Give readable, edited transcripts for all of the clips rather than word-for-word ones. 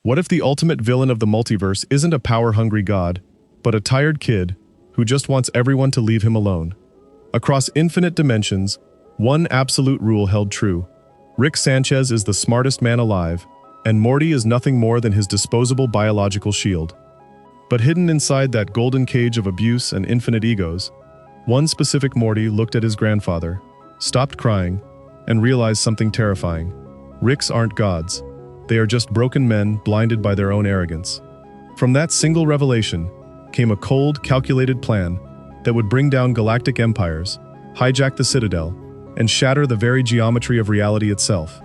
What if the ultimate villain of the multiverse isn't a power-hungry god, but a tired kid who just wants everyone to leave him alone? Across infinite dimensions, one absolute rule held true. Rick Sanchez is the smartest man alive, and Morty is nothing more than his disposable biological shield. But hidden inside that golden cage of abuse and infinite egos, one specific Morty looked at his grandfather, stopped crying, and realized something terrifying. Ricks aren't gods. They are just broken men blinded by their own arrogance. From that single revelation came a cold, calculated plan that would bring down galactic empires, hijack the Citadel, and shatter the very geometry of reality itself.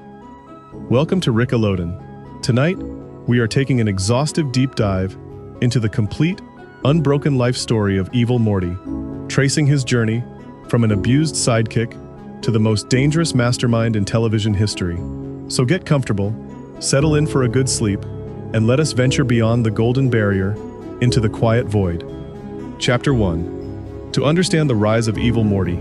Welcome to Rick Alodin. Tonight, we are taking an exhaustive deep dive into the complete, unbroken life story of Evil Morty, tracing his journey from an abused sidekick to the most dangerous mastermind in television history. So get comfortable, settle in for a good sleep, and let us venture beyond the golden barrier into the quiet void. Chapter 1. To understand the rise of Evil Morty,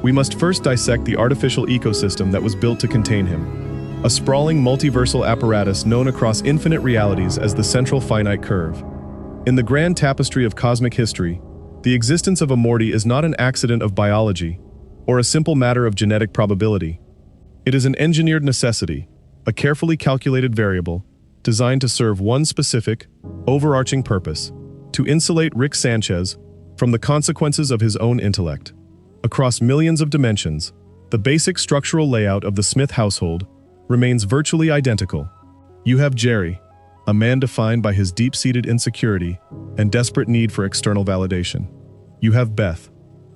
we must first dissect the artificial ecosystem that was built to contain him. A sprawling multiversal apparatus known across infinite realities as the Central Finite Curve. In the grand tapestry of cosmic history, the existence of a Morty is not an accident of biology, or a simple matter of genetic probability. It is an engineered necessity, a carefully calculated variable, designed to serve one specific, overarching purpose: to insulate Rick Sanchez from the consequences of his own intellect. Across millions of dimensions, the basic structural layout of the Smith household remains virtually identical. You have Jerry, a man defined by his deep-seated insecurity and desperate need for external validation. You have Beth,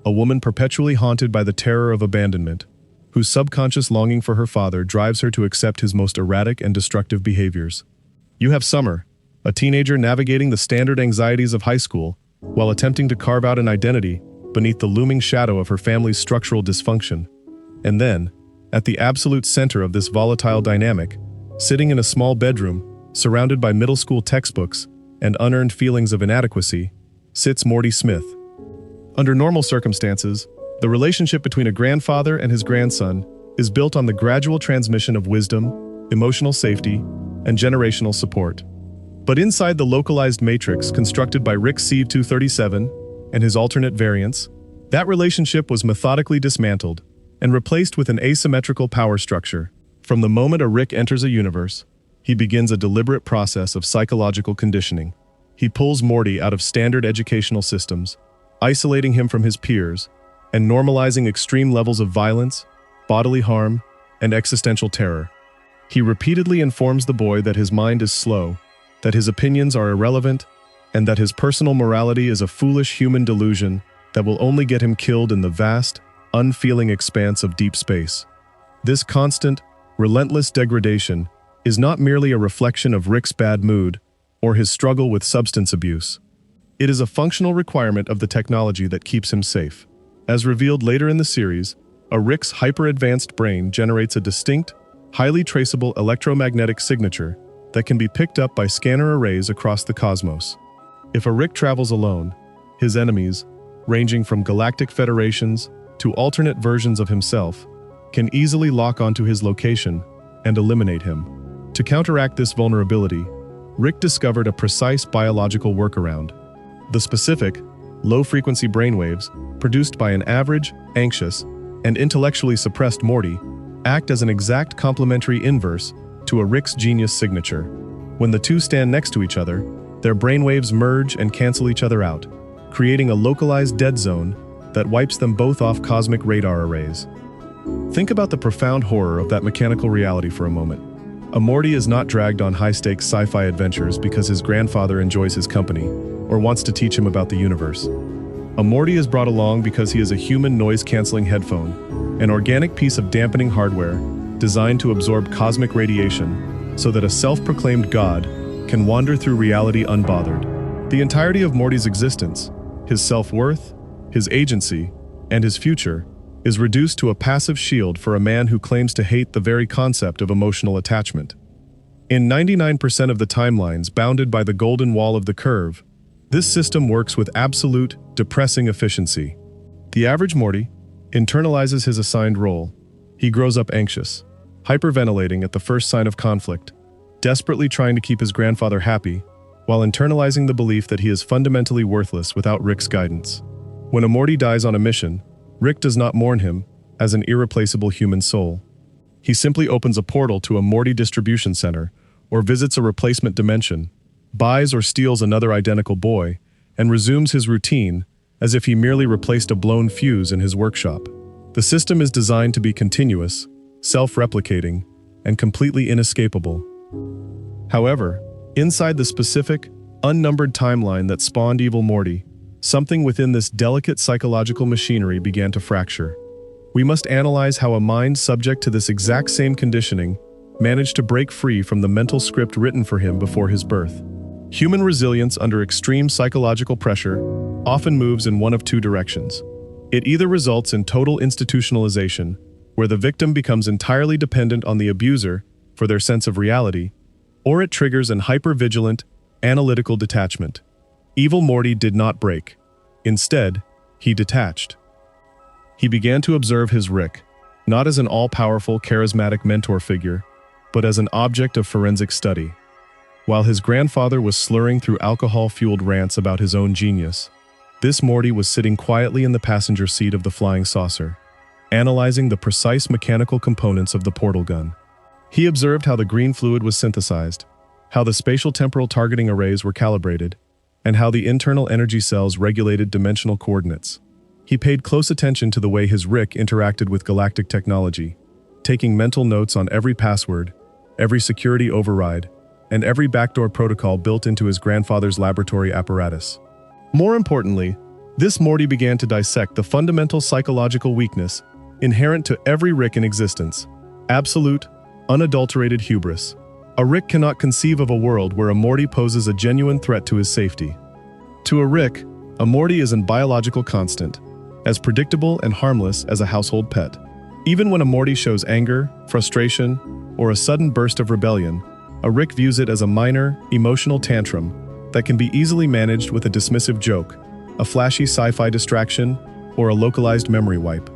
a woman perpetually haunted by the terror of abandonment, whose subconscious longing for her father drives her to accept his most erratic and destructive behaviors. You have Summer, a teenager navigating the standard anxieties of high school while attempting to carve out an identity beneath the looming shadow of her family's structural dysfunction. And then, at the absolute center of this volatile dynamic, sitting in a small bedroom, surrounded by middle school textbooks and unearned feelings of inadequacy, sits Morty Smith. Under normal circumstances, the relationship between a grandfather and his grandson is built on the gradual transmission of wisdom, emotional safety, and generational support. But inside the localized matrix constructed by Rick Sieve 237 and his alternate variants, that relationship was methodically dismantled and replaced with an asymmetrical power structure. From the moment a Rick enters a universe, he begins a deliberate process of psychological conditioning. He pulls Morty out of standard educational systems, isolating him from his peers, and normalizing extreme levels of violence, bodily harm, and existential terror. He repeatedly informs the boy that his mind is slow, that his opinions are irrelevant, and that his personal morality is a foolish human delusion that will only get him killed in the vast, unfeeling expanse of deep space. This constant, relentless degradation is not merely a reflection of Rick's bad mood or his struggle with substance abuse. It is a functional requirement of the technology that keeps him safe. As revealed later in the series, a Rick's hyper-advanced brain generates a distinct, highly traceable electromagnetic signature that can be picked up by scanner arrays across the cosmos. If a Rick travels alone, his enemies, ranging from galactic federations to alternate versions of himself, can easily lock onto his location and eliminate him. To counteract this vulnerability, Rick discovered a precise biological workaround. The specific, low-frequency brainwaves produced by an average, anxious, and intellectually suppressed Morty act as an exact complementary inverse to a Rick's genius signature. When the two stand next to each other, their brainwaves merge and cancel each other out, creating a localized dead zone that wipes them both off cosmic radar arrays. Think about the profound horror of that mechanical reality for a moment. A Morty is not dragged on high-stakes sci-fi adventures because his grandfather enjoys his company or wants to teach him about the universe. A Morty is brought along because he is a human noise-canceling headphone, an organic piece of dampening hardware designed to absorb cosmic radiation so that a self-proclaimed god can wander through reality unbothered. The entirety of Morty's existence, his self-worth, his agency, and his future, is reduced to a passive shield for a man who claims to hate the very concept of emotional attachment. In 99% of the timelines bounded by the golden wall of the curve, this system works with absolute, depressing efficiency. The average Morty internalizes his assigned role. He grows up anxious, hyperventilating at the first sign of conflict, desperately trying to keep his grandfather happy, while internalizing the belief that he is fundamentally worthless without Rick's guidance. When a Morty dies on a mission, Rick does not mourn him as an irreplaceable human soul. He simply opens a portal to a Morty distribution center, or visits a replacement dimension, buys or steals another identical boy, and resumes his routine as if he merely replaced a blown fuse in his workshop. The system is designed to be continuous, self-replicating, and completely inescapable. However, inside the specific, unnumbered timeline that spawned Evil Morty, something within this delicate psychological machinery began to fracture. We must analyze how a mind subject to this exact same conditioning managed to break free from the mental script written for him before his birth. Human resilience under extreme psychological pressure often moves in one of two directions. It either results in total institutionalization, where the victim becomes entirely dependent on the abuser for their sense of reality, or it triggers an hyper-vigilant, analytical detachment. Evil Morty did not break. Instead, he detached. He began to observe his Rick, not as an all-powerful, charismatic mentor figure, but as an object of forensic study. While his grandfather was slurring through alcohol-fueled rants about his own genius, this Morty was sitting quietly in the passenger seat of the flying saucer, analyzing the precise mechanical components of the portal gun. He observed how the green fluid was synthesized, how the spatial temporal targeting arrays were calibrated, and how the internal energy cells regulated dimensional coordinates. He paid close attention to the way his Rick interacted with galactic technology, taking mental notes on every password, every security override, and every backdoor protocol built into his grandfather's laboratory apparatus. More importantly, this Morty began to dissect the fundamental psychological weakness inherent to every Rick in existence: absolute, unadulterated hubris. A Rick cannot conceive of a world where a Morty poses a genuine threat to his safety. To a Rick, a Morty is a biological constant, as predictable and harmless as a household pet. Even when a Morty shows anger, frustration, or a sudden burst of rebellion, a Rick views it as a minor, emotional tantrum that can be easily managed with a dismissive joke, a flashy sci-fi distraction, or a localized memory wipe.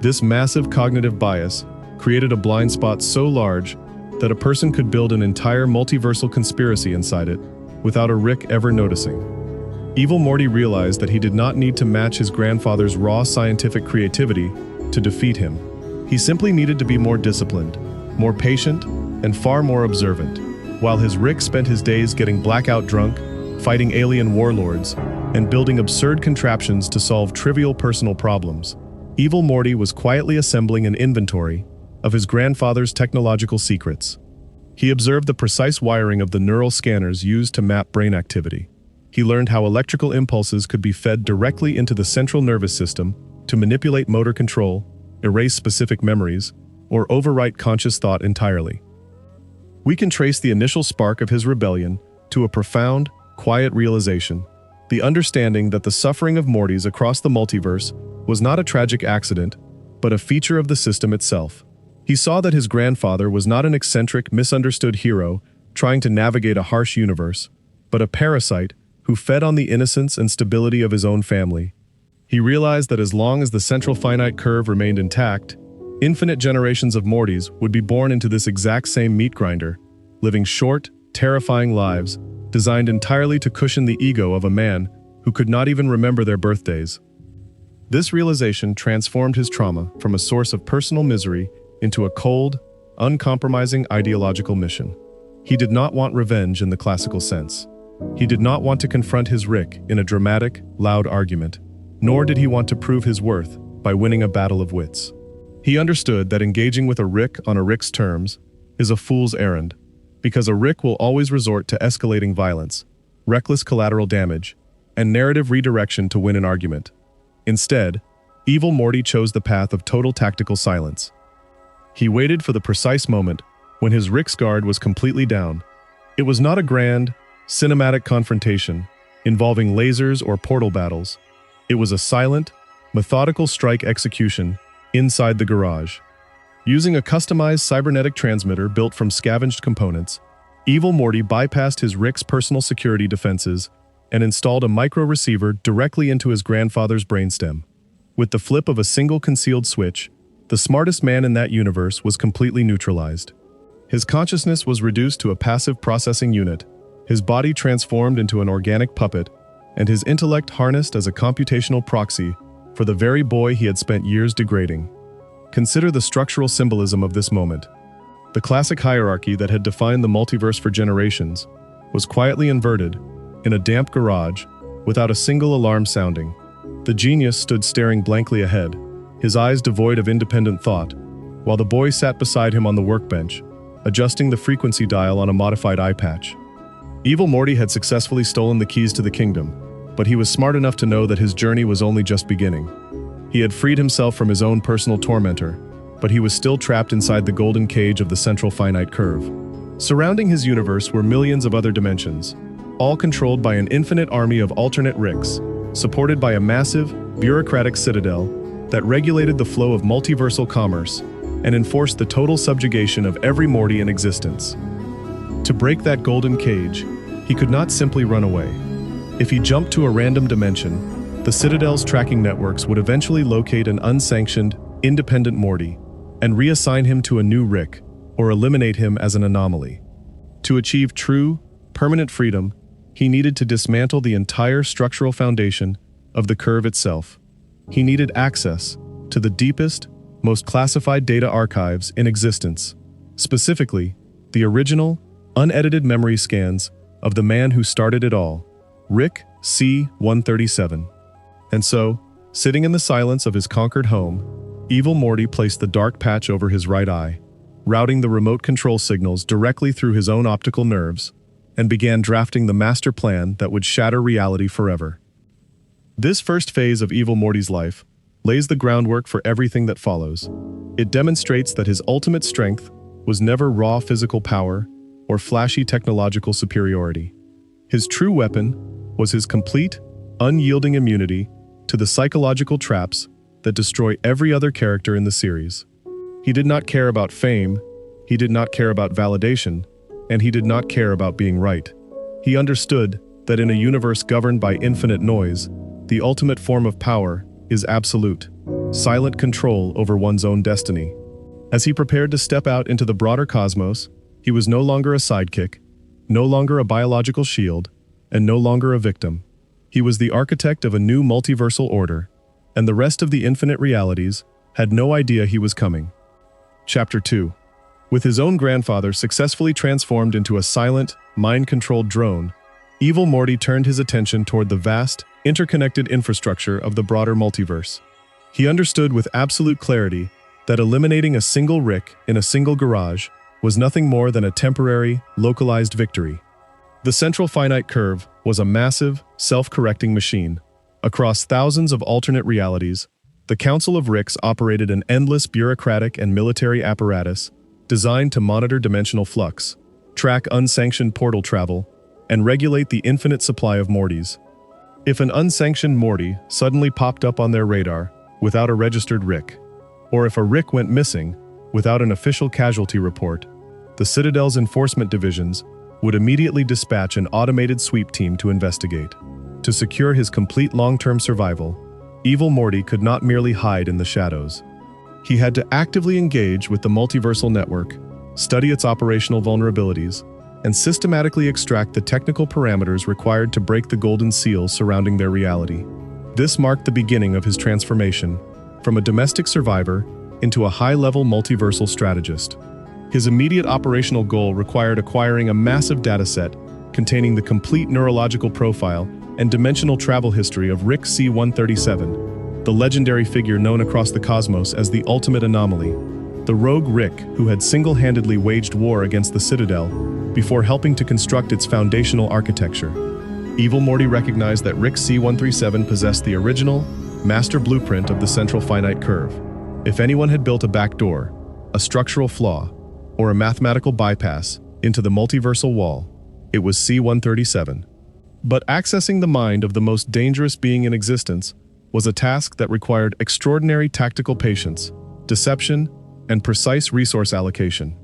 This massive cognitive bias created a blind spot so large that a person could build an entire multiversal conspiracy inside it without a Rick ever noticing. Evil Morty realized that he did not need to match his grandfather's raw scientific creativity to defeat him. He simply needed to be more disciplined, more patient, and far more observant. While his Rick spent his days getting blackout drunk, fighting alien warlords, and building absurd contraptions to solve trivial personal problems, Evil Morty was quietly assembling an inventory of his grandfather's technological secrets. He observed the precise wiring of the neural scanners used to map brain activity. He learned how electrical impulses could be fed directly into the central nervous system to manipulate motor control, erase specific memories, or overwrite conscious thought entirely. We can trace the initial spark of his rebellion to a profound, quiet realization: the understanding that the suffering of Mortys across the multiverse was not a tragic accident, but a feature of the system itself. He saw that his grandfather was not an eccentric, misunderstood hero trying to navigate a harsh universe, but a parasite who fed on the innocence and stability of his own family. He realized that as long as the Central Finite Curve remained intact, infinite generations of Mortys would be born into this exact same meat grinder, living short, terrifying lives designed entirely to cushion the ego of a man who could not even remember their birthdays. This realization transformed his trauma from a source of personal misery into a cold, uncompromising ideological mission. He did not want revenge in the classical sense. He did not want to confront his Rick in a dramatic, loud argument, nor did he want to prove his worth by winning a battle of wits. He understood that engaging with a Rick on a Rick's terms is a fool's errand, because a Rick will always resort to escalating violence, reckless collateral damage, and narrative redirection to win an argument. Instead, Evil Morty chose the path of total tactical silence. He waited for the precise moment when his Rick's guard was completely down. It was not a grand, cinematic confrontation involving lasers or portal battles. It was a silent, methodical strike execution inside the garage. Using a customized cybernetic transmitter built from scavenged components, Evil Morty bypassed his Rick's personal security defenses and installed a micro-receiver directly into his grandfather's brainstem. With the flip of a single concealed switch, the smartest man in that universe was completely neutralized. His consciousness was reduced to a passive processing unit, his body transformed into an organic puppet, and his intellect harnessed as a computational proxy for the very boy he had spent years degrading. Consider the structural symbolism of this moment. The classic hierarchy that had defined the multiverse for generations was quietly inverted in a damp garage without a single alarm sounding. The genius stood staring blankly ahead, his eyes devoid of independent thought, while the boy sat beside him on the workbench, adjusting the frequency dial on a modified eye patch. Evil Morty had successfully stolen the keys to the kingdom, but he was smart enough to know that his journey was only just beginning. He had freed himself from his own personal tormentor, but he was still trapped inside the golden cage of the Central Finite Curve. Surrounding his universe were millions of other dimensions, all controlled by an infinite army of alternate Ricks, supported by a massive, bureaucratic citadel that regulated the flow of multiversal commerce and enforced the total subjugation of every Morty in existence. To break that golden cage, he could not simply run away. If he jumped to a random dimension, the Citadel's tracking networks would eventually locate an unsanctioned, independent Morty and reassign him to a new Rick, or eliminate him as an anomaly. To achieve true, permanent freedom, he needed to dismantle the entire structural foundation of the curve itself. He needed access to the deepest, most classified data archives in existence, specifically, the original, unedited memory scans of the man who started it all, Rick C-137. And so, sitting in the silence of his conquered home, Evil Morty placed the dark patch over his right eye, routing the remote control signals directly through his own optical nerves, and began drafting the master plan that would shatter reality forever. This first phase of Evil Morty's life lays the groundwork for everything that follows. It demonstrates that his ultimate strength was never raw physical power or flashy technological superiority. His true weapon was his complete, unyielding immunity to the psychological traps that destroy every other character in the series. He did not care about fame, he did not care about validation, and he did not care about being right. He understood that in a universe governed by infinite noise, the ultimate form of power is absolute, silent control over one's own destiny. As he prepared to step out into the broader cosmos, he was no longer a sidekick, no longer a biological shield, and no longer a victim. He was the architect of a new multiversal order, and the rest of the infinite realities had no idea he was coming. Chapter 2. With his own grandfather successfully transformed into a silent, mind-controlled drone, Evil Morty turned his attention toward the vast, interconnected infrastructure of the broader multiverse. He understood with absolute clarity that eliminating a single Rick in a single garage was nothing more than a temporary, localized victory. The Central Finite Curve was a massive, self-correcting machine. Across thousands of alternate realities, the Council of Ricks operated an endless bureaucratic and military apparatus designed to monitor dimensional flux, track unsanctioned portal travel, and regulate the infinite supply of Mortys. If an unsanctioned Morty suddenly popped up on their radar without a registered Rick, or if a Rick went missing without an official casualty report, the Citadel's enforcement divisions would immediately dispatch an automated sweep team to investigate. To secure his complete long-term survival, Evil Morty could not merely hide in the shadows. He had to actively engage with the multiversal network, study its operational vulnerabilities, and systematically extract the technical parameters required to break the golden seal surrounding their reality. This marked the beginning of his transformation, from a domestic survivor into a high-level multiversal strategist. His immediate operational goal required acquiring a massive dataset containing the complete neurological profile and dimensional travel history of Rick C-137, the legendary figure known across the cosmos as the ultimate anomaly, the rogue Rick who had single-handedly waged war against the Citadel before helping to construct its foundational architecture. Evil Morty recognized that Rick C-137 possessed the original, master blueprint of the Central Finite Curve. If anyone had built a backdoor, a structural flaw, or a mathematical bypass into the multiversal wall, it was C-137. But accessing the mind of the most dangerous being in existence was a task that required extraordinary tactical patience, deception, and precise resource allocation.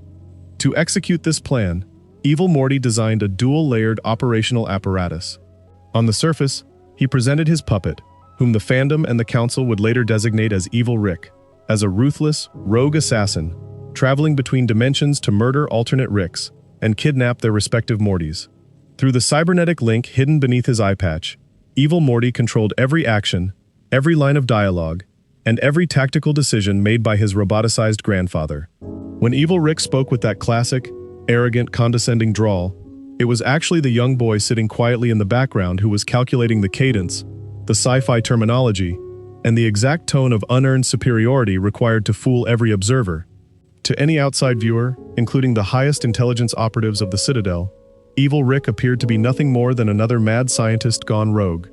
To execute this plan, Evil Morty designed a dual-layered operational apparatus. On the surface, he presented his puppet, whom the fandom and the council would later designate as Evil Rick, as a ruthless, rogue assassin, traveling between dimensions to murder alternate Ricks and kidnap their respective Mortys. Through the cybernetic link hidden beneath his eye patch, Evil Morty controlled every action, every line of dialogue, and every tactical decision made by his roboticized grandfather. When Evil Rick spoke with that classic, arrogant, condescending drawl, it was actually the young boy sitting quietly in the background who was calculating the cadence, the sci-fi terminology, and the exact tone of unearned superiority required to fool every observer. To any outside viewer, including the highest intelligence operatives of the Citadel, Evil Rick appeared to be nothing more than another mad scientist gone rogue,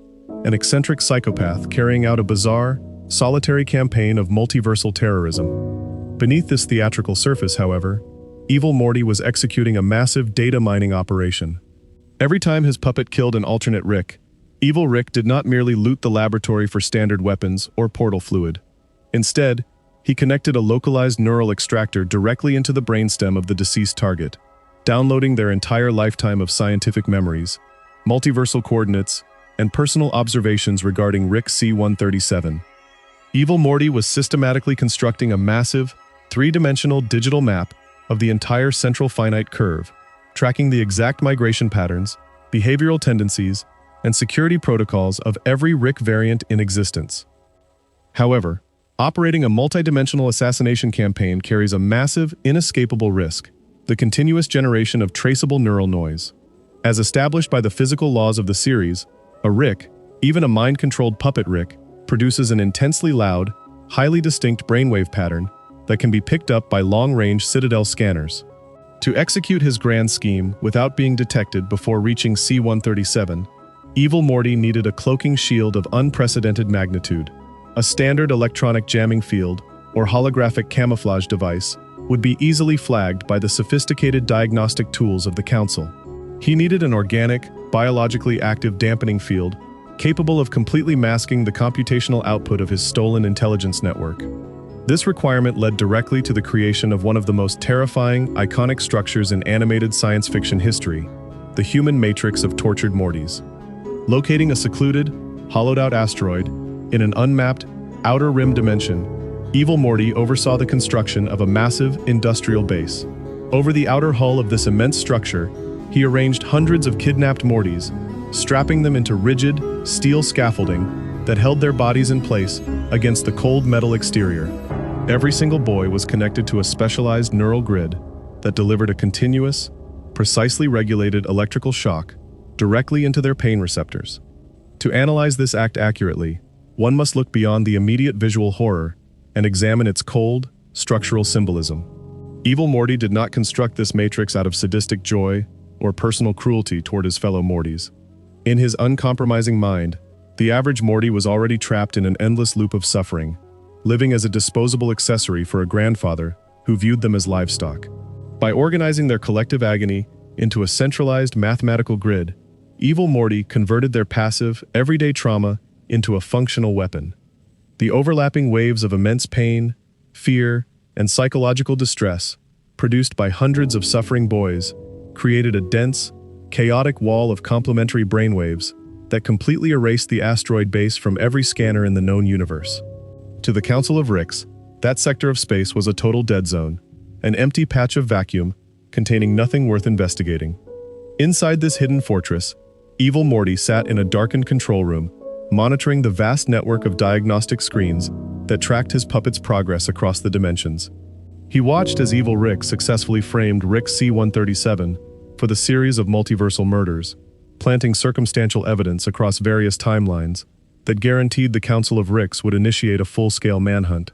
an eccentric psychopath carrying out a bizarre, solitary campaign of multiversal terrorism. Beneath this theatrical surface, however, Evil Morty was executing a massive data mining operation. Every time his puppet killed an alternate Rick, Evil Rick did not merely loot the laboratory for standard weapons or portal fluid. Instead, he connected a localized neural extractor directly into the brainstem of the deceased target, downloading their entire lifetime of scientific memories, multiversal coordinates, and personal observations regarding Rick C-137. Evil Morty was systematically constructing a massive, three-dimensional digital map of the entire Central Finite Curve, tracking the exact migration patterns, behavioral tendencies, and security protocols of every Rick variant in existence. However, operating a multidimensional assassination campaign carries a massive, inescapable risk: the continuous generation of traceable neural noise. As established by the physical laws of the series, a Rick, even a mind-controlled puppet Rick, produces an intensely loud, highly distinct brainwave pattern that can be picked up by long-range Citadel scanners. To execute his grand scheme without being detected before reaching C-137, Evil Morty needed a cloaking shield of unprecedented magnitude. A standard electronic jamming field, or holographic camouflage device, would be easily flagged by the sophisticated diagnostic tools of the Council. He needed an organic, biologically active dampening field, capable of completely masking the computational output of his stolen intelligence network. This requirement led directly to the creation of one of the most terrifying, iconic structures in animated science fiction history, the human matrix of tortured Mortys. Locating a secluded, hollowed-out asteroid in an unmapped, outer rim dimension, Evil Morty oversaw the construction of a massive, industrial base. Over the outer hull of this immense structure, he arranged hundreds of kidnapped Mortys, strapping them into rigid, steel scaffolding that held their bodies in place against the cold metal exterior. Every single boy was connected to a specialized neural grid that delivered a continuous, precisely regulated electrical shock directly into their pain receptors. To analyze this act accurately, one must look beyond the immediate visual horror and examine its cold, structural symbolism. Evil Morty did not construct this matrix out of sadistic joy or personal cruelty toward his fellow Mortys. In his uncompromising mind, the average Morty was already trapped in an endless loop of suffering, living as a disposable accessory for a grandfather who viewed them as livestock. By organizing their collective agony into a centralized mathematical grid, Evil Morty converted their passive, everyday trauma into a functional weapon. The overlapping waves of immense pain, fear, and psychological distress, produced by hundreds of suffering boys, created a dense, chaotic wall of complementary brainwaves that completely erased the asteroid base from every scanner in the known universe. To the Council of Ricks, that sector of space was a total dead zone, an empty patch of vacuum containing nothing worth investigating. Inside this hidden fortress, Evil Morty sat in a darkened control room, monitoring the vast network of diagnostic screens that tracked his puppet's progress across the dimensions. He watched as Evil Rick successfully framed Rick C-137 for the series of multiversal murders, planting circumstantial evidence across various timelines that guaranteed the Council of Ricks would initiate a full-scale manhunt.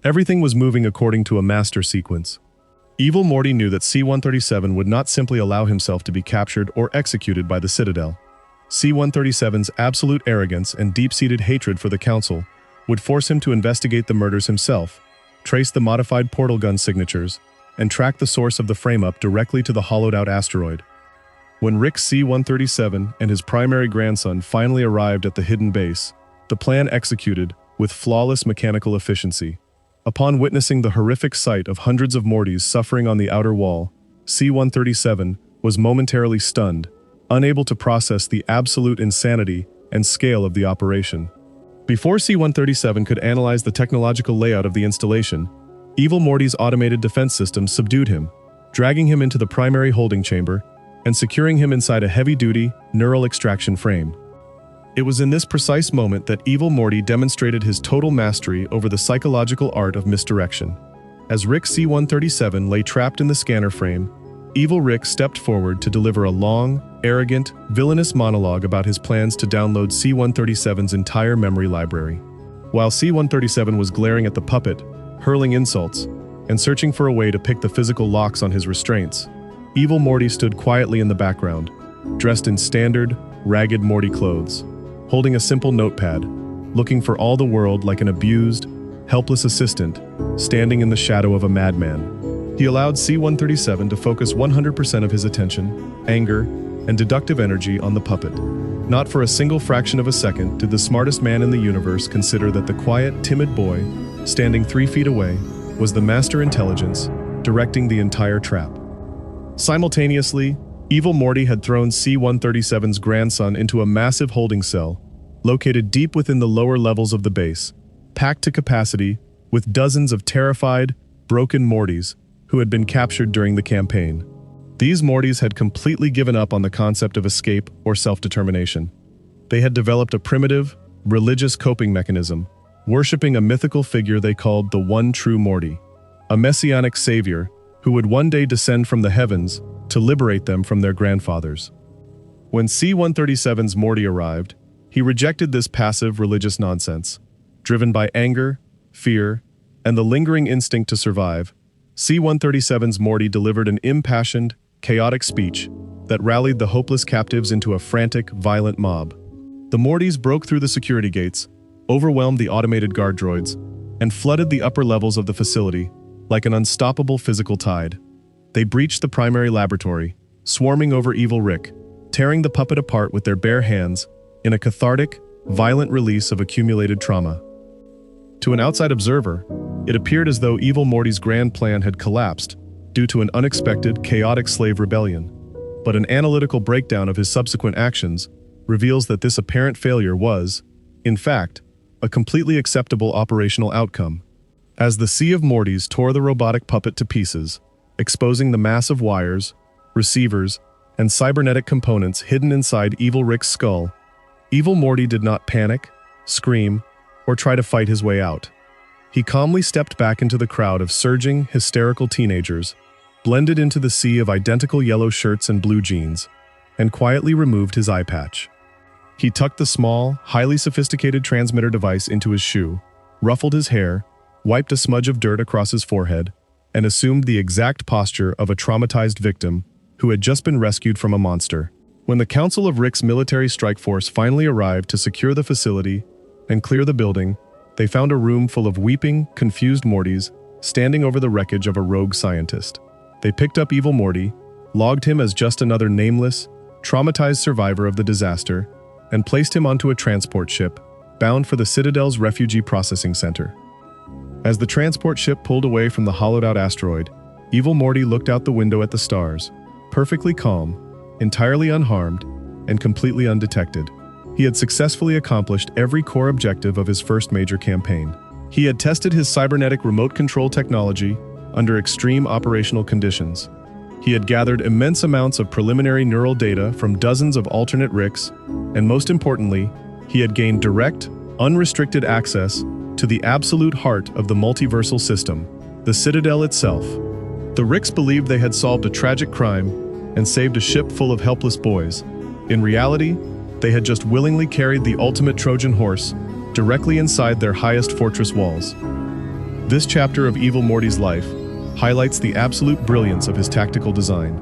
Everything was moving according to a master sequence. Evil Morty knew that C-137 would not simply allow himself to be captured or executed by the Citadel. C-137's absolute arrogance and deep-seated hatred for the Council would force him to investigate the murders himself, trace the modified portal gun signatures, and track the source of the frame-up directly to the hollowed-out asteroid. When Rick C-137 and his primary grandson finally arrived at the hidden base, the plan executed with flawless mechanical efficiency. Upon witnessing the horrific sight of hundreds of Mortys suffering on the outer wall, C-137 was momentarily stunned, unable to process the absolute insanity and scale of the operation. Before C-137 could analyze the technological layout of the installation, Evil Morty's automated defense system subdued him, dragging him into the primary holding chamber and securing him inside a heavy-duty, neural extraction frame. It was in this precise moment that Evil Morty demonstrated his total mastery over the psychological art of misdirection. As Rick C-137 lay trapped in the scanner frame, Evil Rick stepped forward to deliver a long, arrogant, villainous monologue about his plans to download C-137's entire memory library. While C-137 was glaring at the puppet, hurling insults, and searching for a way to pick the physical locks on his restraints, Evil Morty stood quietly in the background, dressed in standard, ragged Morty clothes, holding a simple notepad, looking for all the world like an abused, helpless assistant, standing in the shadow of a madman. He allowed C-137 to focus 100% of his attention, anger, and deductive energy on the puppet. Not for a single fraction of a second did the smartest man in the universe consider that the quiet, timid boy, standing 3 feet away, was the master intelligence, directing the entire trap. Simultaneously, Evil Morty had thrown C-137's grandson into a massive holding cell, located deep within the lower levels of the base, packed to capacity with dozens of terrified, broken Mortys who had been captured during the campaign. These Mortys had completely given up on the concept of escape or self-determination. They had developed a primitive, religious coping mechanism, worshipping a mythical figure they called the One True Morty, a messianic savior who would one day descend from the heavens to liberate them from their grandfathers. When C-137's Morty arrived, he rejected this passive religious nonsense. Driven by anger, fear, and the lingering instinct to survive, C-137's Morty delivered an impassioned, chaotic speech that rallied the hopeless captives into a frantic, violent mob. The Mortys broke through the security gates, overwhelmed the automated guard droids, and flooded the upper levels of the facility like an unstoppable physical tide. They breached the primary laboratory, swarming over Evil Rick, tearing the puppet apart with their bare hands in a cathartic, violent release of accumulated trauma. To an outside observer, it appeared as though Evil Morty's grand plan had collapsed due to an unexpected, chaotic slave rebellion. But an analytical breakdown of his subsequent actions reveals that this apparent failure was, in fact, a completely acceptable operational outcome. As the sea of Mortys tore the robotic puppet to pieces, exposing the massive wires, receivers, and cybernetic components hidden inside Evil Rick's skull, Evil Morty did not panic, scream, or try to fight his way out. He calmly stepped back into the crowd of surging, hysterical teenagers, blended into the sea of identical yellow shirts and blue jeans, and quietly removed his eye patch. He tucked the small, highly sophisticated transmitter device into his shoe, ruffled his hair, wiped a smudge of dirt across his forehead, and assumed the exact posture of a traumatized victim who had just been rescued from a monster. When the Council of Rick's military strike force finally arrived to secure the facility and clear the building, they found a room full of weeping, confused Mortys standing over the wreckage of a rogue scientist. They picked up Evil Morty, logged him as just another nameless, traumatized survivor of the disaster, and placed him onto a transport ship bound for the Citadel's refugee processing center. As the transport ship pulled away from the hollowed-out asteroid, Evil Morty looked out the window at the stars, perfectly calm, entirely unharmed, and completely undetected. He had successfully accomplished every core objective of his first major campaign. He had tested his cybernetic remote control technology under extreme operational conditions. He had gathered immense amounts of preliminary neural data from dozens of alternate Ricks, and most importantly, he had gained direct, unrestricted access to the absolute heart of the multiversal system, the Citadel itself. The Ricks believed they had solved a tragic crime and saved a ship full of helpless boys. In reality, they had just willingly carried the ultimate Trojan horse directly inside their highest fortress walls. This chapter of Evil Morty's life highlights the absolute brilliance of his tactical design,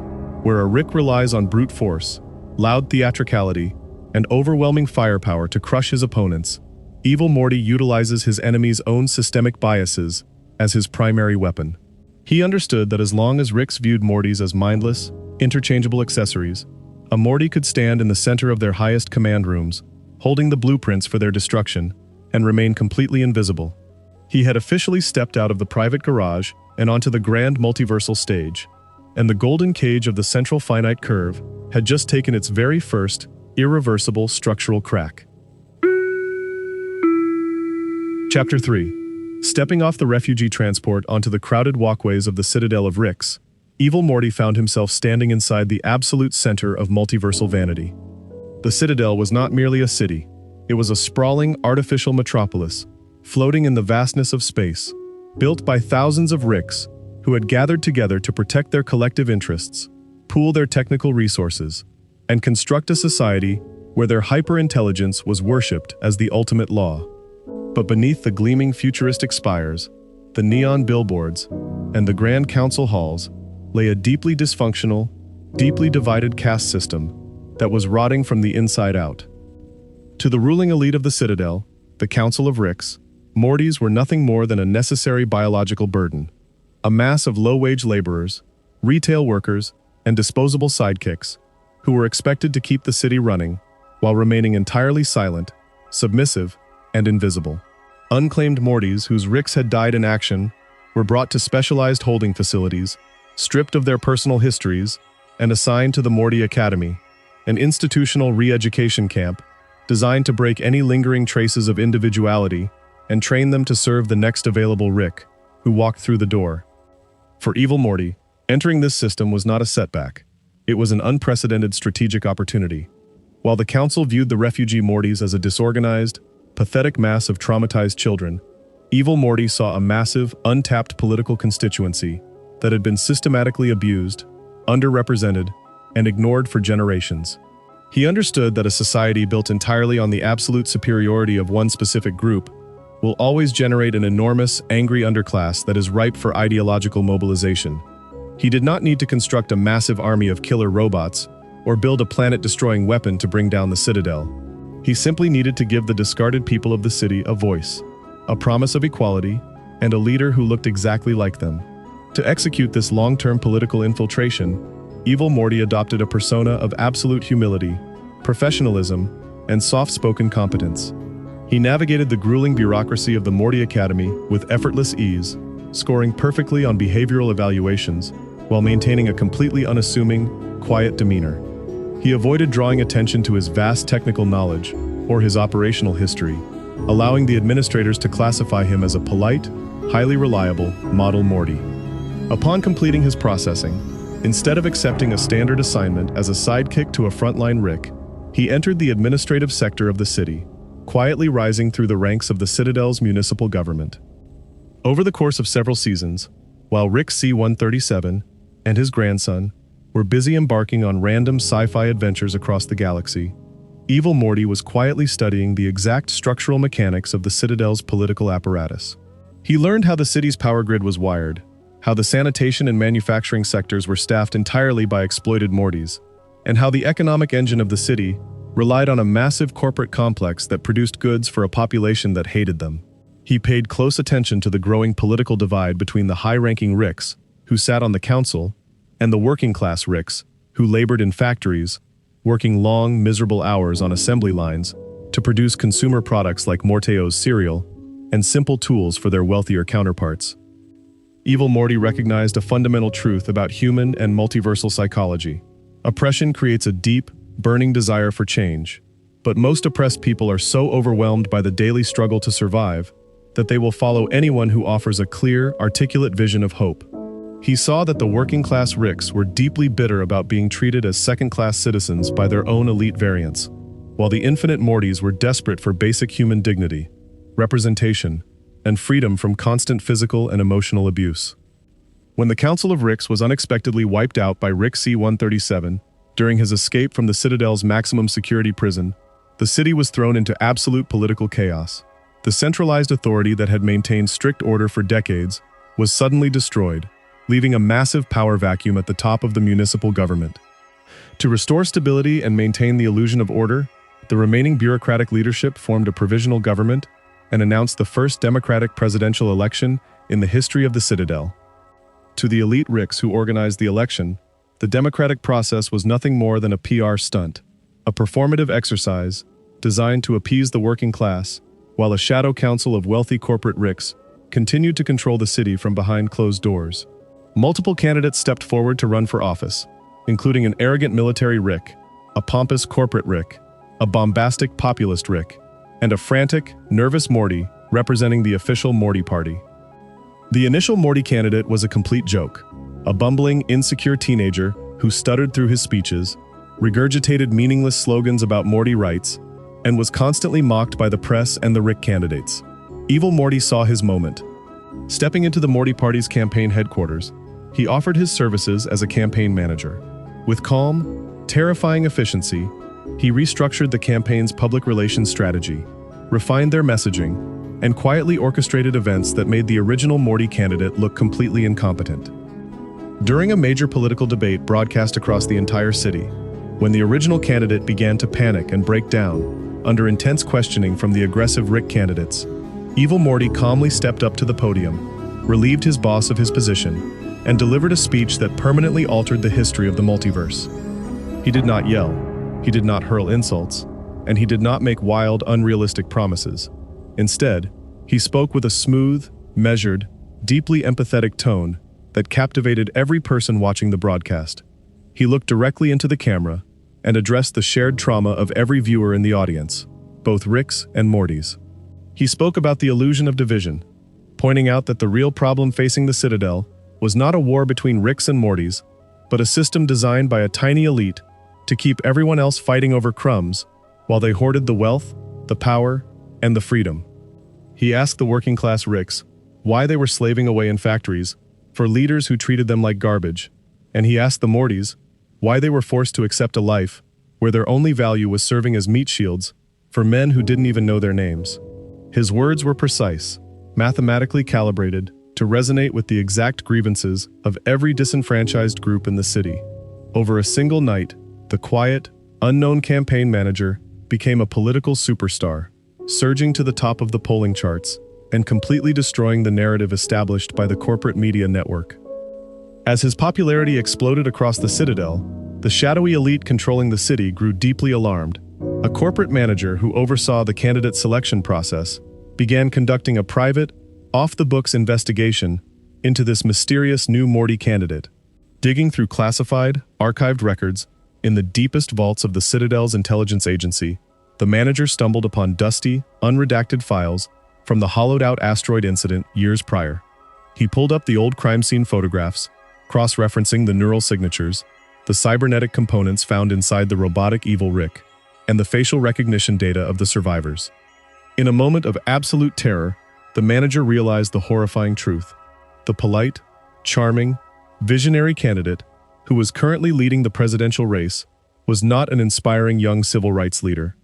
where a Rick relies on brute force, loud theatricality, and overwhelming firepower to crush his opponents. Evil Morty utilizes his enemy's own systemic biases as his primary weapon. He understood that as long as Ricks viewed Mortys as mindless, interchangeable accessories, a Morty could stand in the center of their highest command rooms, holding the blueprints for their destruction, and remain completely invisible. He had officially stepped out of the private garage and onto the grand multiversal stage, and the golden cage of the Central Finite Curve had just taken its very first, irreversible structural crack. Chapter 3. Stepping off the refugee transport onto the crowded walkways of the Citadel of Ricks, Evil Morty found himself standing inside the absolute center of multiversal vanity. The Citadel was not merely a city, it was a sprawling, artificial metropolis, floating in the vastness of space, built by thousands of Ricks who had gathered together to protect their collective interests, pool their technical resources, and construct a society where their hyper-intelligence was worshipped as the ultimate law. But beneath the gleaming futuristic spires, the neon billboards, and the grand council halls lay a deeply dysfunctional, deeply divided caste system that was rotting from the inside out. To the ruling elite of the Citadel, the Council of Ricks, Mortys were nothing more than a necessary biological burden, a mass of low-wage laborers, retail workers, and disposable sidekicks who were expected to keep the city running while remaining entirely silent, submissive, and invisible. Unclaimed Mortys whose Ricks had died in action were brought to specialized holding facilities, stripped of their personal histories, and assigned to the Morty Academy, an institutional re-education camp designed to break any lingering traces of individuality and train them to serve the next available Rick who walked through the door. For Evil Morty, entering this system was not a setback. It was an unprecedented strategic opportunity. While the Council viewed the refugee Mortys as a disorganized, pathetic mass of traumatized children, Evil Morty saw a massive, untapped political constituency that had been systematically abused, underrepresented, and ignored for generations. He understood that a society built entirely on the absolute superiority of one specific group will always generate an enormous, angry underclass that is ripe for ideological mobilization. He did not need to construct a massive army of killer robots or build a planet-destroying weapon to bring down the Citadel. He simply needed to give the discarded people of the city a voice, a promise of equality, and a leader who looked exactly like them. To execute this long-term political infiltration, Evil Morty adopted a persona of absolute humility, professionalism, and soft-spoken competence. He navigated the grueling bureaucracy of the Morty Academy with effortless ease, scoring perfectly on behavioral evaluations while maintaining a completely unassuming, quiet demeanor. He avoided drawing attention to his vast technical knowledge or his operational history, allowing the administrators to classify him as a polite, highly reliable model Morty. Upon completing his processing, instead of accepting a standard assignment as a sidekick to a frontline Rick, he entered the administrative sector of the city, quietly rising through the ranks of the Citadel's municipal government. Over the course of several seasons, while Rick C-137 and his grandson were busy embarking on random sci-fi adventures across the galaxy, Evil Morty was quietly studying the exact structural mechanics of the Citadel's political apparatus. He learned how the city's power grid was wired, how the sanitation and manufacturing sectors were staffed entirely by exploited Mortys, and how the economic engine of the city relied on a massive corporate complex that produced goods for a population that hated them. He paid close attention to the growing political divide between the high-ranking Ricks, who sat on the council, and the working-class Ricks, who labored in factories, working long, miserable hours on assembly lines to produce consumer products like Morteo's cereal and simple tools for their wealthier counterparts. Evil Morty recognized a fundamental truth about human and multiversal psychology. Oppression creates a deep, burning desire for change, but most oppressed people are so overwhelmed by the daily struggle to survive that they will follow anyone who offers a clear, articulate vision of hope. He saw that the working-class Ricks were deeply bitter about being treated as second-class citizens by their own elite variants, while the infinite Mortys were desperate for basic human dignity, representation, and freedom from constant physical and emotional abuse. When the Council of Ricks was unexpectedly wiped out by Rick C-137 during his escape from the Citadel's maximum security prison, the city was thrown into absolute political chaos. The centralized authority that had maintained strict order for decades was suddenly destroyed, leaving a massive power vacuum at the top of the municipal government. To restore stability and maintain the illusion of order, the remaining bureaucratic leadership formed a provisional government and announced the first democratic presidential election in the history of the Citadel. To the elite Ricks who organized the election, the democratic process was nothing more than a PR stunt, a performative exercise designed to appease the working class, while a shadow council of wealthy corporate Ricks continued to control the city from behind closed doors. Multiple candidates stepped forward to run for office, including an arrogant military Rick, a pompous corporate Rick, a bombastic populist Rick, and a frantic, nervous Morty representing the official Morty party. The initial Morty candidate was a complete joke, a bumbling, insecure teenager who stuttered through his speeches, regurgitated meaningless slogans about Morty rights, and was constantly mocked by the press and the Rick candidates. Evil Morty saw his moment. Stepping into the Morty party's campaign headquarters, he offered his services as a campaign manager. With calm, terrifying efficiency, he restructured the campaign's public relations strategy, refined their messaging, and quietly orchestrated events that made the original Morty candidate look completely incompetent. During a major political debate broadcast across the entire city, when the original candidate began to panic and break down under intense questioning from the aggressive Rick candidates, Evil Morty calmly stepped up to the podium, relieved his boss of his position, and delivered a speech that permanently altered the history of the multiverse. He did not yell, he did not hurl insults, and he did not make wild, unrealistic promises. Instead, he spoke with a smooth, measured, deeply empathetic tone that captivated every person watching the broadcast. He looked directly into the camera and addressed the shared trauma of every viewer in the audience, both Rick's and Morty's. He spoke about the illusion of division, pointing out that the real problem facing the Citadel was not a war between Rick's and Morty's, but a system designed by a tiny elite to keep everyone else fighting over crumbs while they hoarded the wealth, the power, and the freedom. He asked the working-class Ricks why they were slaving away in factories for leaders who treated them like garbage, and he asked the Mortys why they were forced to accept a life where their only value was serving as meat shields for men who didn't even know their names. His words were precise, mathematically calibrated to resonate with the exact grievances of every disenfranchised group in the city. Over a single night, the quiet, unknown campaign manager became a political superstar, surging to the top of the polling charts and completely destroying the narrative established by the corporate media network. As his popularity exploded across the Citadel, the shadowy elite controlling the city grew deeply alarmed. A corporate manager who oversaw the candidate selection process began conducting a private, off-the-books investigation into this mysterious new Morty candidate. Digging through classified, archived records in the deepest vaults of the Citadel's intelligence agency, the manager stumbled upon dusty, unredacted files from the hollowed-out asteroid incident years prior. He pulled up the old crime scene photographs, cross-referencing the neural signatures, the cybernetic components found inside the robotic evil Rick, and the facial recognition data of the survivors. In a moment of absolute terror, the manager realized the horrifying truth. The polite, charming, visionary candidate, who was currently leading the presidential race, was not an inspiring young civil rights leader.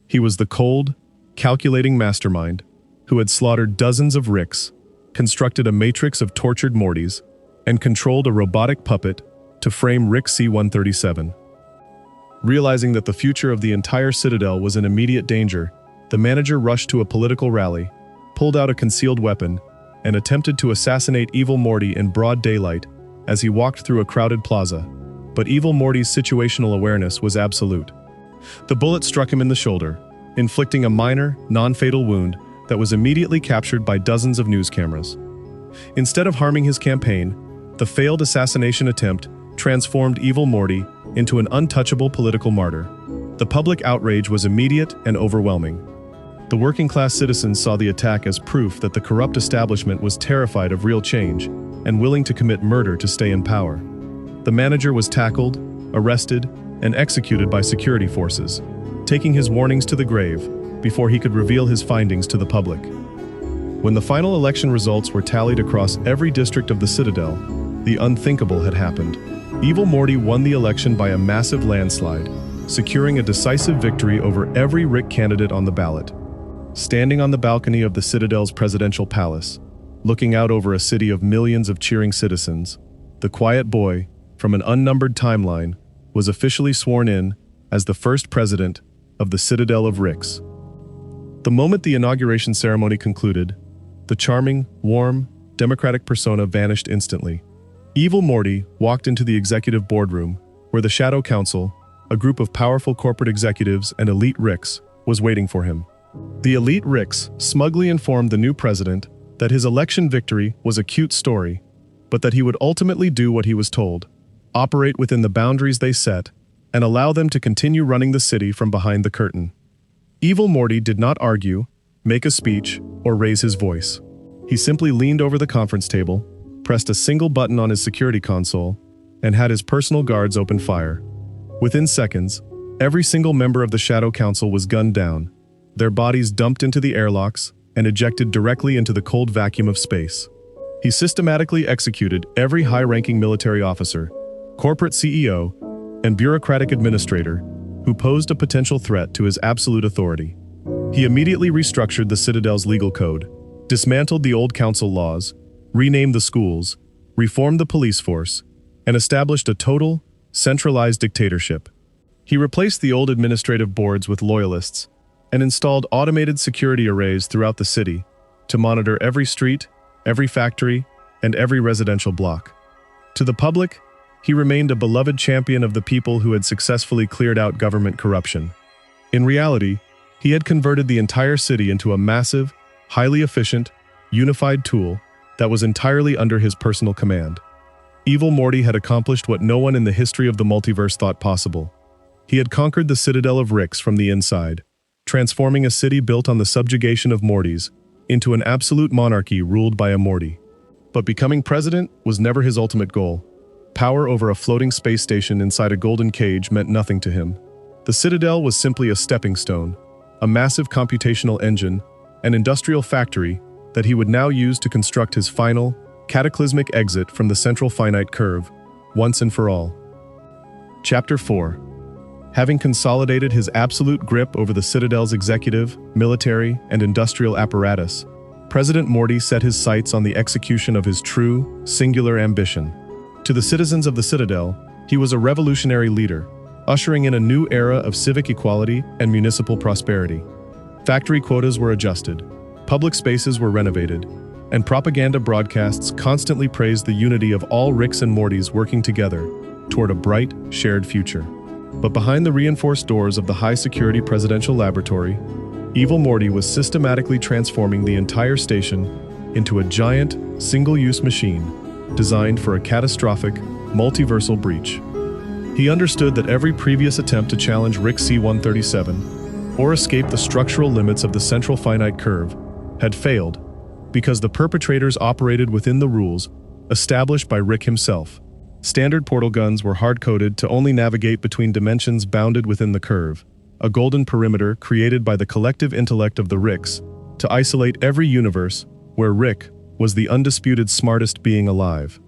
He was the cold, calculating mastermind who had slaughtered dozens of Ricks, constructed a matrix of tortured Mortys, and controlled a robotic puppet to frame Rick C-137. Realizing that the future of the entire Citadel was in immediate danger, the manager rushed to a political rally, pulled out a concealed weapon, and attempted to assassinate Evil Morty in broad daylight as he walked through a crowded plaza. But Evil Morty's situational awareness was absolute. The bullet struck him in the shoulder, inflicting a minor, non-fatal wound that was immediately captured by dozens of news cameras. Instead of harming his campaign, the failed assassination attempt transformed Evil Morty into an untouchable political martyr. The public outrage was immediate and overwhelming. The working-class citizens saw the attack as proof that the corrupt establishment was terrified of real change and willing to commit murder to stay in power. The manager was tackled, arrested, and executed by security forces, taking his warnings to the grave before he could reveal his findings to the public. When the final election results were tallied across every district of the Citadel, the unthinkable had happened. Evil Morty won the election by a massive landslide, securing a decisive victory over every Rick candidate on the ballot. Standing on the balcony of the Citadel's presidential palace, looking out over a city of millions of cheering citizens, the quiet boy, from an unnumbered timeline, was officially sworn in as the first president of the Citadel of Ricks. The moment the inauguration ceremony concluded, the charming, warm, democratic persona vanished instantly. Evil Morty walked into the executive boardroom, where the Shadow Council, a group of powerful corporate executives and elite Ricks, was waiting for him. The elite Ricks smugly informed the new president that his election victory was a cute story, but that he would ultimately do what he was told, operate within the boundaries they set, and allow them to continue running the city from behind the curtain. Evil Morty did not argue, make a speech, or raise his voice. He simply leaned over the conference table, pressed a single button on his security console, and had his personal guards open fire. Within seconds, every single member of the Shadow Council was gunned down, their bodies dumped into the airlocks and ejected directly into the cold vacuum of space. He systematically executed every high-ranking military officer, corporate CEO, and bureaucratic administrator who posed a potential threat to his absolute authority. He immediately restructured the Citadel's legal code, dismantled the old council laws, renamed the schools, reformed the police force, and established a total, centralized dictatorship. He replaced the old administrative boards with loyalists and installed automated security arrays throughout the city to monitor every street, every factory, and every residential block. To the public, he remained a beloved champion of the people who had successfully cleared out government corruption. In reality, he had converted the entire city into a massive, highly efficient, unified tool that was entirely under his personal command. Evil Morty had accomplished what no one in the history of the multiverse thought possible. He had conquered the Citadel of Ricks from the inside, transforming a city built on the subjugation of Mortys into an absolute monarchy ruled by a Morty. But becoming president was never his ultimate goal. Power over a floating space station inside a golden cage meant nothing to him. The Citadel was simply a stepping stone, a massive computational engine, an industrial factory that he would now use to construct his final, cataclysmic exit from the Central Finite Curve, once and for all. Chapter 4. Having consolidated his absolute grip over the Citadel's executive, military, and industrial apparatus, President Morty set his sights on the execution of his true, singular ambition. To the citizens of the Citadel, he was a revolutionary leader, ushering in a new era of civic equality and municipal prosperity. Factory quotas were adjusted, public spaces were renovated, and propaganda broadcasts constantly praised the unity of all Ricks and Mortys working together toward a bright, shared future. But behind the reinforced doors of the high-security presidential laboratory, Evil Morty was systematically transforming the entire station into a giant, single-use machine designed for a catastrophic, multiversal breach. He understood that every previous attempt to challenge Rick C-137 or escape the structural limits of the Central Finite Curve had failed because the perpetrators operated within the rules established by Rick himself. Standard portal guns were hard-coded to only navigate between dimensions bounded within the curve, a golden perimeter created by the collective intellect of the Ricks to isolate every universe where Rick was the undisputed smartest being alive.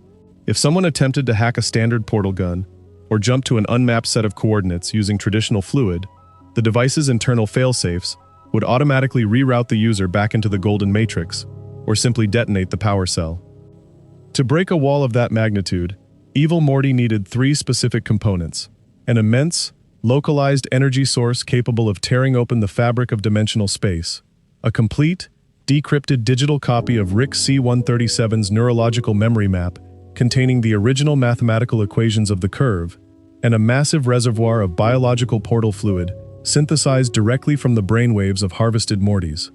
If someone attempted to hack a standard portal gun or jump to an unmapped set of coordinates using traditional fluid, the device's internal failsafes would automatically reroute the user back into the golden matrix or simply detonate the power cell. To break a wall of that magnitude, Evil Morty needed three specific components: an immense, localized energy source capable of tearing open the fabric of dimensional space, a complete, decrypted digital copy of Rick C-137's neurological memory map containing the original mathematical equations of the curve, and a massive reservoir of biological portal fluid synthesized directly from the brainwaves of harvested Mortys.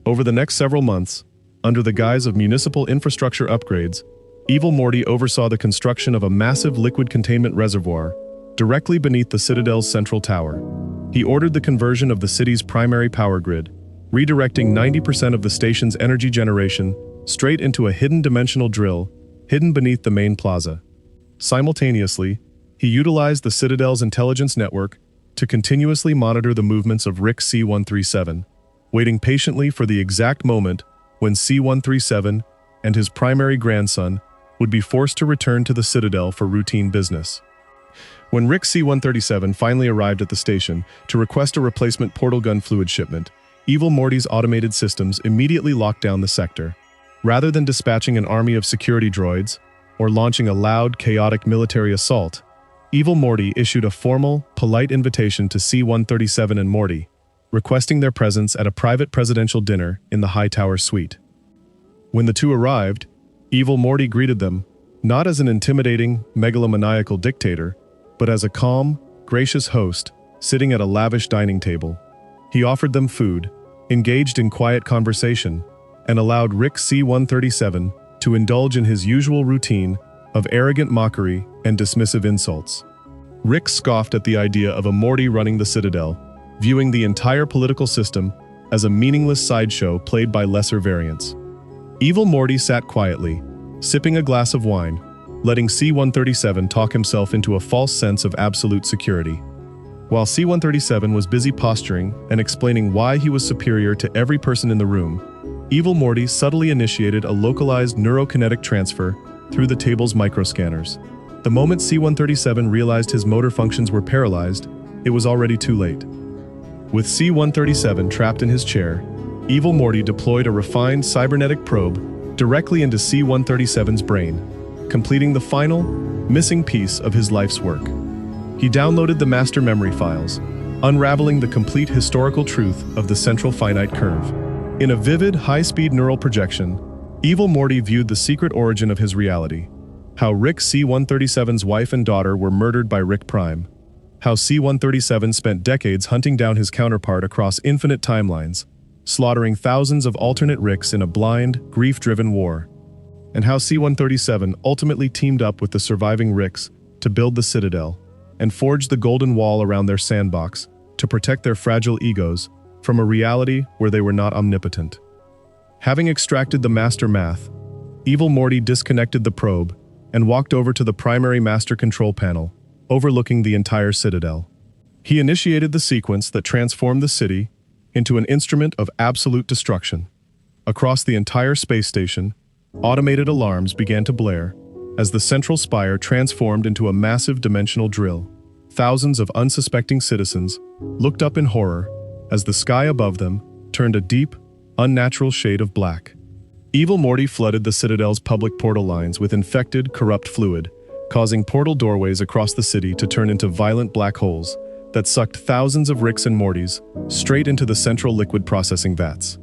Over the next several months, under the guise of municipal infrastructure upgrades, Evil Morty oversaw the construction of a massive liquid containment reservoir directly beneath the Citadel's central tower. He ordered the conversion of the city's primary power grid, redirecting 90% of the station's energy generation straight into a hidden dimensional drill hidden beneath the main plaza. Simultaneously, he utilized the Citadel's intelligence network to continuously monitor the movements of Rick C-137, waiting patiently for the exact moment when C-137 and his primary grandson would be forced to return to the Citadel for routine business. When Rick C-137 finally arrived at the station to request a replacement portal gun fluid shipment, Evil Morty's automated systems immediately locked down the sector. Rather than dispatching an army of security droids or launching a loud, chaotic military assault, Evil Morty issued a formal, polite invitation to C-137 and Morty, requesting their presence at a private presidential dinner in the High Tower suite. When the two arrived, Evil Morty greeted them, not as an intimidating, megalomaniacal dictator, but as a calm, gracious host sitting at a lavish dining table. He offered them food, engaged in quiet conversation, and allowed Rick C-137 to indulge in his usual routine of arrogant mockery and dismissive insults. Rick scoffed at the idea of a Morty running the Citadel, viewing the entire political system as a meaningless sideshow played by lesser variants. Evil Morty sat quietly, sipping a glass of wine, letting C-137 talk himself into a false sense of absolute security. While C-137 was busy posturing and explaining why he was superior to every person in the room, Evil Morty subtly initiated a localized neurokinetic transfer through the table's microscanners. The moment C-137 realized his motor functions were paralyzed, it was already too late. With C-137 trapped in his chair, Evil Morty deployed a refined cybernetic probe directly into C-137's brain, completing the final, missing piece of his life's work. He downloaded the master memory files, unraveling the complete historical truth of the Central Finite Curve. In a vivid, high-speed neural projection, Evil Morty viewed the secret origin of his reality: how Rick C-137's wife and daughter were murdered by Rick Prime, how C-137 spent decades hunting down his counterpart across infinite timelines, slaughtering thousands of alternate Ricks in a blind, grief-driven war, and how C-137 ultimately teamed up with the surviving Ricks to build the Citadel and forge the golden wall around their sandbox to protect their fragile egos from a reality where they were not omnipotent. Having extracted the master math, Evil Morty disconnected the probe and walked over to the primary master control panel, overlooking the entire Citadel. He initiated the sequence that transformed the city into an instrument of absolute destruction. Across the entire space station, automated alarms began to blare as the central spire transformed into a massive dimensional drill. Thousands of unsuspecting citizens looked up in horror as the sky above them turned a deep, unnatural shade of black. Evil Morty flooded the Citadel's public portal lines with infected, corrupt fluid, causing portal doorways across the city to turn into violent black holes that sucked thousands of Ricks and Mortys straight into the central liquid processing vats.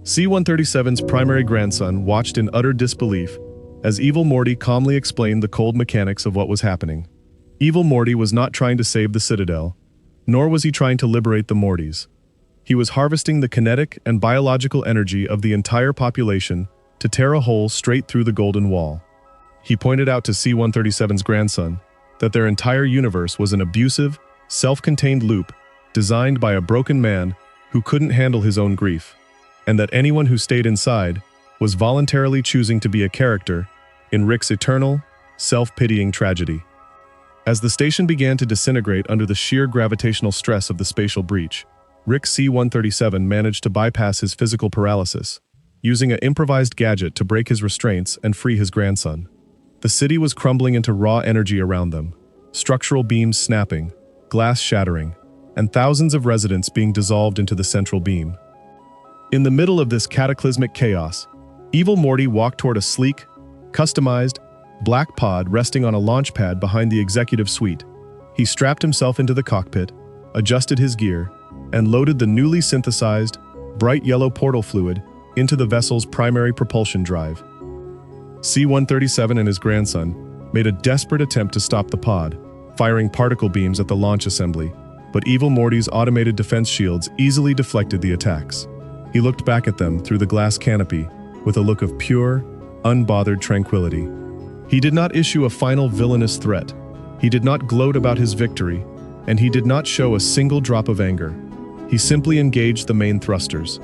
C-137's primary grandson watched in utter disbelief as Evil Morty calmly explained the cold mechanics of what was happening. Evil Morty was not trying to save the Citadel, nor was he trying to liberate the Mortys. He was harvesting the kinetic and biological energy of the entire population to tear a hole straight through the Golden Wall. He pointed out to C-137's grandson that their entire universe was an abusive, self-contained loop designed by a broken man who couldn't handle his own grief, and that anyone who stayed inside was voluntarily choosing to be a character in Rick's eternal, self-pitying tragedy. As the station began to disintegrate under the sheer gravitational stress of the spatial breach, Rick C-137 managed to bypass his physical paralysis, using an improvised gadget to break his restraints and free his grandson. The city was crumbling into raw energy around them, structural beams snapping, glass shattering, and thousands of residents being dissolved into the central beam. In the middle of this cataclysmic chaos, Evil Morty walked toward a sleek, customized, black pod resting on a launch pad behind the executive suite. He strapped himself into the cockpit, adjusted his gear, and loaded the newly synthesized, bright yellow portal fluid into the vessel's primary propulsion drive. C-137 and his grandson made a desperate attempt to stop the pod, firing particle beams at the launch assembly, but Evil Morty's automated defense shields easily deflected the attacks. He looked back at them through the glass canopy with a look of pure, unbothered tranquility. He did not issue a final villainous threat. He did not gloat about his victory, and he did not show a single drop of anger. He simply engaged the main thrusters.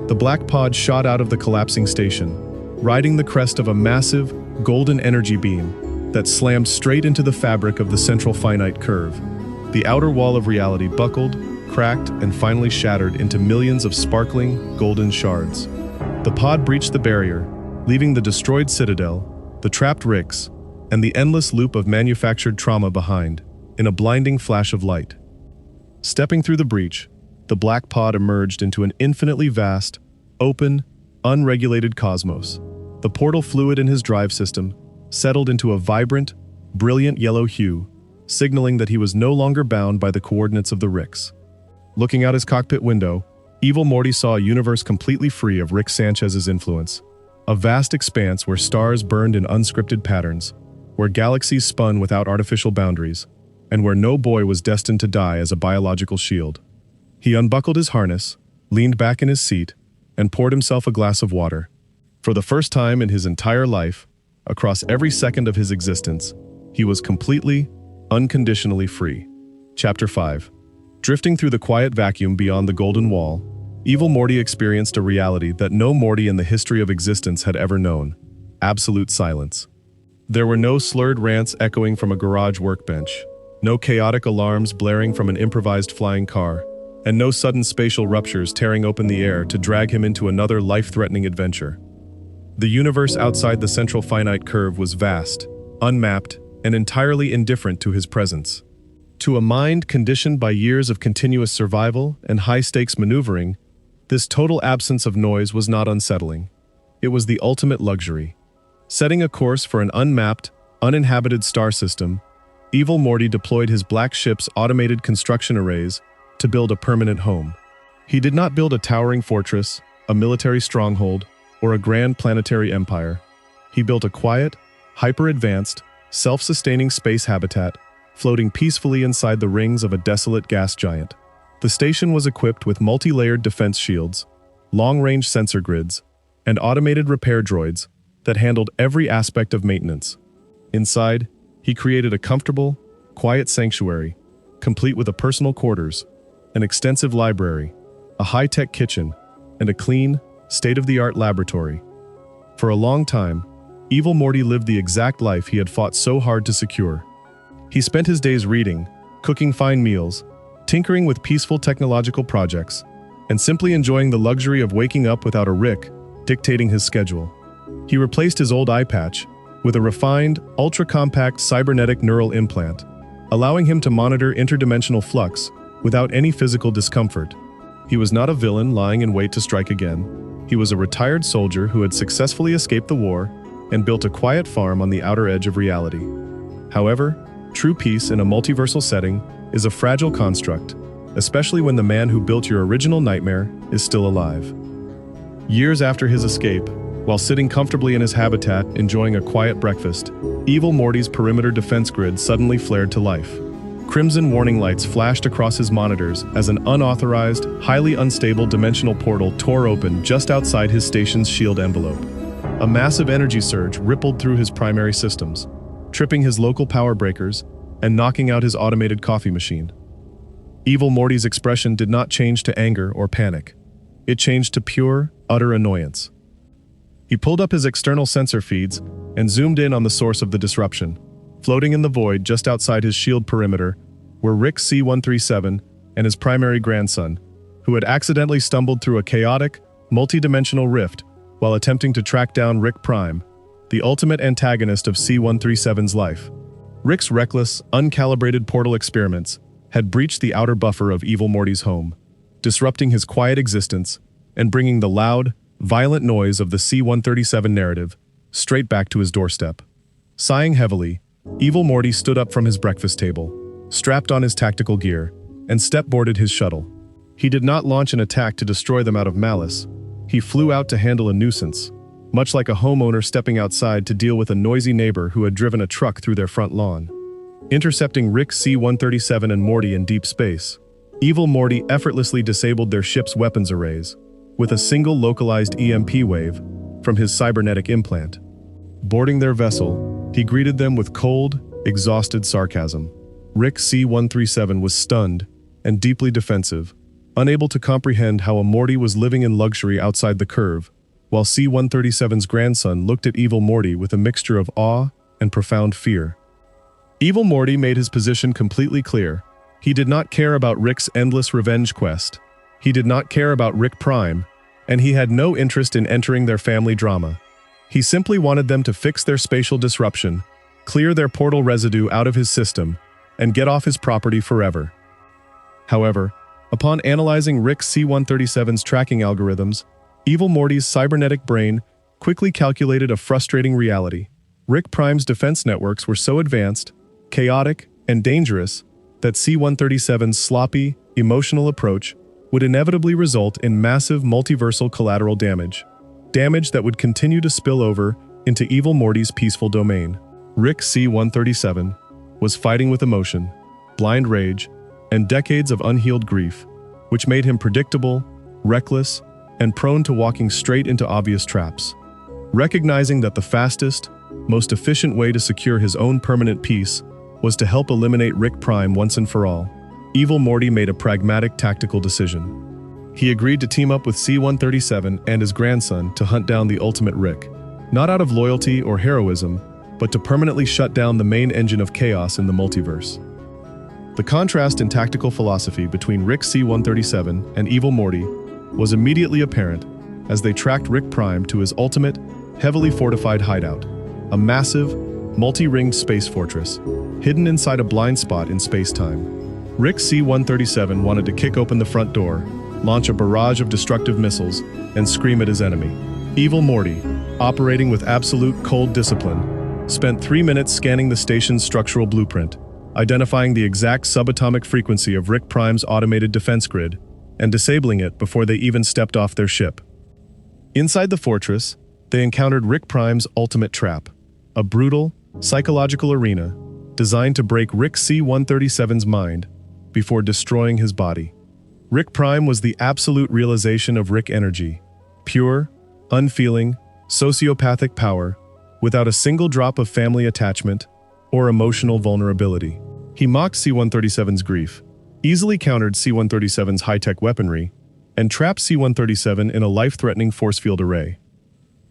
The black pod shot out of the collapsing station, riding the crest of a massive, golden energy beam that slammed straight into the fabric of the Central Finite Curve. The outer wall of reality buckled, cracked, and finally shattered into millions of sparkling, golden shards. The pod breached the barrier, leaving the destroyed Citadel, the trapped Ricks, and the endless loop of manufactured trauma behind, in a blinding flash of light. Stepping through the breach, the black pod emerged into an infinitely vast, open, unregulated cosmos. The portal fluid in his drive system settled into a vibrant, brilliant yellow hue, signaling that he was no longer bound by the coordinates of the Ricks. Looking out his cockpit window, Evil Morty saw a universe completely free of Rick Sanchez's influence. A vast expanse where stars burned in unscripted patterns, where galaxies spun without artificial boundaries, and where no boy was destined to die as a biological shield. He unbuckled his harness, leaned back in his seat, and poured himself a glass of water. For the first time in his entire life, across every second of his existence, he was completely, unconditionally free. Chapter 5. Drifting through the quiet vacuum beyond the Golden Wall, Evil Morty experienced a reality that no Morty in the history of existence had ever known: absolute silence. There were no slurred rants echoing from a garage workbench, no chaotic alarms blaring from an improvised flying car, and no sudden spatial ruptures tearing open the air to drag him into another life-threatening adventure. The universe outside the Central Finite Curve was vast, unmapped, and entirely indifferent to his presence. To a mind conditioned by years of continuous survival and high-stakes maneuvering, this total absence of noise was not unsettling. It was the ultimate luxury. Setting a course for an unmapped, uninhabited star system, Evil Morty deployed his black ship's automated construction arrays to build a permanent home. He did not build a towering fortress, a military stronghold, or a grand planetary empire. He built a quiet, hyper-advanced, self-sustaining space habitat, floating peacefully inside the rings of a desolate gas giant. The station was equipped with multi-layered defense shields, long-range sensor grids, and automated repair droids that handled every aspect of maintenance. Inside, he created a comfortable, quiet sanctuary, complete with a personal quarters, an extensive library, a high-tech kitchen, and a clean, state-of-the-art laboratory. For a long time, Evil Morty lived the exact life he had fought so hard to secure. He spent his days reading, cooking fine meals, tinkering with peaceful technological projects, and simply enjoying the luxury of waking up without a Rick dictating his schedule. He replaced his old eye patch with a refined, ultra-compact cybernetic neural implant, allowing him to monitor interdimensional flux without any physical discomfort. He was not a villain lying in wait to strike again. He was a retired soldier who had successfully escaped the war and built a quiet farm on the outer edge of reality. However, true peace in a multiversal setting is a fragile construct, especially when the man who built your original nightmare is still alive. Years after his escape, while sitting comfortably in his habitat enjoying a quiet breakfast, Evil Morty's perimeter defense grid suddenly flared to life. Crimson warning lights flashed across his monitors as an unauthorized, highly unstable dimensional portal tore open just outside his station's shield envelope. A massive energy surge rippled through his primary systems, tripping his local power breakers and knocking out his automated coffee machine. Evil Morty's expression did not change to anger or panic. It changed to pure, utter annoyance. He pulled up his external sensor feeds and zoomed in on the source of the disruption. Floating in the void just outside his shield perimeter were Rick C-137 and his primary grandson, who had accidentally stumbled through a chaotic, multi-dimensional rift while attempting to track down Rick Prime, the ultimate antagonist of C-137's life. Rick's reckless, uncalibrated portal experiments had breached the outer buffer of Evil Morty's home, disrupting his quiet existence and bringing the loud, violent noise of the C-137 narrative straight back to his doorstep. Sighing heavily, Evil Morty stood up from his breakfast table, strapped on his tactical gear, and step-boarded his shuttle. He did not launch an attack to destroy them out of malice. He flew out to handle a nuisance, much like a homeowner stepping outside to deal with a noisy neighbor who had driven a truck through their front lawn. Intercepting Rick C-137 and Morty in deep space, Evil Morty effortlessly disabled their ship's weapons arrays with a single localized EMP wave from his cybernetic implant. Boarding their vessel, he greeted them with cold, exhausted sarcasm. Rick C-137 was stunned and deeply defensive, unable to comprehend how a Morty was living in luxury outside the curve, while C-137's grandson looked at Evil Morty with a mixture of awe and profound fear. Evil Morty made his position completely clear. He did not care about Rick's endless revenge quest. He did not care about Rick Prime, and he had no interest in entering their family drama. He simply wanted them to fix their spatial disruption, clear their portal residue out of his system, and get off his property forever. However, upon analyzing Rick C-137's tracking algorithms, Evil Morty's cybernetic brain quickly calculated a frustrating reality. Rick Prime's defense networks were so advanced, chaotic, and dangerous that C-137's sloppy, emotional approach would inevitably result in massive multiversal collateral damage that would continue to spill over into Evil Morty's peaceful domain. Rick C-137 was fighting with emotion, blind rage, and decades of unhealed grief, which made him predictable, reckless, and prone to walking straight into obvious traps. Recognizing that the fastest, most efficient way to secure his own permanent peace was to help eliminate Rick Prime once and for all, Evil Morty made a pragmatic tactical decision. He agreed to team up with C-137 and his grandson to hunt down the ultimate Rick, not out of loyalty or heroism, but to permanently shut down the main engine of chaos in the multiverse. The contrast in tactical philosophy between Rick C-137 and Evil Morty was immediately apparent as they tracked Rick Prime to his ultimate, heavily fortified hideout, a massive, multi-ringed space fortress, hidden inside a blind spot in space-time. Rick C-137 wanted to kick open the front door, launch a barrage of destructive missiles, and scream at his enemy. Evil Morty, operating with absolute cold discipline, spent 3 minutes scanning the station's structural blueprint, identifying the exact subatomic frequency of Rick Prime's automated defense grid, and disabling it before they even stepped off their ship. Inside the fortress, they encountered Rick Prime's ultimate trap, a brutal, psychological arena designed to break Rick C-137's mind before destroying his body. Rick Prime was the absolute realization of Rick energy, pure, unfeeling, sociopathic power, without a single drop of family attachment or emotional vulnerability. He mocked C-137's grief, easily countered C-137's high-tech weaponry, and trapped C-137 in a life-threatening force field array.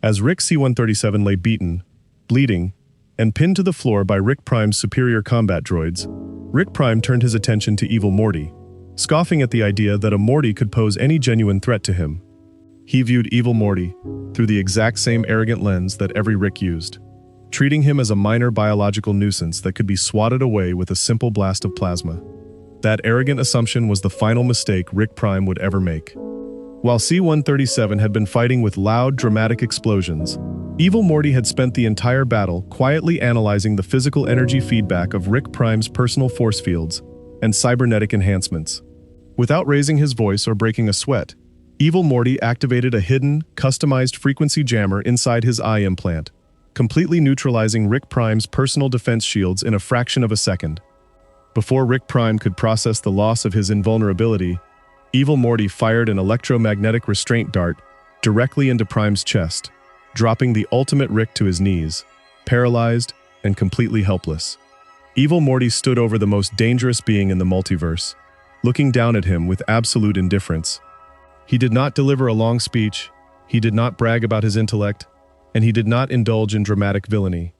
As Rick C-137 lay beaten, bleeding, and pinned to the floor by Rick Prime's superior combat droids, Rick Prime turned his attention to Evil Morty, scoffing at the idea that a Morty could pose any genuine threat to him. He viewed Evil Morty through the exact same arrogant lens that every Rick used, treating him as a minor biological nuisance that could be swatted away with a simple blast of plasma. That arrogant assumption was the final mistake Rick Prime would ever make. While C-137 had been fighting with loud, dramatic explosions, Evil Morty had spent the entire battle quietly analyzing the physical energy feedback of Rick Prime's personal force fields and cybernetic enhancements. Without raising his voice or breaking a sweat, Evil Morty activated a hidden, customized frequency jammer inside his eye implant, completely neutralizing Rick Prime's personal defense shields in a fraction of a second. Before Rick Prime could process the loss of his invulnerability, Evil Morty fired an electromagnetic restraint dart directly into Prime's chest, dropping the ultimate Rick to his knees, paralyzed and completely helpless. Evil Morty stood over the most dangerous being in the multiverse, looking down at him with absolute indifference. He did not deliver a long speech, he did not brag about his intellect, and he did not indulge in dramatic villainy.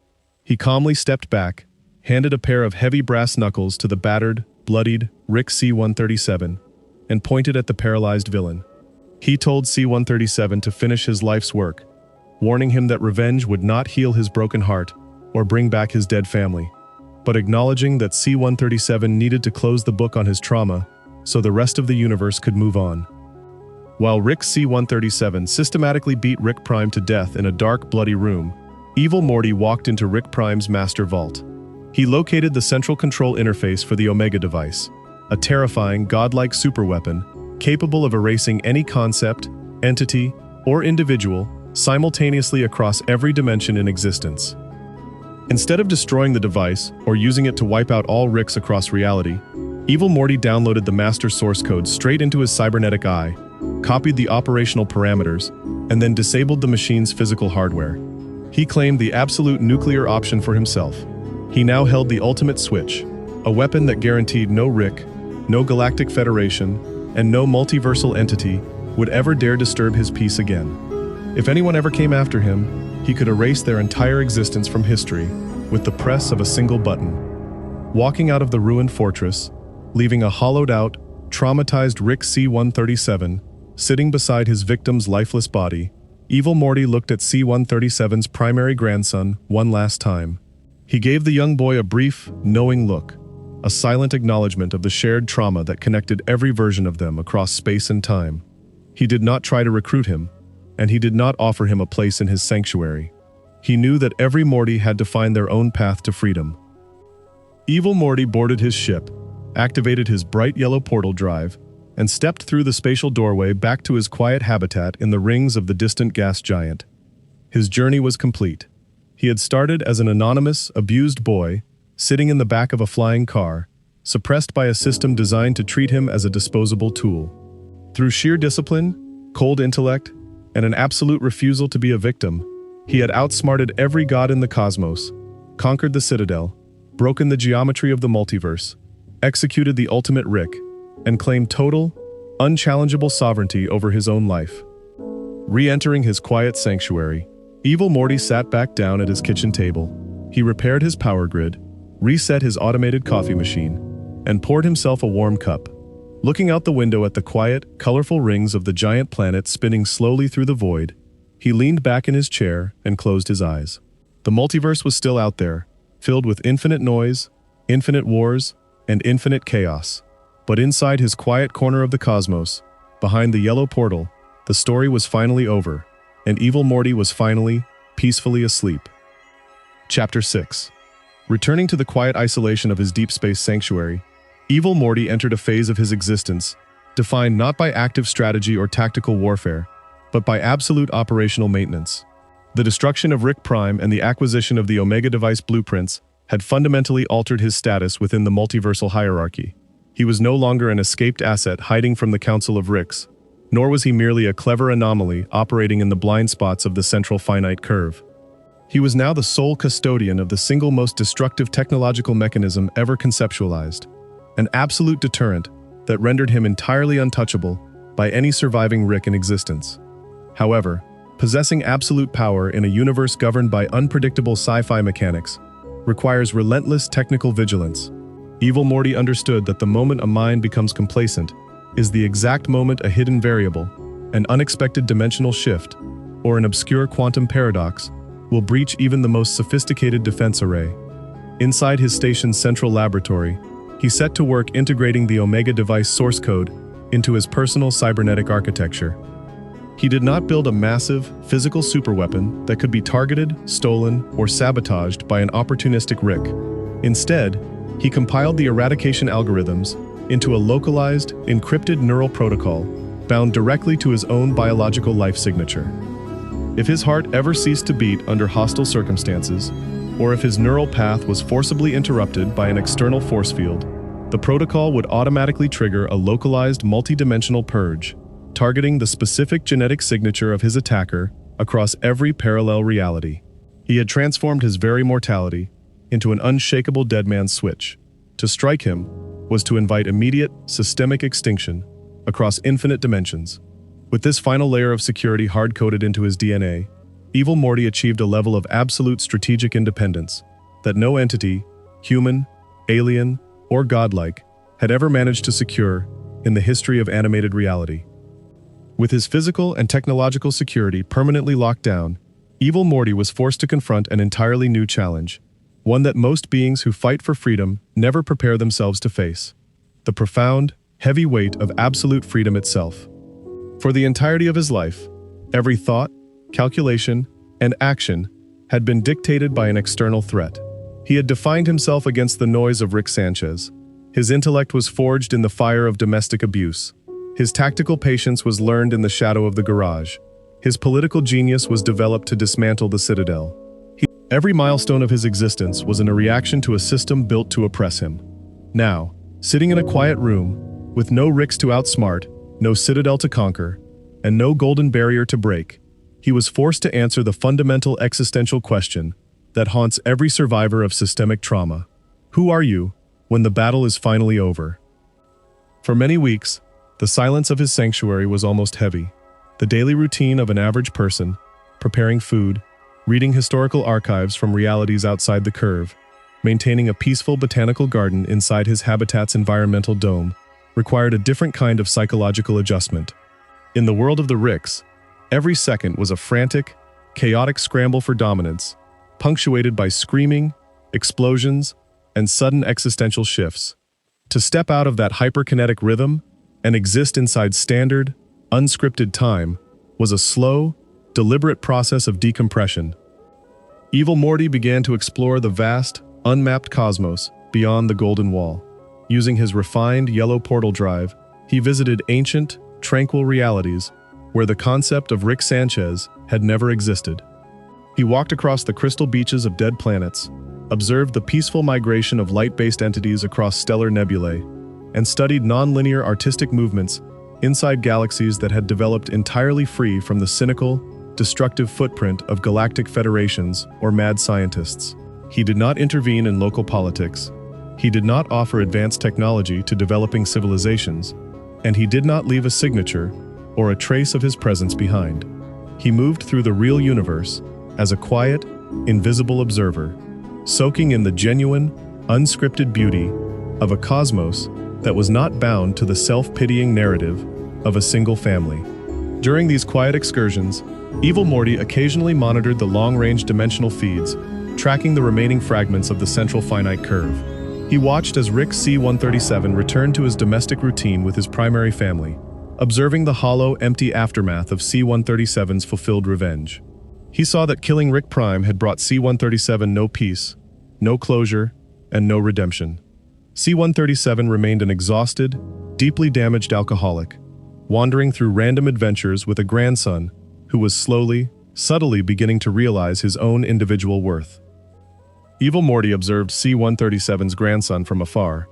He calmly stepped back, handed a pair of heavy brass knuckles to the battered, bloodied Rick C-137, and pointed at the paralyzed villain. He told C-137 to finish his life's work, warning him that revenge would not heal his broken heart or bring back his dead family, but acknowledging that C-137 needed to close the book on his trauma so the rest of the universe could move on. While Rick C-137 systematically beat Rick Prime to death in a dark, bloody room, Evil Morty walked into Rick Prime's master vault. He located the central control interface for the Omega device, a terrifying, godlike superweapon capable of erasing any concept, entity, or individual simultaneously across every dimension in existence. Instead of destroying the device or using it to wipe out all Ricks across reality, Evil Morty downloaded the master source code straight into his cybernetic eye, copied the operational parameters, and then disabled the machine's physical hardware. He claimed the absolute nuclear option for himself. He now held the ultimate switch, a weapon that guaranteed no Rick, no Galactic Federation, and no multiversal entity would ever dare disturb his peace again. If anyone ever came after him, he could erase their entire existence from history with the press of a single button. Walking out of the ruined fortress, leaving a hollowed-out, traumatized Rick C-137 sitting beside his victim's lifeless body, Evil Morty looked at C-137's primary grandson one last time. He gave the young boy a brief, knowing look, a silent acknowledgement of the shared trauma that connected every version of them across space and time. He did not try to recruit him, and he did not offer him a place in his sanctuary. He knew that every Morty had to find their own path to freedom. Evil Morty boarded his ship, activated his bright yellow portal drive, and stepped through the spatial doorway back to his quiet habitat in the rings of the distant gas giant. His journey was complete. He had started as an anonymous, abused boy, sitting in the back of a flying car, suppressed by a system designed to treat him as a disposable tool. Through sheer discipline, cold intellect, and an absolute refusal to be a victim, he had outsmarted every god in the cosmos, conquered the Citadel, broken the geometry of the multiverse, executed the ultimate Rick, and claimed total, unchallengeable sovereignty over his own life. Re-entering his quiet sanctuary, Evil Morty sat back down at his kitchen table. He repaired his power grid, reset his automated coffee machine, and poured himself a warm cup. Looking out the window at the quiet, colorful rings of the giant planet spinning slowly through the void, he leaned back in his chair and closed his eyes. The multiverse was still out there, filled with infinite noise, infinite wars, and infinite chaos. But inside his quiet corner of the cosmos, behind the yellow portal, the story was finally over, and Evil Morty was finally, peacefully asleep. Chapter 6. Returning to the quiet isolation of his deep space sanctuary, Evil Morty entered a phase of his existence, defined not by active strategy or tactical warfare, but by absolute operational maintenance. The destruction of Rick Prime and the acquisition of the Omega device blueprints had fundamentally altered his status within the multiversal hierarchy. He was no longer an escaped asset hiding from the Council of Ricks, nor was he merely a clever anomaly operating in the blind spots of the Central Finite Curve. He was now the sole custodian of the single most destructive technological mechanism ever conceptualized, an absolute deterrent that rendered him entirely untouchable by any surviving Rick in existence. However, possessing absolute power in a universe governed by unpredictable sci-fi mechanics requires relentless technical vigilance. Evil Morty understood that the moment a mind becomes complacent is the exact moment a hidden variable, an unexpected dimensional shift, or an obscure quantum paradox will breach even the most sophisticated defense array. Inside his station's central laboratory, he set to work integrating the Omega device source code into his personal cybernetic architecture. He did not build a massive, physical superweapon that could be targeted, stolen, or sabotaged by an opportunistic Rick. Instead, he compiled the eradication algorithms into a localized, encrypted neural protocol bound directly to his own biological life signature. If his heart ever ceased to beat under hostile circumstances, or if his neural path was forcibly interrupted by an external force field, the protocol would automatically trigger a localized multidimensional purge, targeting the specific genetic signature of his attacker across every parallel reality. He had transformed his very mortality into an unshakable dead man's switch. To strike him was to invite immediate, systemic extinction across infinite dimensions. With this final layer of security hard-coded into his DNA, Evil Morty achieved a level of absolute strategic independence that no entity, human, alien, or godlike, had ever managed to secure in the history of animated reality. With his physical and technological security permanently locked down, Evil Morty was forced to confront an entirely new challenge, one that most beings who fight for freedom never prepare themselves to face: the profound, heavy weight of absolute freedom itself. For the entirety of his life, every thought, calculation, and action had been dictated by an external threat. He had defined himself against the noise of Rick Sanchez. His intellect was forged in the fire of domestic abuse. His tactical patience was learned in the shadow of the garage. His political genius was developed to dismantle the Citadel. Every milestone of his existence was in a reaction to a system built to oppress him. Now, sitting in a quiet room, with no Ricks to outsmart, no Citadel to conquer, and no golden barrier to break, he was forced to answer the fundamental existential question that haunts every survivor of systemic trauma. Who are you when the battle is finally over? For many weeks, the silence of his sanctuary was almost heavy. The daily routine of an average person, preparing food, reading historical archives from realities outside the curve, maintaining a peaceful botanical garden inside his habitat's environmental dome, required a different kind of psychological adjustment. In the world of the Ricks, every second was a frantic, chaotic scramble for dominance, punctuated by screaming, explosions, and sudden existential shifts. To step out of that hyperkinetic rhythm and exist inside standard, unscripted time was a slow, deliberate process of decompression. Evil Morty began to explore the vast, unmapped cosmos beyond the Golden Wall. Using his refined yellow portal drive, he visited ancient, tranquil realities where the concept of Rick Sanchez had never existed. He walked across the crystal beaches of dead planets, observed the peaceful migration of light-based entities across stellar nebulae, and studied non-linear artistic movements inside galaxies that had developed entirely free from the cynical, destructive footprint of galactic federations or mad scientists. He did not intervene in local politics. He did not offer advanced technology to developing civilizations. and he did not leave a signature or a trace of his presence behind. He moved through the real universe as a quiet, invisible observer, soaking in the genuine, unscripted beauty of a cosmos that was not bound to the self-pitying narrative of a single family. During these quiet excursions, Evil Morty occasionally monitored the long-range dimensional feeds, tracking the remaining fragments of the Central Finite Curve. He watched as Rick C-137 returned to his domestic routine with his primary family, observing the hollow, empty aftermath of C-137's fulfilled revenge. He saw that killing Rick Prime had brought C-137 no peace, no closure, and no redemption. C-137 remained an exhausted, deeply damaged alcoholic, wandering through random adventures with a grandson who was slowly, subtly beginning to realize his own individual worth. Evil Morty observed C-137's grandson from afar,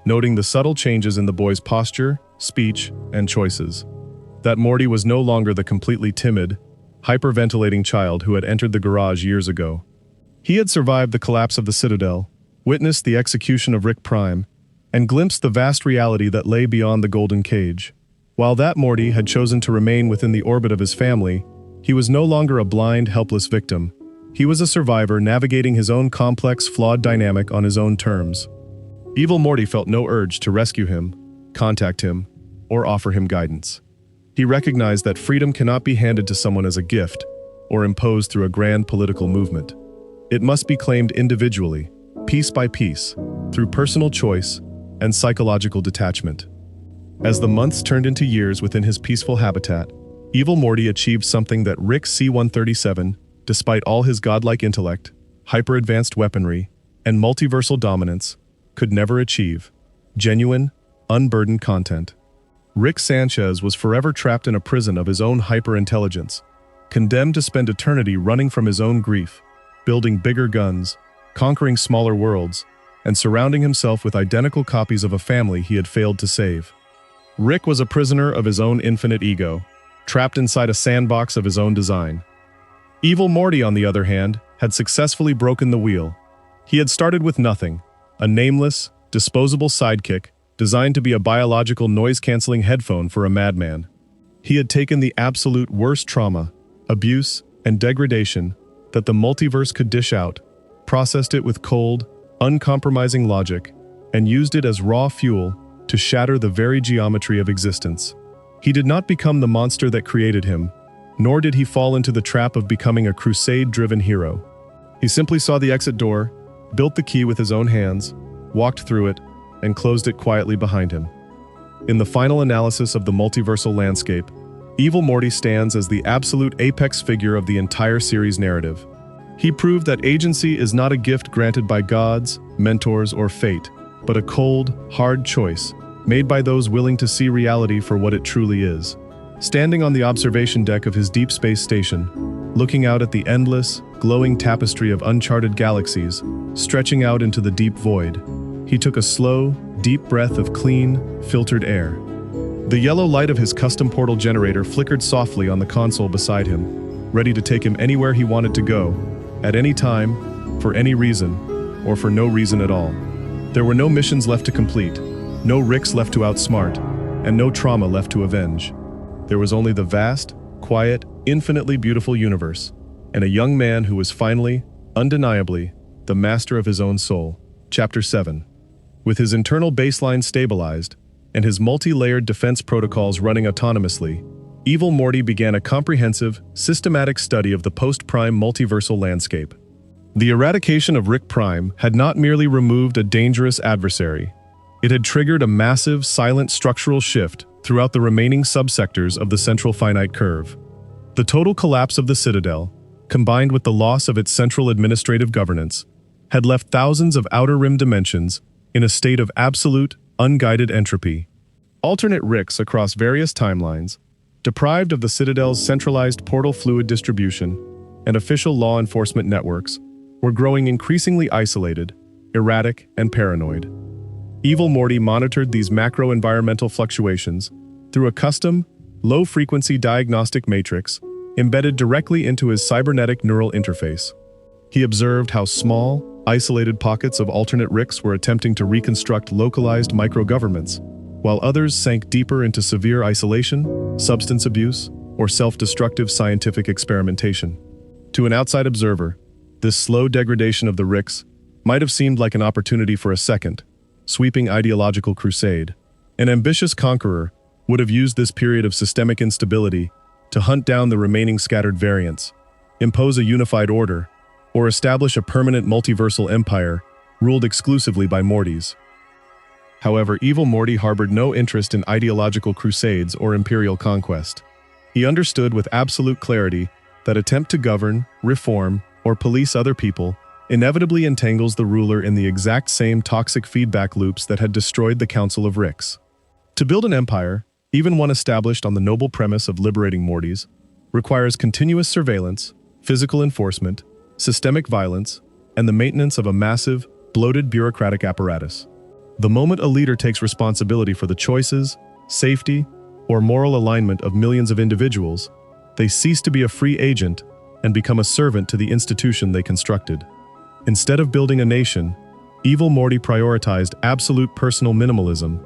noting the subtle changes in the boy's posture, speech, and choices. That Morty was no longer the completely timid, hyperventilating child who had entered the garage years ago. He had survived the collapse of the Citadel, witnessed the execution of Rick Prime, and glimpsed the vast reality that lay beyond the golden cage. While that Morty had chosen to remain within the orbit of his family, he was no longer a blind, helpless victim. He was a survivor navigating his own complex, flawed dynamic on his own terms. Evil Morty felt no urge to rescue him, contact him, or offer him guidance. He recognized that freedom cannot be handed to someone as a gift or imposed through a grand political movement. It must be claimed individually, piece by piece, through personal choice and psychological detachment. As the months turned into years within his peaceful habitat, Evil Morty achieved something that Rick C-137, despite all his godlike intellect, hyper-advanced weaponry, and multiversal dominance, could never achieve: genuine, unburdened content. Rick Sanchez was forever trapped in a prison of his own hyper-intelligence, condemned to spend eternity running from his own grief, building bigger guns, conquering smaller worlds, and surrounding himself with identical copies of a family he had failed to save. Rick was a prisoner of his own infinite ego, trapped inside a sandbox of his own design. Evil Morty, on the other hand, had successfully broken the wheel. He had started with nothing, a nameless, disposable sidekick designed to be a biological noise-canceling headphone for a madman. He had taken the absolute worst trauma, abuse, and degradation that the multiverse could dish out, processed it with cold, uncompromising logic, and used it as raw fuel to shatter the very geometry of existence. He did not become the monster that created him, nor did he fall into the trap of becoming a crusade-driven hero. He simply saw the exit door, built the key with his own hands, walked through it, and closed it quietly behind him. In the final analysis of the multiversal landscape, Evil Morty stands as the absolute apex figure of the entire series narrative. He proved that agency is not a gift granted by gods, mentors, or fate, but a cold, hard choice made by those willing to see reality for what it truly is. Standing on the observation deck of his deep space station, looking out at the endless, glowing tapestry of uncharted galaxies stretching out into the deep void, he took a slow, deep breath of clean, filtered air. The yellow light of his custom portal generator flickered softly on the console beside him, ready to take him anywhere he wanted to go, at any time, for any reason, or for no reason at all. There were no missions left to complete, no Ricks left to outsmart, and no trauma left to avenge. There was only the vast, quiet, infinitely beautiful universe, and a young man who was finally, undeniably, the master of his own soul. Chapter 7. With his internal baseline stabilized, and his multi-layered defense protocols running autonomously, Evil Morty began a comprehensive, systematic study of the post-Prime multiversal landscape. The eradication of Rick Prime had not merely removed a dangerous adversary, it had triggered a massive, silent structural shift throughout the remaining subsectors of the Central Finite Curve. The total collapse of the Citadel, combined with the loss of its central administrative governance, had left thousands of outer rim dimensions in a state of absolute, unguided entropy. Alternate Ricks across various timelines, deprived of the Citadel's centralized portal fluid distribution and official law enforcement networks, were growing increasingly isolated, erratic, and paranoid. Evil Morty monitored these macro-environmental fluctuations through a custom, low-frequency diagnostic matrix embedded directly into his cybernetic neural interface. He observed how small, isolated pockets of alternate Ricks were attempting to reconstruct localized micro-governments, while others sank deeper into severe isolation, substance abuse, or self-destructive scientific experimentation. To an outside observer, this slow degradation of the Ricks might have seemed like an opportunity for a second, sweeping ideological crusade. An ambitious conqueror would have used this period of systemic instability to hunt down the remaining scattered variants, impose a unified order, or establish a permanent multiversal empire ruled exclusively by Mortys. However, Evil Morty harbored no interest in ideological crusades or imperial conquest. He understood with absolute clarity that attempt to govern, reform, or police other people inevitably entangles the ruler in the exact same toxic feedback loops that had destroyed the Council of Ricks. To build an empire, even one established on the noble premise of liberating Mortys, requires continuous surveillance, physical enforcement, systemic violence, and the maintenance of a massive, bloated bureaucratic apparatus. The moment a leader takes responsibility for the choices, safety, or moral alignment of millions of individuals, they cease to be a free agent and become a servant to the institution they constructed. Instead of building a nation, Evil Morty prioritized absolute personal minimalism.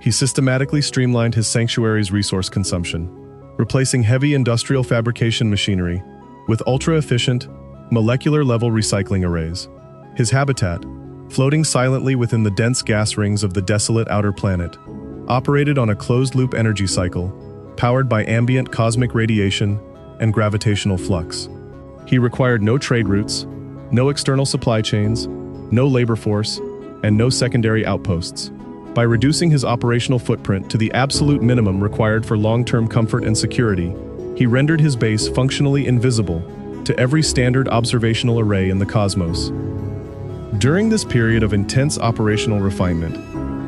He systematically streamlined his sanctuary's resource consumption, replacing heavy industrial fabrication machinery with ultra-efficient, molecular-level recycling arrays. His habitat, floating silently within the dense gas rings of the desolate outer planet, operated on a closed-loop energy cycle, powered by ambient cosmic radiation and gravitational flux. He required no trade routes, no external supply chains, no labor force, and no secondary outposts. By reducing his operational footprint to the absolute minimum required for long-term comfort and security, he rendered his base functionally invisible to every standard observational array in the cosmos. During this period of intense operational refinement,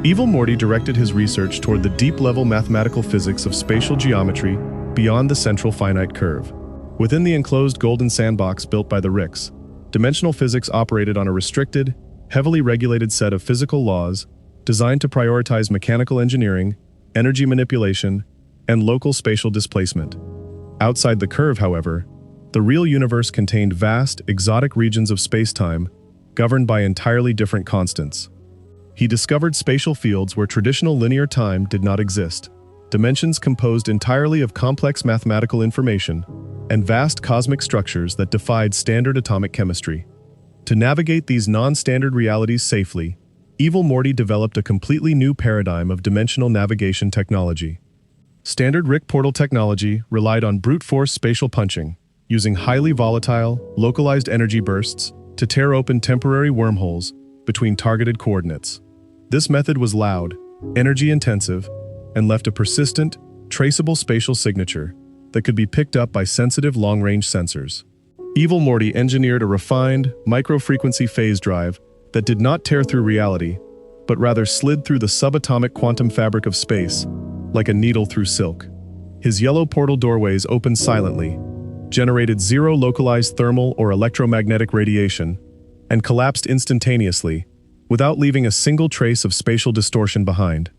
Evil Morty directed his research toward the deep-level mathematical physics of spatial geometry beyond the Central Finite Curve. Within the enclosed golden sandbox built by the Ricks, dimensional physics operated on a restricted, heavily regulated set of physical laws designed to prioritize mechanical engineering, energy manipulation, and local spatial displacement. Outside the curve, however, the real universe contained vast, exotic regions of space-time governed by entirely different constants. He discovered spatial fields where traditional linear time did not exist, dimensions composed entirely of complex mathematical information, and vast cosmic structures that defied standard atomic chemistry. To navigate these non-standard realities safely, Evil Morty developed a completely new paradigm of dimensional navigation technology. Standard Rick portal technology relied on brute force spatial punching, using highly volatile, localized energy bursts to tear open temporary wormholes between targeted coordinates. This method was loud, energy-intensive, and left a persistent, traceable spatial signature that could be picked up by sensitive long-range sensors. Evil Morty engineered a refined, micro-frequency phase drive that did not tear through reality, but rather slid through the subatomic quantum fabric of space, like a needle through silk. His yellow portal doorways opened silently, generated zero localized thermal or electromagnetic radiation, and collapsed instantaneously, without leaving a single trace of spatial distortion behind.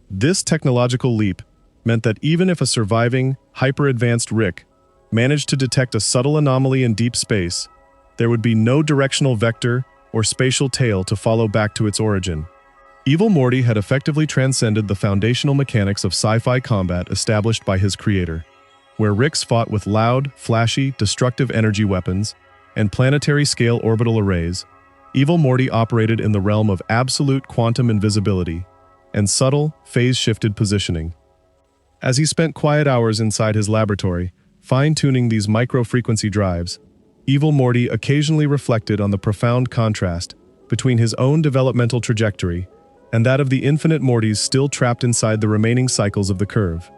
This technological leap meant that even if a surviving, hyper-advanced Rick managed to detect a subtle anomaly in deep space, there would be no directional vector or spatial tail to follow back to its origin. Evil Morty had effectively transcended the foundational mechanics of sci-fi combat established by his creator, where Ricks fought with loud, flashy, destructive energy weapons and planetary-scale orbital arrays. Evil Morty operated in the realm of absolute quantum invisibility and subtle, phase-shifted positioning. As he spent quiet hours inside his laboratory, fine-tuning these micro-frequency drives, Evil Morty occasionally reflected on the profound contrast between his own developmental trajectory and that of the infinite Mortys still trapped inside the remaining cycles of the curve.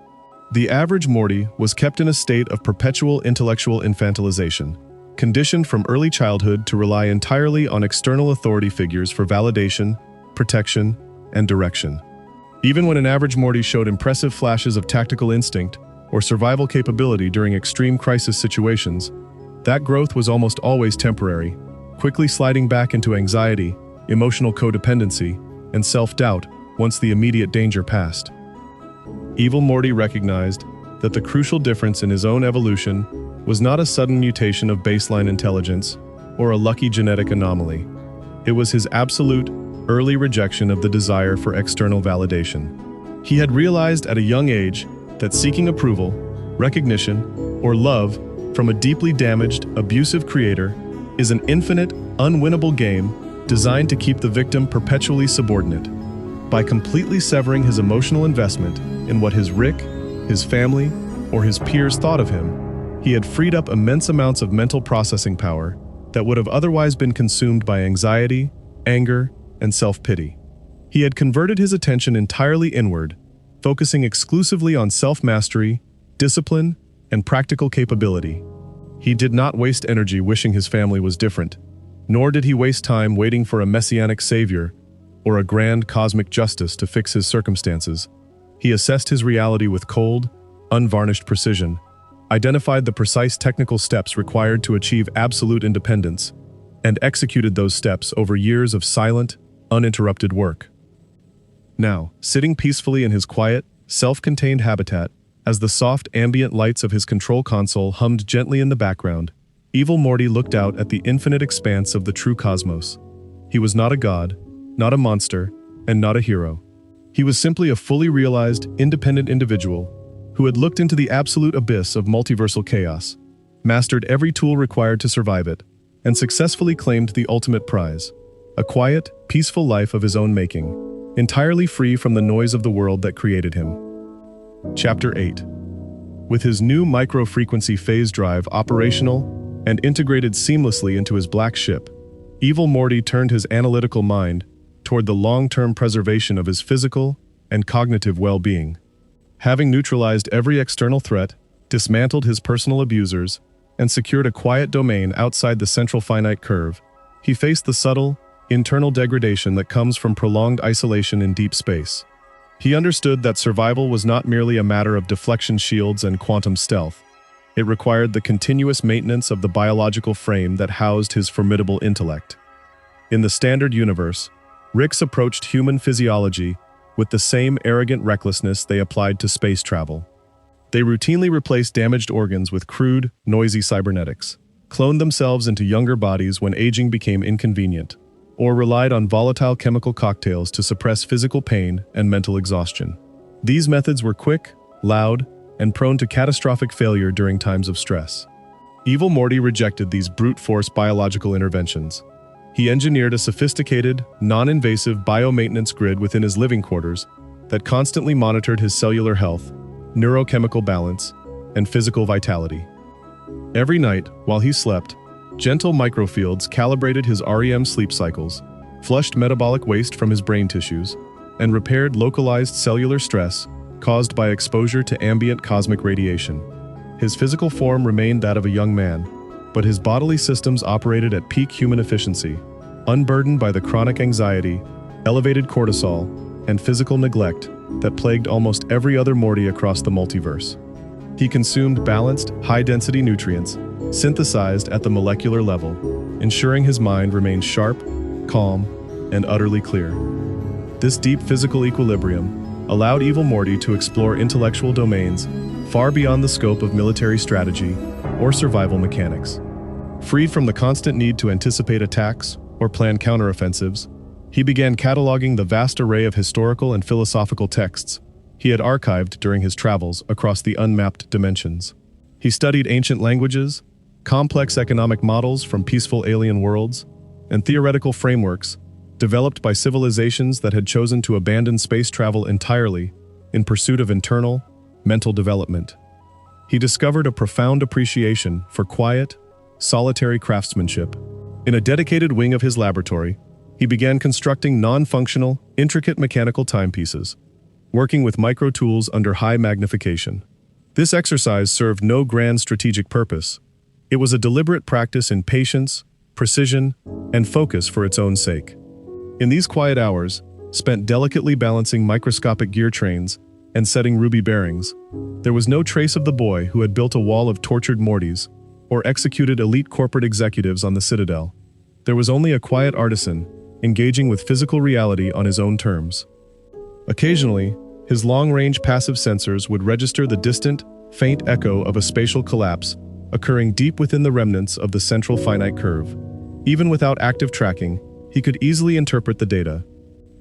The average Morty was kept in a state of perpetual intellectual infantilization, conditioned from early childhood to rely entirely on external authority figures for validation, protection, and direction. Even when an average Morty showed impressive flashes of tactical instinct or survival capability during extreme crisis situations, that growth was almost always temporary, quickly sliding back into anxiety, emotional codependency, and self-doubt once the immediate danger passed. Evil Morty recognized that the crucial difference in his own evolution was not a sudden mutation of baseline intelligence or a lucky genetic anomaly. It was his absolute, early rejection of the desire for external validation. He had realized at a young age that seeking approval, recognition, or love from a deeply damaged, abusive creator is an infinite, unwinnable game designed to keep the victim perpetually subordinate. By completely severing his emotional investment in what his Rick, his family, or his peers thought of him, he had freed up immense amounts of mental processing power that would have otherwise been consumed by anxiety, anger, and self-pity. He had converted his attention entirely inward, focusing exclusively on self-mastery, discipline, and practical capability. He did not waste energy wishing his family was different, nor did he waste time waiting for a messianic savior or a grand cosmic justice to fix his circumstances. He assessed his reality with cold, unvarnished precision, identified the precise technical steps required to achieve absolute independence, and executed those steps over years of silent, uninterrupted work. Now, sitting peacefully in his quiet, self-contained habitat, as the soft ambient lights of his control console hummed gently in the background, Evil Morty looked out at the infinite expanse of the true cosmos. He was not a god, not a monster, and not a hero. He was simply a fully realized, independent individual who had looked into the absolute abyss of multiversal chaos, mastered every tool required to survive it, and successfully claimed the ultimate prize, a quiet, peaceful life of his own making, entirely free from the noise of the world that created him. Chapter 8. With his new micro-frequency phase drive operational and integrated seamlessly into his black ship, Evil Morty turned his analytical mind toward the long-term preservation of his physical and cognitive well-being. Having neutralized every external threat, dismantled his personal abusers, and secured a quiet domain outside the Central Finite Curve, he faced the subtle, internal degradation that comes from prolonged isolation in deep space. He understood that survival was not merely a matter of deflection shields and quantum stealth. It required the continuous maintenance of the biological frame that housed his formidable intellect. In the standard universe, Ricks approached human physiology with the same arrogant recklessness they applied to space travel. They routinely replaced damaged organs with crude, noisy cybernetics, cloned themselves into younger bodies when aging became inconvenient, or relied on volatile chemical cocktails to suppress physical pain and mental exhaustion. These methods were quick, loud, and prone to catastrophic failure during times of stress. Evil Morty rejected these brute force biological interventions. He engineered a sophisticated, non-invasive biomaintenance grid within his living quarters that constantly monitored his cellular health, neurochemical balance, and physical vitality. Every night, while he slept, gentle microfields calibrated his REM sleep cycles, flushed metabolic waste from his brain tissues, and repaired localized cellular stress caused by exposure to ambient cosmic radiation. His physical form remained that of a young man, but his bodily systems operated at peak human efficiency, unburdened by the chronic anxiety, elevated cortisol, and physical neglect that plagued almost every other Morty across the multiverse. He consumed balanced, high-density nutrients, synthesized at the molecular level, ensuring his mind remained sharp, calm, and utterly clear. This deep physical equilibrium allowed Evil Morty to explore intellectual domains far beyond the scope of military strategy or survival mechanics. Freed from the constant need to anticipate attacks or plan counteroffensives, he began cataloging the vast array of historical and philosophical texts he had archived during his travels across the unmapped dimensions. He studied ancient languages, complex economic models from peaceful alien worlds, and theoretical frameworks developed by civilizations that had chosen to abandon space travel entirely in pursuit of internal, mental development. He discovered a profound appreciation for quiet, solitary craftsmanship. In a dedicated wing of his laboratory, he began constructing non-functional, intricate mechanical timepieces, working with micro-tools under high magnification. This exercise served no grand strategic purpose. It was a deliberate practice in patience, precision, and focus for its own sake. In these quiet hours, spent delicately balancing microscopic gear trains and setting ruby bearings, there was no trace of the boy who had built a wall of tortured Mortys or executed elite corporate executives on the Citadel. There was only a quiet artisan, engaging with physical reality on his own terms. Occasionally, his long-range passive sensors would register the distant, faint echo of a spatial collapse occurring deep within the remnants of the Central Finite Curve. Even without active tracking, he could easily interpret the data.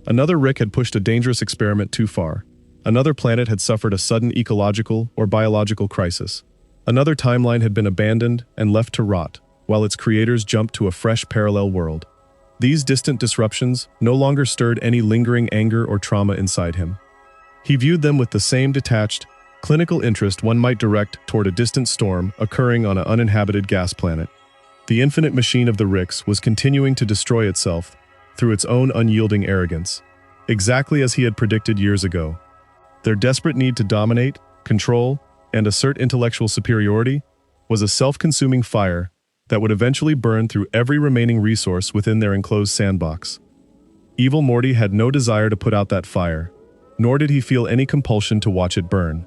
Another Rick had pushed a dangerous experiment too far. Another planet had suffered a sudden ecological or biological crisis. Another timeline had been abandoned and left to rot, while its creators jumped to a fresh parallel world. These distant disruptions no longer stirred any lingering anger or trauma inside him. He viewed them with the same detached, clinical interest one might direct toward a distant storm occurring on an uninhabited gas planet. The infinite machine of the Ricks was continuing to destroy itself through its own unyielding arrogance, exactly as he had predicted years ago. Their desperate need to dominate, control, and assert intellectual superiority was a self-consuming fire that would eventually burn through every remaining resource within their enclosed sandbox. Evil Morty had no desire to put out that fire, nor did he feel any compulsion to watch it burn.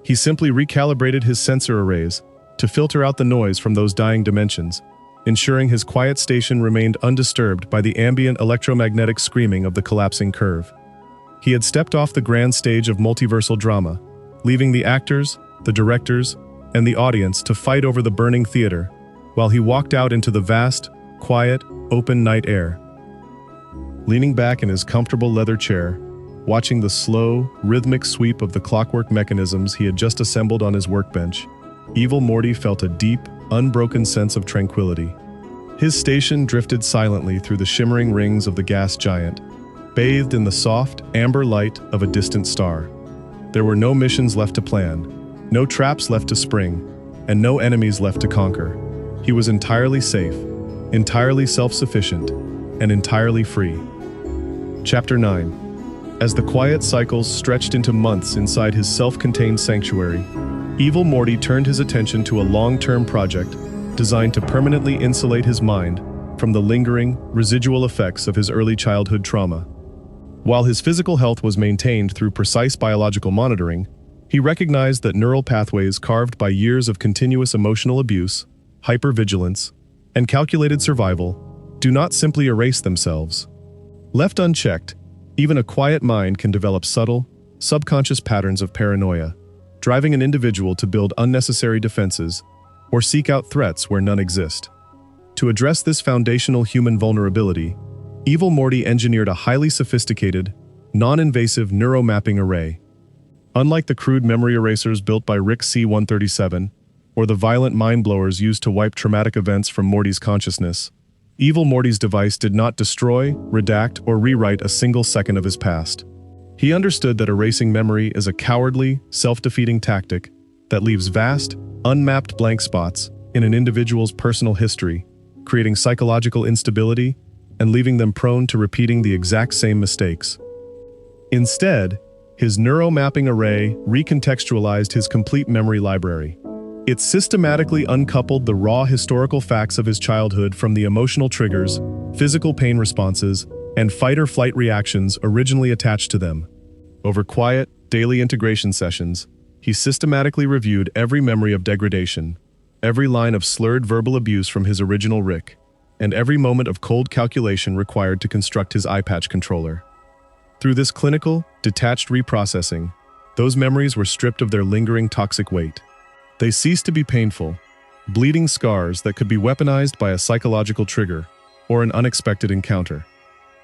He simply recalibrated his sensor arrays to filter out the noise from those dying dimensions, ensuring his quiet station remained undisturbed by the ambient electromagnetic screaming of the collapsing curve. He had stepped off the grand stage of multiversal drama, leaving the actors, the directors, and the audience to fight over the burning theater, while he walked out into the vast, quiet, open night air. Leaning back in his comfortable leather chair, watching the slow, rhythmic sweep of the clockwork mechanisms he had just assembled on his workbench, Evil Morty felt a deep, unbroken sense of tranquility. His station drifted silently through the shimmering rings of the gas giant, bathed in the soft, amber light of a distant star. There were no missions left to plan, no traps left to spring, and no enemies left to conquer. He was entirely safe, entirely self-sufficient, and entirely free. Chapter 9. As the quiet cycles stretched into months inside his self-contained sanctuary, Evil Morty turned his attention to a long-term project designed to permanently insulate his mind from the lingering, residual effects of his early childhood trauma. While his physical health was maintained through precise biological monitoring, he recognized that neural pathways carved by years of continuous emotional abuse, hypervigilance, and calculated survival do not simply erase themselves. Left unchecked, even a quiet mind can develop subtle, subconscious patterns of paranoia, driving an individual to build unnecessary defenses or seek out threats where none exist. To address this foundational human vulnerability, Evil Morty engineered a highly sophisticated, non-invasive neuromapping array. Unlike the crude memory erasers built by Rick C-137, or the violent mind-blowers used to wipe traumatic events from Morty's consciousness, Evil Morty's device did not destroy, redact, or rewrite a single second of his past. He understood that erasing memory is a cowardly, self-defeating tactic that leaves vast, unmapped blank spots in an individual's personal history, creating psychological instability and leaving them prone to repeating the exact same mistakes. Instead, his neuromapping array recontextualized his complete memory library. It systematically uncoupled the raw historical facts of his childhood from the emotional triggers, physical pain responses, and fight-or-flight reactions originally attached to them. Over quiet, daily integration sessions, he systematically reviewed every memory of degradation, every line of slurred verbal abuse from his original Rick, and every moment of cold calculation required to construct his eye patch controller. Through this clinical, detached reprocessing, those memories were stripped of their lingering toxic weight. They ceased to be painful, bleeding scars that could be weaponized by a psychological trigger or an unexpected encounter.